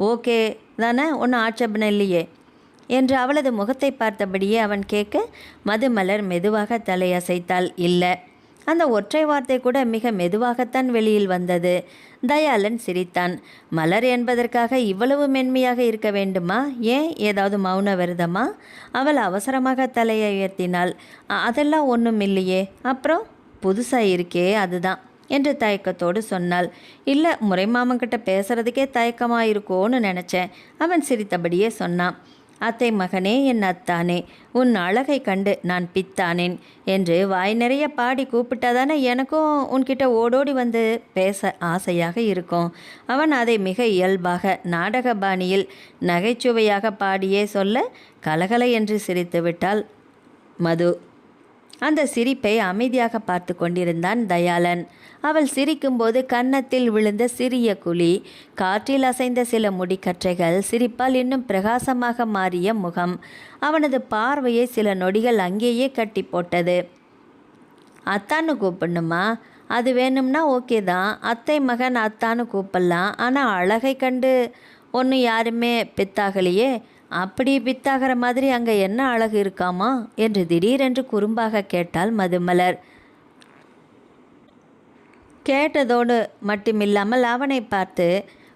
ஓகே தானே? ஒன்றும் ஆட்சேபனை இல்லையே என்று அவளது முகத்தை பார்த்தபடியே அவன் கேட்க மதுமலர் மெதுவாக தலையசைத்தாள். இல்லை. அந்த ஒற்றை வார்த்தை கூட மிக மெதுவாகத்தான் வெளியில் வந்தது. தயாளன் சிரித்தான். மலர் என்பதற்காக இவ்வளவு மென்மையாக இருக்க வேண்டுமா? ஏன் ஏதாவது மௌன விரதமா? அவள் அவசரமாக தலையை உயர்த்தினாள். அதெல்லாம் ஒன்றும் இல்லையே. அப்புறம் புதுசாக இருக்கே அதுதான் என்று தயக்கத்தோடு சொன்னாள். இல்லை, முறைமாமன்கிட்ட பேசுறதுக்கே தயக்கமாக இருக்கோன்னு நினச்சேன். அவன் சிரித்தபடியே சொன்னான். அத்தை மகனே, என் அத்தானே, உன் அழகை கண்டு நான் பித்தானேன் என்று வாய் நிறைய பாடி கூப்பிட்டாதானே எனக்கும் உன்கிட்ட ஓடோடி வந்து பேச ஆசையாக இருக்கும். அவன் அதை மிக இயல்பாக நாடக பாணியில் நகைச்சுவையாக பாடியே சொல்ல கலகலை என்று சிரித்து விட்டாள் மது. அந்த சிரிப்பை அமைதியாக பார்த்து கொண்டிருந்தான் தயாளன். அவள் சிரிக்கும்போது கன்னத்தில் விழுந்த சிறிய குழி, காற்றில் அசைந்த சில முடிக்கற்றைகள், சிரிப்பால் இன்னும் பிரகாசமாக மாறிய முகம் அவனது பார்வையை சில நொடிகள் அங்கேயே கட்டி போட்டது. அத்தான்னு கூப்பிடணுமா? அது வேணும்னா ஓகே தான். அத்தை மகன் அத்தான்னு கூப்பிடலாம். ஆனால் அழகை கண்டு ஒன்று யாருமே பித்தாகலையே. அப்படி பித்தாகிற மாதிரி அங்கே என்ன அழகு இருக்காமா என்று திடீரென்று குறும்பாக கேட்டாள் மதுமலர். கேட்டதோடு மட்டுமில்லாமல் அவனை பார்த்து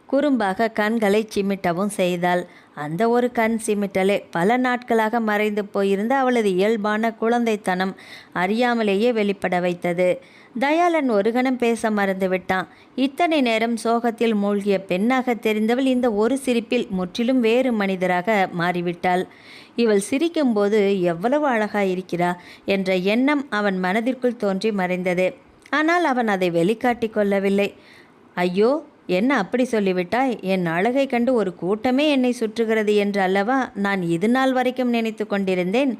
குறும்பாக கண்களை சிமிட்டவும் செய்தாள். அந்த ஒரு கண் சிமிட்டலே பல நாட்களாக மறைந்து போயிருந்த அவளது இயல்பான குழந்தைத்தனம் அறியாமலேயே வெளிப்பட வைத்தது. தயாளன் ஒரு கணம் பேச மறந்து விட்டான். இத்தனை நேரம் சோகத்தில் மூழ்கிய பெண்ணாக தெரிந்தவள் இந்த ஒரு சிரிப்பில் முற்றிலும் வேறு மனிதராக மாறிவிட்டாள். இவள் சிரிக்கும்போது எவ்வளவு அழகாயிருக்கிறா என்ற எண்ணம் அவன் மனதிற்குள் தோன்றி மறைந்தது. ஆனால் அவன் அதை வெளிக்காட்டி கொள்ளவில்லை. ஐயோ, என்ன அப்படி சொல்லிவிட்டாய்? என் அழகை கண்டு ஒரு கூட்டமே என்னை சுற்றுகிறது என்று அல்லவா நான் இது நாள் வரைக்கும் நினைத்து கொண்டிருந்தேன்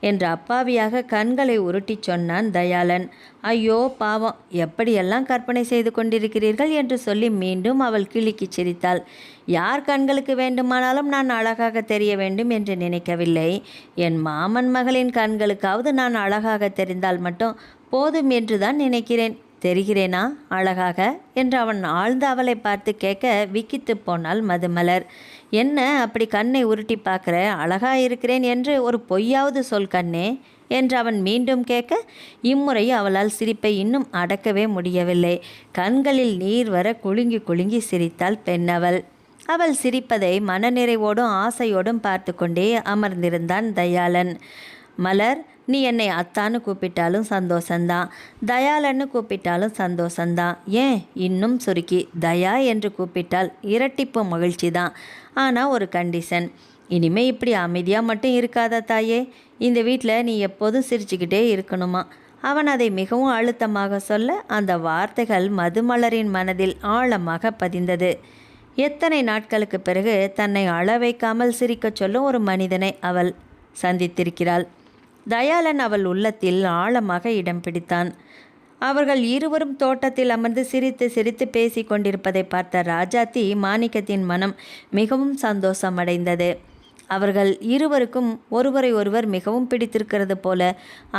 என்று அப்பாவியாக கண்களை உருட்டிச் சொன்னான் தயாளன். ஐயோ பாவம், எப்படியெல்லாம் கற்பனை செய்து கொண்டிருக்கிறீர்கள் என்று சொல்லி மீண்டும் அவள் கிளிக்கிச் சிரித்தாள். யார் கண்களுக்கு வேண்டுமானாலும் நான் அழகாக தெரிய வேண்டும் என்று நினைக்கவில்லை. என் மாமன் மகளின் கண்களுக்காவது நான் அழகாக தெரிந்தால் மட்டும் போதும் என்றுதான் நினைக்கிறேன். தெரிகிறேனா அழகாக என்று அவன் ஆழ்ந்த அவளை பார்த்து கேட்க விக்கித்து போனாள் மதுமலர். என்ன அப்படி கண்ணை உருட்டி பார்க்குற? அழகா இருக்கிறேன் என்று ஒரு பொய்யாவது சொல் கண்ணே என்று அவன் மீண்டும் கேட்க இம்முறை அவளால் சிரிப்பை இன்னும் அடக்கவே முடியவில்லை. கண்களில் நீர் வர குலுங்கி குலுங்கி சிரித்தாள் பெண்ணவள். அவள் சிரிப்பதை மனநிறைவோடும் ஆசையோடும் பார்த்து கொண்டே அமர்ந்திருந்தான் தயாளன். மலர், நீ என்னை அத்தான்னு கூப்பிட்டாலும் சந்தோஷந்தான், தயாளன்னு கூப்பிட்டாலும் சந்தோஷந்தான். ஏன் இன்னும் சுருக்கி தயா என்று கூப்பிட்டால் இரட்டிப்பு மகிழ்ச்சி தான். ஆனால் ஒரு கண்டிஷன். இனிமே இப்படி அமைதியாக மட்டும் இருக்காத தாயே. இந்த வீட்டில் நீ எப்போதும் சிரிச்சுக்கிட்டே இருக்கணுமா? அவன் அதை மிகவும் அழுத்தமாக சொல்ல அந்த வார்த்தைகள் மதுமலரின் மனதில் ஆழமாக பதிந்தது. எத்தனை நாட்களுக்கு பிறகு தன்னை அழ வைக்காமல் சிரிக்கச் சொல்லும் ஒரு மனிதனை அவள் சந்தித்திருக்கிறாள். தயாளன் அவள் உள்ளத்தில் ஆழமாக இடம் பிடித்தான். அவர்கள் இருவரும் தோட்டத்தில் அமர்ந்து சிரித்து சிரித்து பேசி கொண்டிருப்பதை பார்த்த ராஜாத்தி மாணிக்கத்தின் மனம் மிகவும் சந்தோஷமடைந்தது. அவர்கள் இருவருக்கும் ஒருவரை ஒருவர் மிகவும் பிடித்திருக்கிறது போல.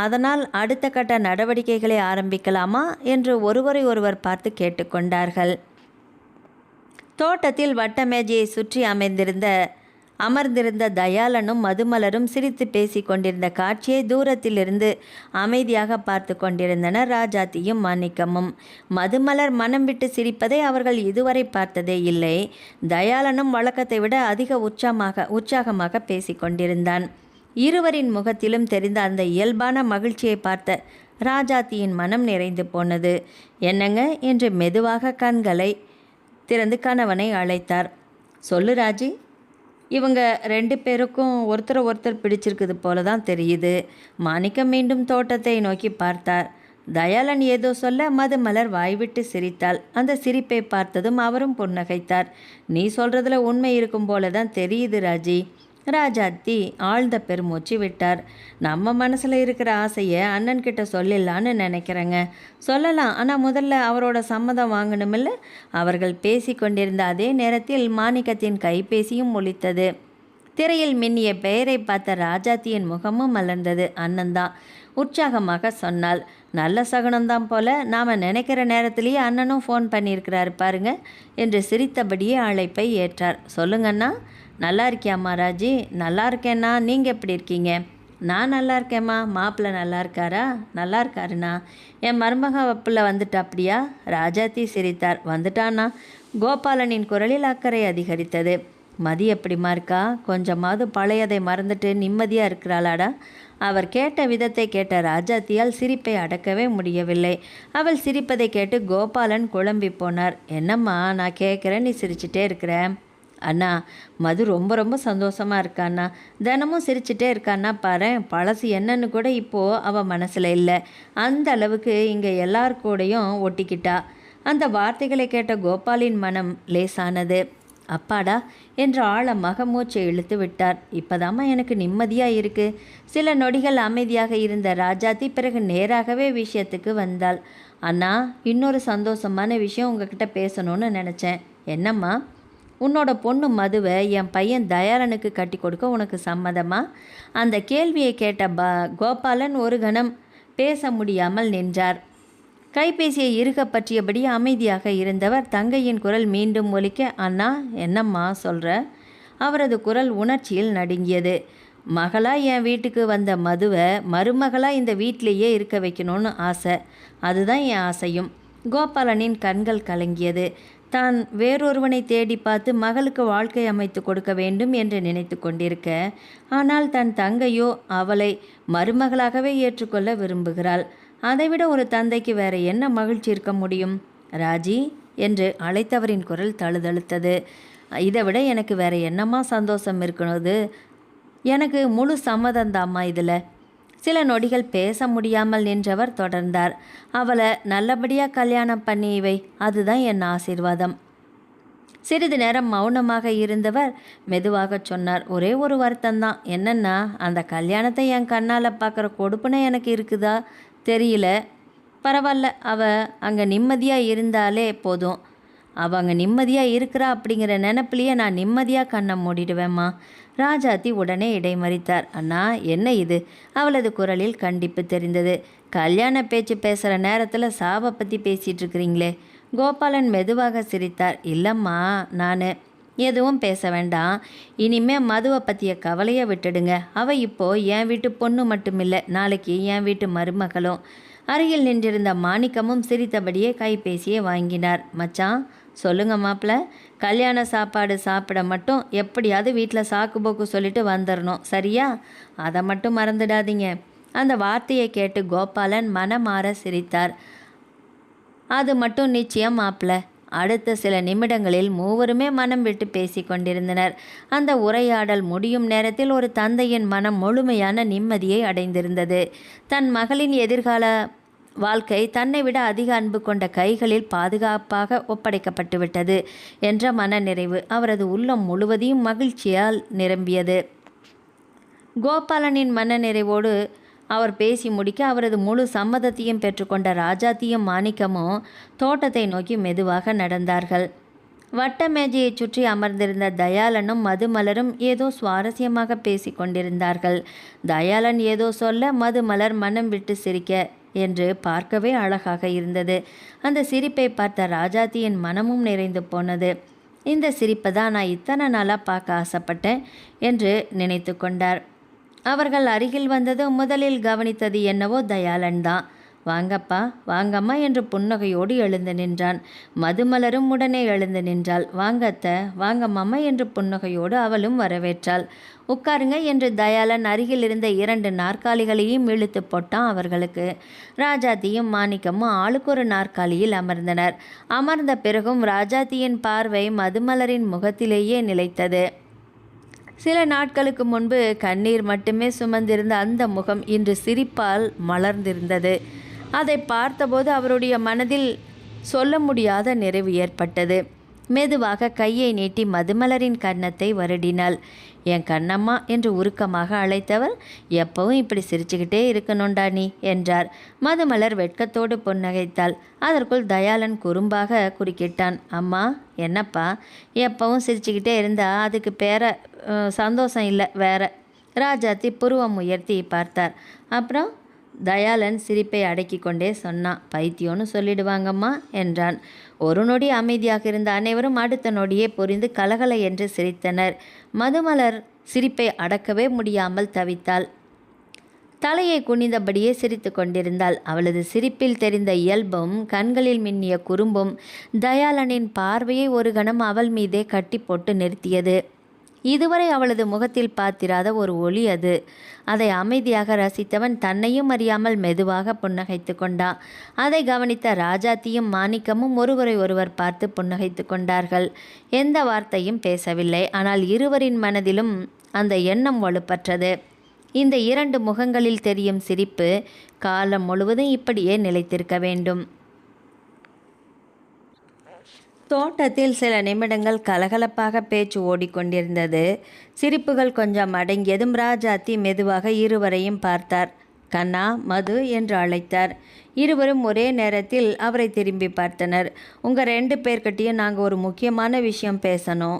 அதனால் அடுத்த கட்ட நடவடிக்கைகளை ஆரம்பிக்கலாமா என்று ஒருவரை ஒருவர் பார்த்து கேட்டுக்கொண்டார்கள். தோட்டத்தில் வட்டமேஜையை சுற்றி அமர்ந்திருந்த தயாளனும் மதுமலரும் சிரித்து பேசி கொண்டிருந்த காட்சியை தூரத்திலிருந்து அமைதியாக பார்த்து கொண்டிருந்தனர் ராஜாத்தியும் மாணிக்கமும். மதுமலர் மனம் விட்டு சிரிப்பதை அவர்கள் இதுவரை பார்த்ததே இல்லை. தயாளனும் வழக்கத்தை விட அதிக உற்சாகமாக பேசி கொண்டிருந்தான். இருவரின் முகத்திலும் தெரிந்த அந்த இயல்பான மகிழ்ச்சியை பார்த்த ராஜாத்தியின் மனம் நிறைந்து போனது. என்னங்க என்று மெதுவாக கண்களை திறந்து கணவனை அழைத்தார். சொல்லு ராஜி. இவங்க 2 பேருக்கும் ஒருத்தர் பிடிச்சிருக்குது போல தான் தெரியுது. மாணிக்கம் மீண்டும் தோட்டத்தை நோக்கி பார்த்தார். தயாளன் ஏதோ சொல்ல மதுமலர் வாய்விட்டு சிரித்தாள். அந்த சிரிப்பை பார்த்ததும் அவரும் புன்னகைத்தார். நீ சொல்கிறதுல உண்மை இருக்கும் போல தான் தெரியுது ராஜி. ராஜாத்தி ஆழ்ந்த பெருமூச்சு விட்டார். நம்ம மனசில் இருக்கிற ஆசையை அண்ணன்கிட்ட சொல்லிடலான்னு நினைக்கிறேங்க. சொல்லலாம், ஆனால் முதல்ல அவரோட சம்மதம் வாங்கணுமில்ல. அவர்கள் பேசி கொண்டிருந்த அதே நேரத்தில் மாணிக்கத்தின் கைபேசியும் ஒலித்தது. திரையில் மின்னிய பெயரை பார்த்த ராஜாத்தியின் முகமும் மலர்ந்தது. அண்ணன்தான். உற்சாகமாக சொன்னாள். நல்ல சகுனம்தான் போல. நாம் நினைக்கிற நேரத்திலேயே அண்ணனும் ஃபோன் பண்ணியிருக்கிறாரு பாருங்க என்று சிரித்தபடியே அழைப்பை ஏற்றார். சொல்லுங்கண்ணா. நல்லா இருக்கியாம்மா ராஜி? நல்லா இருக்கேண்ணா. நீங்கள் எப்படி இருக்கீங்க? நான் நல்லா இருக்கேம்மா. மாப்பிள்ளை நல்லா இருக்காரா? நல்லா இருக்காருண்ணா. என் மருமக வப்பில் வந்துட்டா அப்படியா? ராஜாத்தி சிரித்தார். வந்துட்டானா? கோபாலனின் குரலில் அக்கறை அதிகரித்தது. மதி எப்படிமா இருக்கா? கொஞ்சமாவது பழையதை மறந்துட்டு நிம்மதியாக இருக்கிறாளாடா? அவர் கேட்ட விதத்தை கேட்ட ராஜாத்தியால் சிரிப்பை அடக்கவே முடியவில்லை. அவள் சிரிப்பதை கேட்டு கோபாலன் குழம்பி போனார். என்னம்மா நான் கேட்குறேன், நீ சிரிச்சிட்டே இருக்கிற? அண்ணா, மது ரொம்ப சந்தோஷமாக இருக்காண்ணா. தினமும் சிரிச்சிட்டே இருக்கான்னா பாரு. பழசு என்னன்னு கூட இப்போது அவள் மனசில் இல்லை. அந்த அளவுக்கு இங்கே எல்லார் கூடயும் ஒட்டிக்கிட்டா. அந்த வார்த்தைகளை கேட்ட கோபாலின் மனம் லேசானது. அப்பாடா என்று ஆழமாக மூச்சை இழுத்து விட்டார். இப்போதாம்மா எனக்கு நிம்மதியாக இருக்குது. சில நொடிகள் அமைதியாக இருந்த ராஜாத்தி பிறகு நேராகவே விஷயத்துக்கு வந்தாள். அண்ணா, இன்னொரு சந்தோஷமான விஷயம் உங்ககிட்ட பேசணும்னு நினச்சேன். என்னம்மா? உன்னோட பொண்ணு மதுவை என் பையன் தயாளனுக்கு கட்டி கொடுக்க உனக்கு சம்மதமா? அந்த கேள்வியை கேட்ட கோபாலன் ஒரு கணம் பேச முடியாமல் நின்றார். கைபேசியை இருக்க பற்றியபடி அமைதியாக இருந்தவர் தங்கையின் குரல் மீண்டும் ஒலிக்க, அண்ணா என்னம்மா சொல்கிற? அவரது குரல் உணர்ச்சியில் நடுங்கியது. மகளாக என் வீட்டுக்கு வந்த மதுவை மருமகளாக இந்த வீட்டிலேயே இருக்க வைக்கணும்னு ஆசை. அதுதான் என் ஆசையும். கோபாலனின் கண்கள் கலங்கியது. தான் வேறொருவனை தேடி பார்த்து மகளுக்கு வாழ்க்கை அமைத்து கொடுக்க வேண்டும் என்று நினைத்து கொண்டிருக்க, ஆனால் தன் தங்கையோ அவளை மருமகளாகவே ஏற்றுக்கொள்ள விரும்புகிறாள். அதைவிட ஒரு தந்தைக்கு வேற என்ன மகிழ்ச்சி இருக்க முடியும்? ராஜி என்று அழைத்தவரின் குரல் தழுதழுத்தது. இதை விட எனக்கு வேற என்னம்மா சந்தோஷம் இருக்கணுது? எனக்கு முழு சம்மதந்தாம்மா இதில். சில நொடிகள் பேச முடியாமல் நின்றவர் தொடர்ந்தார். அவளை நல்லபடியாக கல்யாணம் பண்ணி வை, அதுதான் என் ஆசீர்வாதம். சிறிது நேரம் மௌனமாக இருந்தவர் மெதுவாக சொன்னார். ஒரே ஒரு வருத்தம்தான். என்னன்னா, அந்த கல்யாணத்தை என் கண்ணால் பார்க்குற கொடுப்புனை எனக்கு இருக்குதா தெரியல. பரவாயில்ல, அங்கே நிம்மதியாக இருந்தாலே போதும். அங்கே நிம்மதியாக இருக்கிறா அப்படிங்கிற நினப்பிலேயே நான் நிம்மதியாக கண்ணை மூடிடுவேம்மா. ராஜாத்தி உடனே இடைமறித்தார். அண்ணா, என்ன இது? அவளது குரலில் கண்டிப்பு தெரிந்தது. கல்யாண பேச்சு பேசுகிற நேரத்தில் சாவை பற்றி பேசிகிட்டு இருக்கிறீங்களே. கோபாலன் மெதுவாக சிரித்தார். இல்லைம்மா, நான் எதுவும் பேச வேண்டாம். இனிமே மதுவை பற்றிய கவலையை விட்டுடுங்க. அவள் இப்போது என் வீட்டு பொண்ணு மட்டுமில்லை, நாளைக்கு என் வீட்டு மருமகளும். அருகில் நின்றிருந்த மாணிக்கமும் சிரித்தபடியே கைபேசியை வாங்கினார். மச்சான், சொல்லுங்க மாப்பிள்ள, கல்யாண சாப்பாடு சாப்பிட மட்டும் எப்படியாவது வீட்டில் சாக்கு போக்கு சொல்லிட்டு வந்துடணும், சரியா? அதை மட்டும் மறந்துடாதீங்க. அந்த வார்த்தையை கேட்டு கோபாலன் மனமாற சிரித்தார். அது மட்டும் நிச்சயம் மாப்பிள்ள. அடுத்த சில நிமிடங்களில் மூவருமே மனம் விட்டு பேசி கொண்டிருந்தனர். அந்த உரையாடல் முடியும் நேரத்தில் ஒரு தந்தையின் மனம் முழுமையான நிம்மதியை அடைந்திருந்தது. தன் மகளின் எதிர்கால வாழ்க்கை தன்னை விட அதிக அன்பு கொண்ட கைகளில் பாதுகாப்பாக ஒப்படைக்கப்பட்டு விட்டது என்ற மனநிறைவு அவரது உள்ளம் முழுவதையும் மகிழ்ச்சியால் நிரம்பியது. கோபாலனின் மனநிறைவோடு அவர் பேசி முடிக்க அவரது முழு சம்மதத்தையும் பெற்றுக்கொண்ட ராஜாத்தியும் மாணிக்கமும் தோட்டத்தை நோக்கி மெதுவாக நடந்தார்கள். வட்ட மேஜையை சுற்றி அமர்ந்திருந்த தயாளனும் மதுமலரும் ஏதோ சுவாரஸ்யமாக பேசி கொண்டிருந்தார்கள். தயாளன் ஏதோ சொல்ல, மதுமலர் மனம் விட்டு சிரிக்க என்று பார்க்கவே அழகாக இருந்தது. அந்த சிரிப்பை பார்த்த ராஜாத்தியின் மனமும் நிறைந்து போனது. இந்த சிரிப்பை தான் நான் இத்தனை நாளாக பார்க்க ஆசைப்பட்டேன் என்று நினைத்து கொண்டார். அவர்கள் அருகில் வந்தது முதலில் கவனித்தது என்னவோ தயாளன் தான். வாங்கப்பா, வாங்கம்மா என்று புன்னகையோடு எழுந்து நின்றான். மதுமலரும் உடனே எழுந்து நின்றாள். வாங்கத்த, வாங்க மாமா என்று புன்னகையோடு அவளும் வரவேற்றாள். உட்காருங்க என்று தயாளன் அருகில் இருந்த 2 நாற்காலிகளையும் இழுத்து போட்டான் அவர்களுக்கு. ராஜாத்தியும் மாணிக்கமும் ஆளுக்கு ஒரு நாற்காலியில் அமர்ந்தனர். அமர்ந்த பிறகும் ராஜாத்தியின் பார்வை மதுமலரின் முகத்திலேயே நிலைத்தது. சில நாட்களுக்கு முன்பு கண்ணீர் மட்டுமே சுமந்திருந்த அந்த முகம் இன்று சிரிப்பால் மலர்ந்திருந்தது. அதை பார்த்தபோது அவருடைய மனதில் சொல்ல முடியாத நிறைவு ஏற்பட்டது. மெதுவாக கையை நீட்டி மதுமலரின் கன்னத்தை வருடினாள். என் கண்ணம்மா என்று உருக்கமாக அழைத்தவர், எப்பவும் இப்படி சிரிச்சுக்கிட்டே இருக்கணும்டா நீ என்றார். மதுமலர் வெட்கத்தோடு புன்னகைத்தாள். அதற்குள் தயாளன் குறும்பாக குறுக்கிட்டான். அம்மா, என்னப்பா, எப்பவும் சிரிச்சுக்கிட்டே இருந்தா அதுக்கு பேர சந்தோஷம் இல்லை வேற. ராஜாத்தி புருவம் உயர்த்தி பார்த்தார். அப்புறம் தயாளன் சிரிப்பை அடக்கி கொண்டே சொன்னான். பைத்தியம்னு சொல்லிடுவாங்கம்மா என்றான். ஒரு நொடி அமைதியாக இருந்த அனைவரும் அடுத்த நொடியே புரிந்து கலகல என்று சிரித்தனர். மதுமலர் சிரிப்பை அடக்கவே முடியாமல் தவித்தாள். தலையை குனிந்தபடியே சிரித்து கொண்டிருந்தாள். அவளது சிரிப்பில் தெரிந்த இயல்பும் கண்களில் மின்னிய குறும்பும் தயாளனின் பார்வையை ஒரு கணம் அவள் மீதே கட்டி போட்டு நிறுத்தியது. இதுவரை அவளது முகத்தில் பார்த்திராத ஒரு ஒளி அது. அதை அமைதியாக ரசித்தவன் தன்னையும் அறியாமல் மெதுவாக புன்னகைத்து கொண்டான். அதை கவனித்த ராஜாத்தியும் மாணிக்கமும் ஒருவரை ஒருவர் பார்த்து புன்னகைத்து கொண்டார்கள். எந்த வார்த்தையும் பேசவில்லை. ஆனால் இருவரின் மனதிலும் அந்த எண்ணம் வலுப்பற்றது. இந்த 2 முகங்களில் தெரியும் சிரிப்பு காலம் முழுவதும் இப்படியே நிலைத்திருக்க வேண்டும். தோட்டத்தில் சில நிமிடங்கள் கலகலப்பாக பேச்சு ஓடிக்கொண்டிருந்தது. சிரிப்புகள் கொஞ்சம் அடங்கியதும் ராஜாத்தி மெதுவாக இருவரையும் பார்த்தார். கண்ணா, மது என்று அழைத்தார். இருவரும் ஒரே நேரத்தில் அவரை திரும்பி பார்த்தனர். உங்கள் 2 பேர்கிட்டையும் நாங்கள் ஒரு முக்கியமான விஷயம் பேசணும்.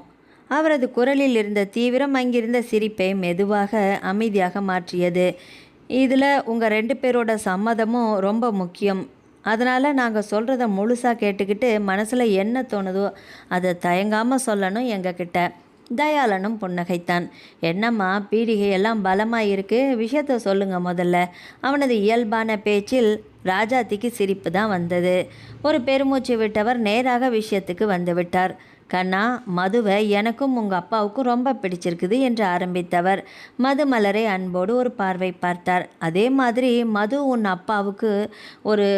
அவரது குரலில் இருந்த தீவிரம் அங்கிருந்த சிரிப்பை மெதுவாக அமைதியாக மாற்றியது. இதில் உங்கள் 2 பேரோட சம்மதமும் ரொம்ப முக்கியம். அதனால் நாங்கள் சொல்கிறத முழுசாக கேட்டுக்கிட்டு மனசில் என்ன தோணுதோ அதை தயங்காமல் சொல்லணும் எங்ககிட்ட. தயாளனும் புன்னகைத்தான். என்னம்மா, பீடிகையெல்லாம் பலமாக இருக்குது, விஷயத்த சொல்லுங்கள் முதல்ல. அவனது இயல்பான பேச்சில் ராஜாத்திக்கு சிரிப்பு தான் வந்தது. ஒரு பெருமூச்சு விட்டவர் நேராக விஷயத்துக்கு வந்துவிட்டார். கண்ணா, மதுவை எனக்கும் உங்கள் அப்பாவுக்கும் ரொம்ப பிடிச்சிருக்குது என்று ஆரம்பித்தவர் மதுமலரை அன்போடு ஒரு பார்வை பார்த்தார். அதே மாதிரி மது உன் அப்பாவுக்கு ஒரு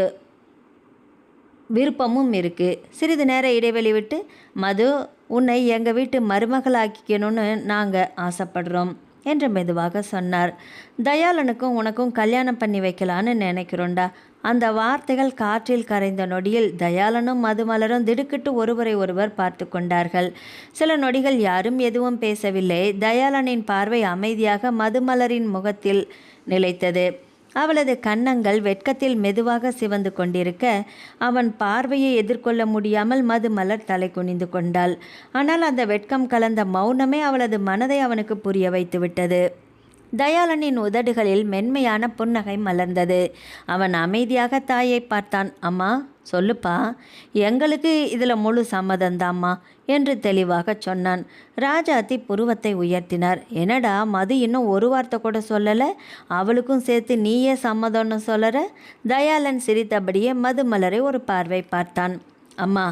விருப்பமும் இருக்குது. சிறிது நேர இடைவெளி விட்டு, மது, உன்னை எங்கள் வீட்டு மருமகளாக்கிக்கணும்னு நாங்கள் ஆசைப்படுறோம் என்று மெதுவாக சொன்னார். தயாளனுக்கும் உனக்கும் கல்யாணம் பண்ணி வைக்கலான்னு நினைக்கிறோண்டா. அந்த வார்த்தைகள் காற்றில் கரைந்த நொடியில் தயாளனும் மதுமலரும் திடுக்கிட்டு ஒருவரை ஒருவர் பார்த்து கொண்டார்கள். சில நொடிகள் யாரும் எதுவும் பேசவில்லை. தயாளனின் பார்வை அமைதியாக மதுமலரின் முகத்தில் நிலைத்தது. அவளது கன்னங்கள் வெட்கத்தில் மெதுவாக சிவந்து கொண்டிருக்க அவன் பார்வையை எதிர்கொள்ள முடியாமல் மதுமலர் தலை குனிந்து கொண்டாள். ஆனால் அந்த வெட்கம் கலந்த மௌனமே அவளது மனதை அவனுக்கு புரிய வைத்துவிட்டது. தயாளனின் உதடுகளில் மென்மையான புன்னகை மலர்ந்தது. அவன் அமைதியாக தாயை பார்த்தான். அம்மா, சொல்லுப்பா, எங்களுக்கு இதில் முழு சம்மதந்தாம்மா என்று தெளிவாக சொன்னான். ராஜாத்தி புருவத்தை உயர்த்தினார். என்னடா மது இன்னும் ஒரு வார்த்தை கூட சொல்லலை, அவளுக்கும் சேர்த்து நீயே சம்மதம்னு சொல்லற? தயாளன் சிரித்தபடியே மதுமலரை ஒரு பார்வை பார்த்தான். அம்மா,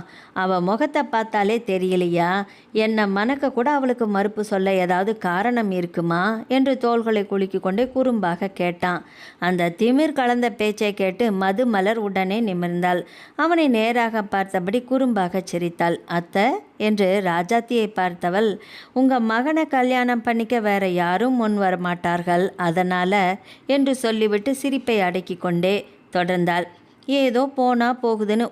அவள் முகத்தை பார்த்தாலே தெரியலையா? என்னை மணக்க கூட அவளுக்கு மறுப்பு சொல்ல ஏதாவது காரணம் இருக்குமா என்று தோள்களை குலுக்கி கொண்டே குறும்பாக கேட்டான். அந்த திமிர் கலந்த பேச்சை கேட்டு மதுமலர் உடனே நிமிர்ந்தாள். அவனை நேராக பார்த்தபடி குறும்பாக சிரித்தாள். அத்தை என்று ராஜாத்தியை பார்த்தவள், உங்கள் மகனை கல்யாணம் பண்ணிக்க வேற யாரும் முன் வர மாட்டார்கள், அதனால் என்று சொல்லிவிட்டு சிரிப்பை அடக்கி கொண்டே தொடர்ந்தாள். ஏதோ போனா போகுதுன்னு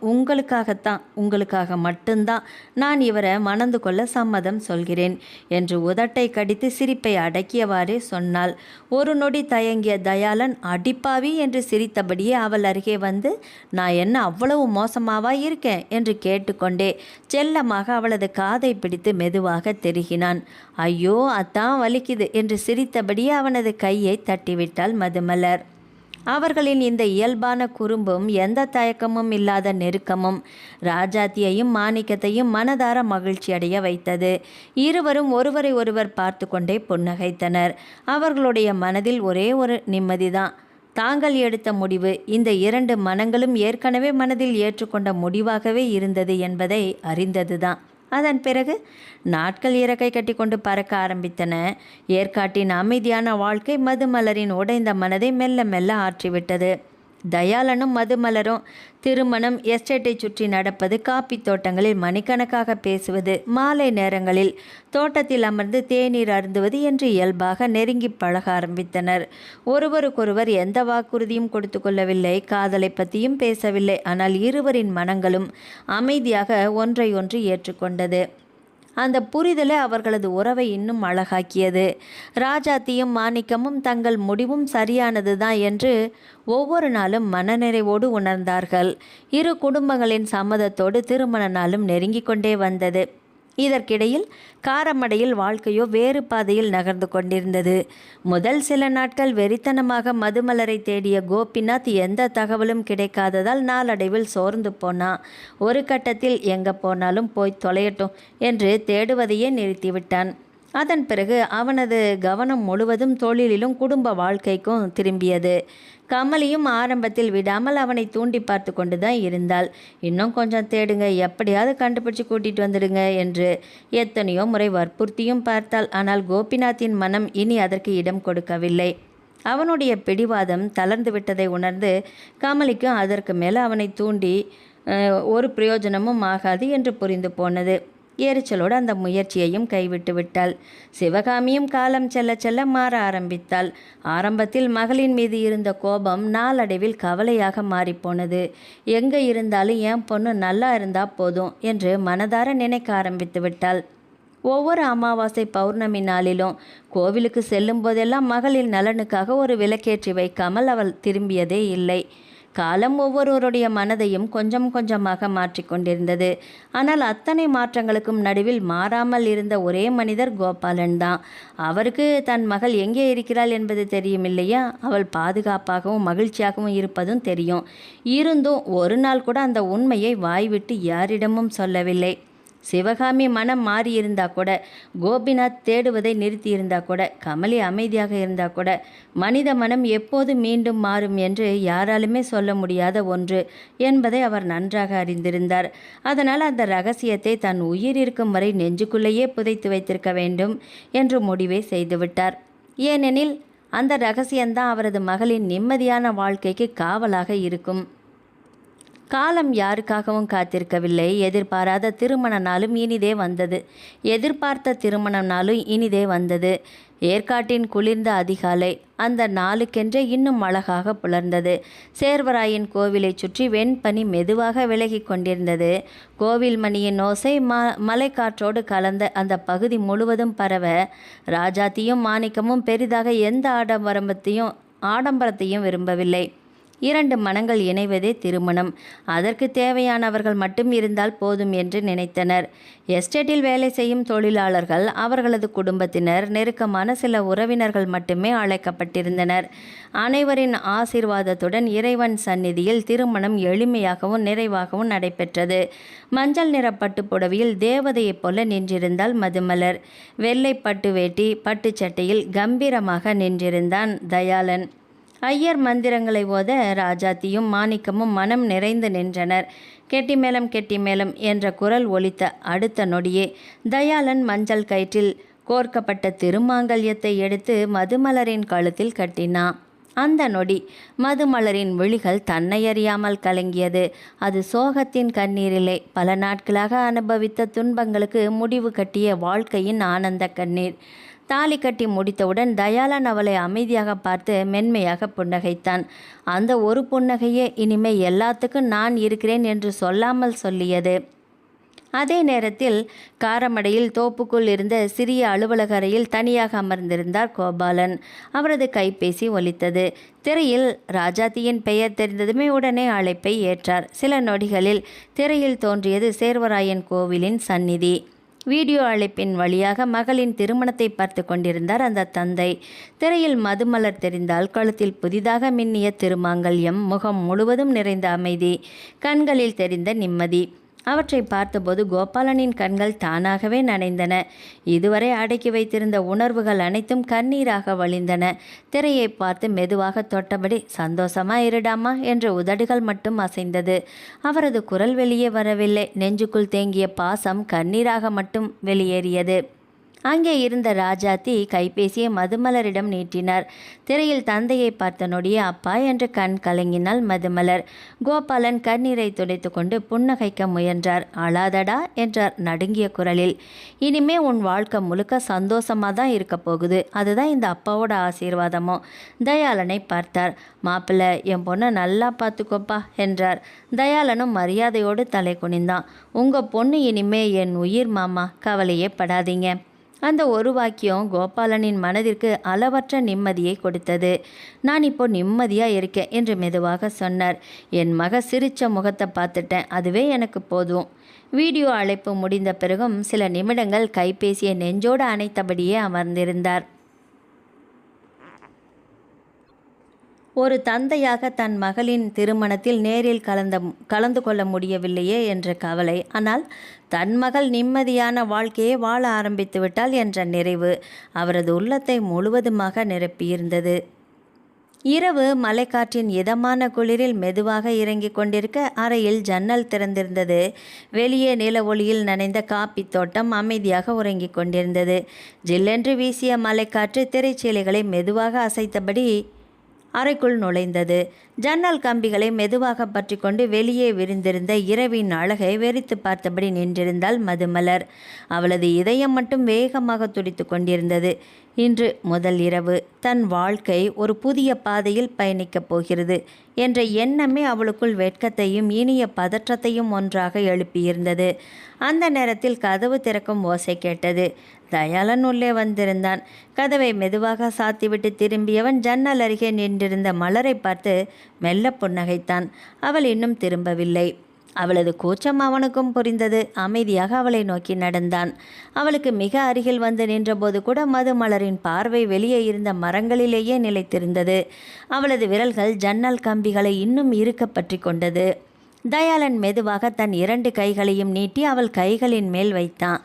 உங்களுக்காக மட்டும்தான் நான் இவரை மணந்து கொள்ள சம்மதம் சொல்கிறேன் என்று உதட்டை கடித்து சிரிப்பை அடக்கியவாறே சொன்னாள். ஒரு நொடி தயங்கிய தயாளன் அடிப்பாவி என்று சிரித்தபடியே அவள் அருகே வந்து, நான் என்ன அவ்வளவு மோசமாவா இருக்கேன் என்று கேட்டுக்கொண்டே செல்லமாக அவளது காதை பிடித்து மெதுவாக தெருகினான். ஐயோ, அத்தான் வலிக்குது என்று சிரித்தபடியே அவனது கையை தட்டிவிட்டாள் மதுமலர். அவர்களின் இந்த இயல்பான குறும்பும் எந்த தயக்கமும் இல்லாத நெருக்கமும் ராஜாத்தியையும் மாணிக்கத்தையும் மனதார மகிழ்ச்சி அடைய வைத்தது. இருவரும் ஒருவரை ஒருவர் பார்த்து கொண்டே புன்னகைத்தனர். அவர்களுடைய மனதில் ஒரே ஒரு நிம்மதிதான். தாங்கள் எடுத்த முடிவு இந்த இரண்டு மனங்களும் ஏற்கனவே மனதில் ஏற்றுக்கொண்ட முடிவாகவே இருந்தது என்பதை அறிந்ததுதான். அதன் பிறகு நாட்கள் இறக்கை கட்டி கொண்டு பறக்க ஆரம்பித்தன. ஏற்காட்டின் அமைதியான வாழ்க்கை மதுமலரின் உடைந்த மனதை மெல்ல மெல்ல ஆற்றிவிட்டது. தயாளனும் மதுமலரும் திருமணம், எஸ்டேட்டை சுற்றி நடப்பது, காப்பி தோட்டங்களில் மணிக்கணக்காக பேசுவது, மாலை நேரங்களில் தோட்டத்தில் அமர்ந்து தேநீர் அருந்துவது என்று இயல்பாக நெருங்கி பழக ஆரம்பித்தனர். ஒருவருக்கொருவர் எந்த வாக்குறுதியும் கொடுத்து கொள்ளவில்லை, காதலை பற்றியும் பேசவில்லை. ஆனால் இருவரின் மனங்களும் அமைதியாக ஒன்றை ஒன்று ஏற்றுக்கொண்டது. அந்த புரிதலை அவர்களது உறவை இன்னும் அழகாக்கியது. ராஜாத்தியும் மாணிக்கமும் தங்கள் முடிவும் சரியானது தான் என்று ஒவ்வொரு நாளும் மனநிறைவோடு உணர்ந்தார்கள். இரு குடும்பங்களின் சம்மதத்தோடு திருமண நாளும் நெருங்கி கொண்டே வந்தது. இதற்கிடையில் காரமடையில் வாழ்க்கையோ வேறு பாதையில் நகர்ந்து கொண்டிருந்தது. முதல் சில நாட்கள் வெறித்தனமாக மதுமலரை தேடிய கோபிநாத் எந்த தகவலும் கிடைக்காததால் நாளடைவில் சோர்ந்து போனான். ஒரு கட்டத்தில் எங்கே போனாலும் போய் தொலையட்டும் என்று தேடுவதையே நிறுத்திவிட்டான். அதன் பிறகு அவனது கவனம் முழுவதும் தொழிலிலும் குடும்ப வாழ்க்கைக்கும் திரும்பியது. கமலியும் ஆரம்பத்தில் விடாமல் அவனை தூண்டி பார்த்து கொண்டு தான் இருந்தாள். இன்னும் கொஞ்சம் தேடுங்க, எப்படியாவது கண்டுபிடிச்சு கூட்டிகிட்டு வந்துடுங்க என்று எத்தனையோ முறை வற்புறுத்தியும் பார்த்தாள். ஆனால் கோபிநாத்தின் மனம் இனி அதற்கு இடம் கொடுக்கவில்லை. அவனுடைய பிடிவாதம் தளர்ந்து விட்டதை உணர்ந்து கமலிக்கும் அதற்கு மேலே அவனை தூண்டி ஒரு பிரயோஜனமும் ஆகாது என்று புரிந்து போனது. எரிச்சலோடு அந்த முயற்சியையும் கைவிட்டு விட்டாள். சிவகாமியும் காலம் செல்ல செல்ல மாற ஆரம்பித்தாள். ஆரம்பத்தில் மகளின் மீது இருந்த கோபம் நாளடைவில் கவலையாக மாறிப்போனது. எங்கே இருந்தாலும் என் பொண்ணு நல்லா இருந்தா போதும் என்று மனதார நினைக்க ஆரம்பித்து விட்டாள். ஒவ்வொரு அமாவாசை பௌர்ணமி நாளிலும் கோவிலுக்கு செல்லும் போதெல்லாம் மகளின் நலனுக்காக ஒரு விளக்கேற்றி வைக்காமல் அவள் திரும்பியதே இல்லை. காலம் ஒவ்வொருவருடைய மனதையும் கொஞ்சம் கொஞ்சமாக மாற்றிக்கொண்டிருந்தது. ஆனால் அத்தனை மாற்றங்களுக்கும் நடுவில் மாறாமல் இருந்த ஒரே மனிதர் கோபாலன் தான். அவருக்கு தன் மகள் எங்கே இருக்கிறாள் என்பது தெரியும் இல்லையா? அவள் பாதுகாப்பாகவும் மகிழ்ச்சியாகவும் இருப்பதும் தெரியும். இருந்தும் ஒரு நாள் கூட அந்த உண்மையை வாய்விட்டு யாரிடமும் சொல்லவில்லை. சிவகாமி மனம் மாறியிருந்தா கூட, கோபிநாத் தேடுவதை நிறுத்தியிருந்தா கூட, கமலி அமைதியாக இருந்தா கூட, மனித மனம் எப்போது மீண்டும் மாறும் என்று யாராலுமே சொல்ல முடியாத ஒன்று என்பதை அவர் நன்றாக அறிந்திருந்தார். அதனால் அந்த ரகசியத்தை தன் உயிர் இருக்கும் வரை நெஞ்சுக்குள்ளேயே புதைத்து வைத்திருக்க வேண்டும் என்று முடிவே செய்துவிட்டார். ஏனெனில் அந்த ரகசியம்தான் அவரது மகளின் நிம்மதியான வாழ்க்கைக்கு காவலாக இருக்கும். காலம் யாருக்காகவும் காத்திருக்கவில்லை. எதிர்பாராத திருமண நாளும் இனிதே வந்தது. எதிர்பார்த்த திருமண நாளும் இனிதே வந்தது. ஏற்காட்டின் குளிர்ந்த அதிகாலை அந்த நாளுக்கென்றே இன்னும் அழகாக புலர்ந்தது. சேர்வராயன் கோவிலை சுற்றி வெண்பனி மெதுவாக விலகி கொண்டிருந்தது. கோவில் மணியின் ஓசை மலைக்காற்றோடு கலந்த அந்த பகுதி முழுவதும் பரவ ராஜாத்தியும் மாணிக்கமும் பெரிதாக எந்த ஆடம்பரத்தையும் விரும்பவில்லை. 2 மனங்கள் இணைவதே திருமணம். அதற்கு தேவையானவர்கள் மட்டும் இருந்தால் போதும் என்று நினைத்தனர். எஸ்டேட்டில் வேலை செய்யும் தொழிலாளர்கள், அவர்களது குடும்பத்தினர், நெருக்கமான சில உறவினர்கள் மட்டுமே அழைக்கப்பட்டிருந்தனர். அனைவரின் ஆசீர்வாதத்துடன் இறைவன் சந்நிதியில் திருமணம் எளிமையாகவும் நிறைவாகவும் நடைபெற்றது. மஞ்சள் நிற பட்டு புடவையில் தேவதையைப் போல நின்றிருந்தாள் மதுமலர். வெள்ளை பட்டு வேட்டி பட்டுச்சட்டையில் கம்பீரமாக நின்றிருந்தான் தயாளன். ஐயர் மந்திரங்களை ஓத ராஜாத்தியும் மாணிக்கமும் மனம் நிறைந்து நின்றனர். கெட்டிமேளம் கெட்டிமேளம் என்ற குரல் ஒலித்த அடுத்த நொடியே தயாளன் மஞ்சள் கயிற்றில் கோர்க்கப்பட்ட திருமாங்கல்யத்தை எடுத்து மதுமலரின் கழுத்தில் கட்டினான். அந்த நொடி மதுமலரின் விழிகள் தன்னையறியாமல் கலங்கியது. அது சோகத்தின் கண்ணீரிலே பல நாட்களாக அனுபவித்த துன்பங்களுக்கு முடிவு கட்டிய வாழ்க்கையின் ஆனந்த கண்ணீர். தாலி கட்டி முடித்தவுடன் தயாளன் அவளை அமைதியாக பார்த்து மென்மையாக புன்னகைத்தான். அந்த ஒரு புன்னகையே இனிமே எல்லாத்துக்கும் நான் இருக்கிறேன் என்று சொல்லாமல் சொல்லியது. அதே நேரத்தில் காரமடையில் தோப்புக்குள் இருந்த சிறிய அலுவலக அறையில் தனியாக அமர்ந்திருந்தார் கோபாலன். அவரது கைபேசி ஒலித்தது. திரையில் ராஜாத்தியின் பெயர் தெரிந்ததுமே உடனே அழைப்பை ஏற்றார். சில நொடிகளில் திரையில் தோன்றியது சேர்வராயன் கோவிலின் சந்நிதி. வீடியோ அழைப்பின் வழியாக மகளின் திருமணத்தை பார்த்து கொண்டிருந்தார் அந்த தந்தை. திரையில் மதுமலர் தெரிந்தால் கழுத்தில் புதிதாக மின்னிய திருமாங்கல்யம், முகம் முழுவதும் நிறைந்த அமைதி, கண்களில் தெரிந்த நிம்மதி. அவற்றை பார்த்தபோது கோபாலனின் கண்கள் தானாகவே நனைந்தன. இதுவரை அடக்கி வைத்திருந்த உணர்வுகள் அனைத்தும் கண்ணீராக வழிந்தன. திரையை பார்த்து மெதுவாக தொட்டபடி சந்தோஷமா இருடாமா என்ற உதடுகள் மட்டும் அசைந்தது. அவரது குரல் வெளியே வரவில்லை. நெஞ்சுக்குள் தேங்கிய பாசம் கண்ணீராக மட்டும் வெளியேறியது. அங்கே இருந்த ராஜாத்தி கைபேசியை மதுமலரிடம் நீட்டினார். திரையில் தந்தையை பார்த்த நொடியே அப்பா என்று கண் கலங்கினாள் மதுமலர். கோபாலன் கண்ணீரை துடைத்து கொண்டு புன்னகைக்க முயன்றார். அழாதடா என்றார் நடுங்கிய குரலில். இனிமே உன் வாழ்க்கை முழுக்க சந்தோஷமாக தான் இருக்க போகுது. அதுதான் இந்த அப்பாவோட ஆசீர்வாதமோ. தயாளனை பார்த்தார். மாப்பிள்ளை, என் பொண்ணை நல்லா பார்த்துக்கோப்பா என்றார். தயாளனும் மரியாதையோடு தலை குனிந்தான். உங்கள் பொண்ணு இனிமே என் உயிர் மாமா, கவலையே படாதீங்க. அந்த ஒரு வாக்கியம் கோபாலனின் மனதிற்கு அளவற்ற நிம்மதியை கொடுத்தது. நான் இப்போ நிம்மதியாக இருக்கேன் என்று மெதுவாக சொன்னார். என் மக சிரித்த முகத்தை பார்த்துட்டேன், அதுவே எனக்கு போதும். வீடியோ அழைப்பு முடிந்த பிறகும் சில நிமிடங்கள் கைபேசியை நெஞ்சோடு அணைத்தபடியே அமர்ந்திருந்தார். ஒரு தந்தையாக தன் மகளின் திருமணத்தில் நேரில் கலந்து கொள்ள முடியவில்லையே என்ற கவலை, ஆனால் தன் மகள் நிம்மதியான வாழ்க்கையை வாழ ஆரம்பித்து விட்டாள் என்ற நிறைவு அவரது உள்ளத்தை முழுவதுமாக நிரப்பியிருந்தது. இரவு மலைக்காற்றின் இதமான குளிரில் மெதுவாக இறங்கிக் கொண்டிருக்க அறையில் ஜன்னல் திறந்திருந்தது. வெளியே நில ஒளியில் நனைந்த காப்பி தோட்டம் அமைதியாக உறங்கிக் கொண்டிருந்தது. ஜில்லென்று வீசிய மலைக்காற்று திரைச்சீலைகளை மெதுவாக அசைத்தபடி அறைக்குள் நுழைந்தது. ஜன்னல் கம்பிகளை மெதுவாக பற்றி கொண்டு வெளியே விரிந்திருந்த இரவின் அழகை வெறித்து பார்த்தபடி நின்றிருந்தாள் மதுமலர். அவளது இதயம் மட்டும் வேகமாக துடித்து கொண்டிருந்தது. இன்று முதல் இரவு தன் வாழ்க்கை ஒரு புதிய பாதையில் பயணிக்கப் போகிறது என்ற எண்ணமே அவளுக்குள் வெட்கத்தையும் இனிய பதற்றத்தையும் ஒன்றாக எழுப்பியிருந்தது. அந்த நேரத்தில் கதவு திறக்கும் ஓசை கேட்டது. தயாளன் உள்ளே வந்திருந்தான். கதவை மெதுவாக சாத்திவிட்டு திரும்பியவன் ஜன்னல் அருகே நின்றிருந்த மலரை பார்த்து மெல்ல புன்னகைத்தான். அவள் இன்னும் திரும்பவில்லை. அவளது கூச்சம் அவனுக்கும் புரிந்தது. அமைதியாக அவளை நோக்கி நடந்தான். அவளுக்கு மிக அருகில் வந்து நின்றபோது கூட மதுமலரின் பார்வை வெளியே இருந்த மரங்களிலேயே நிலைத்திருந்தது. அவளது விரல்கள் ஜன்னல் கம்பிகளை இன்னும் இறுக்க பற்றி கொண்டது. தயாளன் மெதுவாக தன் 2 கைகளையும் நீட்டி அவள் கைகளின் மேல் வைத்தான்.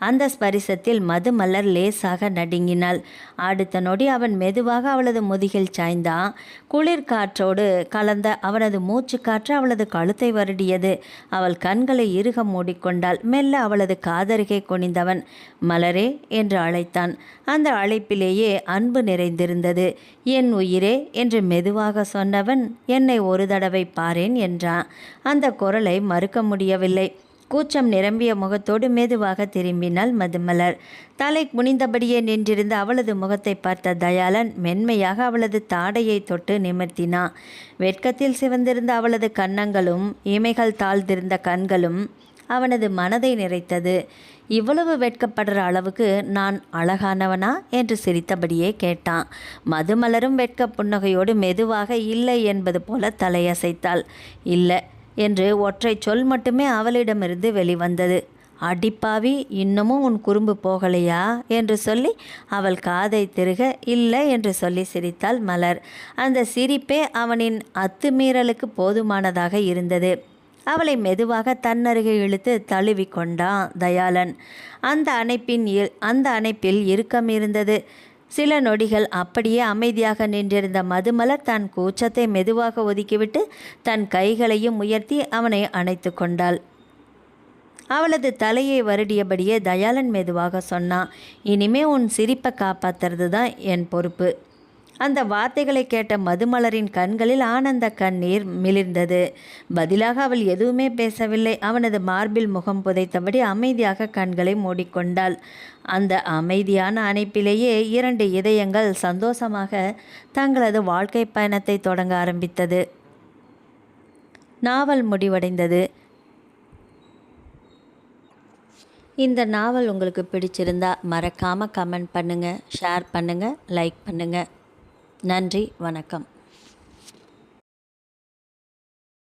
அந்த ஸ்பரிசத்தில் மதுமலர் லேசாக நடுங்கினாள். அடுத்த நொடி அவன் மெதுவாக அவளது முதுகில் சாய்ந்தான். குளிர் காற்றோடு கலந்த அவனது மூச்சு காற்று அவளது கழுத்தை வருடியது. அவள் கண்களை இறுக மூடிக்கொண்டாள். மெல்ல அவளது காதருகே குனிந்தவன் மலரே என்று அழைத்தான். அந்த அழைப்பிலேயே அன்பு நிறைந்திருந்தது. என் உயிரே என்று மெதுவாக சொன்னவன் என்னை ஒரு தடவை பாரேன் என்றான். அந்த குரலை மறுக்க முடியவில்லை. கூச்சம் நிரம்பிய முகத்தோடு மெதுவாக திரும்பினாள் மதுமலர். தலை குனிந்தபடியே நின்றிருந்த அவளது முகத்தை பார்த்த தயாளன் மென்மையாக அவளது தாடையை தொட்டு நிமிர்த்தினான். வெட்கத்தில் சிவந்திருந்த அவளது கன்னங்களும் இமைகள் தாழ்ந்திருந்த கண்களும் அவனது மனதை நிறைத்தது. இவ்வளவு வெட்கப்படுற அளவுக்கு நான் அழகானவனா என்று சிரித்தபடியே கேட்டான். மதுமலரும் வெட்க புன்னகையோடு மெதுவாக இல்லை என்பது போல தலையசைத்தாள். இல்லை என்று ஒற்றை சொல் மட்டுமே அவளிடமிருந்து வெளிவந்தது. அடிப்பாவி, இன்னமும் உன் குறும்பு போகலையா என்று சொல்லி அவள் காதை திருக இல்லை என்று சொல்லி சிரித்தாள் மலர். அந்த சிரிப்பே அவனின் அத்துமீறலுக்கு போதுமானதாக இருந்தது. அவளை மெதுவாக தன்னருகே இழுத்து தழுவி கொண்டான் தயாளன். அந்த அணைப்பில் இறுக்கம் இருந்தது. சில நொடிகள் அப்படியே அமைதியாக நின்றிருந்த மதுமலர் தன் கூச்சத்தை மெதுவாக ஒதுக்கிவிட்டு தன் கைகளையும் உயர்த்தி அவனை அணைத்து கொண்டாள். அவளது தலையை வருடியபடியே தயாளன் மெதுவாக சொன்னான், இனிமே உன் சிரிப்பை காப்பாற்றுறது தான் என் பொறுப்பு. அந்த வார்த்தைகளை கேட்ட மதுமலரின் கண்களில் ஆனந்த கண்ணீர் மிளிர்ந்தது. பதிலாக அவள் எதுவுமே பேசவில்லை. அவனது மார்பில் முகம் புதைத்தபடி அமைதியாக கண்களை மூடிக்கொண்டாள். அந்த அமைதியான அணைப்பிலேயே 2 இதயங்கள் சந்தோஷமாக தங்களது வாழ்க்கை பயணத்தை தொடங்க ஆரம்பித்தது. நாவல் முடிவடைந்தது. இந்த நாவல் உங்களுக்கு பிடிச்சிருந்தா மறக்காமல் கமெண்ட் பண்ணுங்கள், ஷேர் பண்ணுங்கள், லைக் பண்ணுங்கள். நன்றி, வணக்கம்.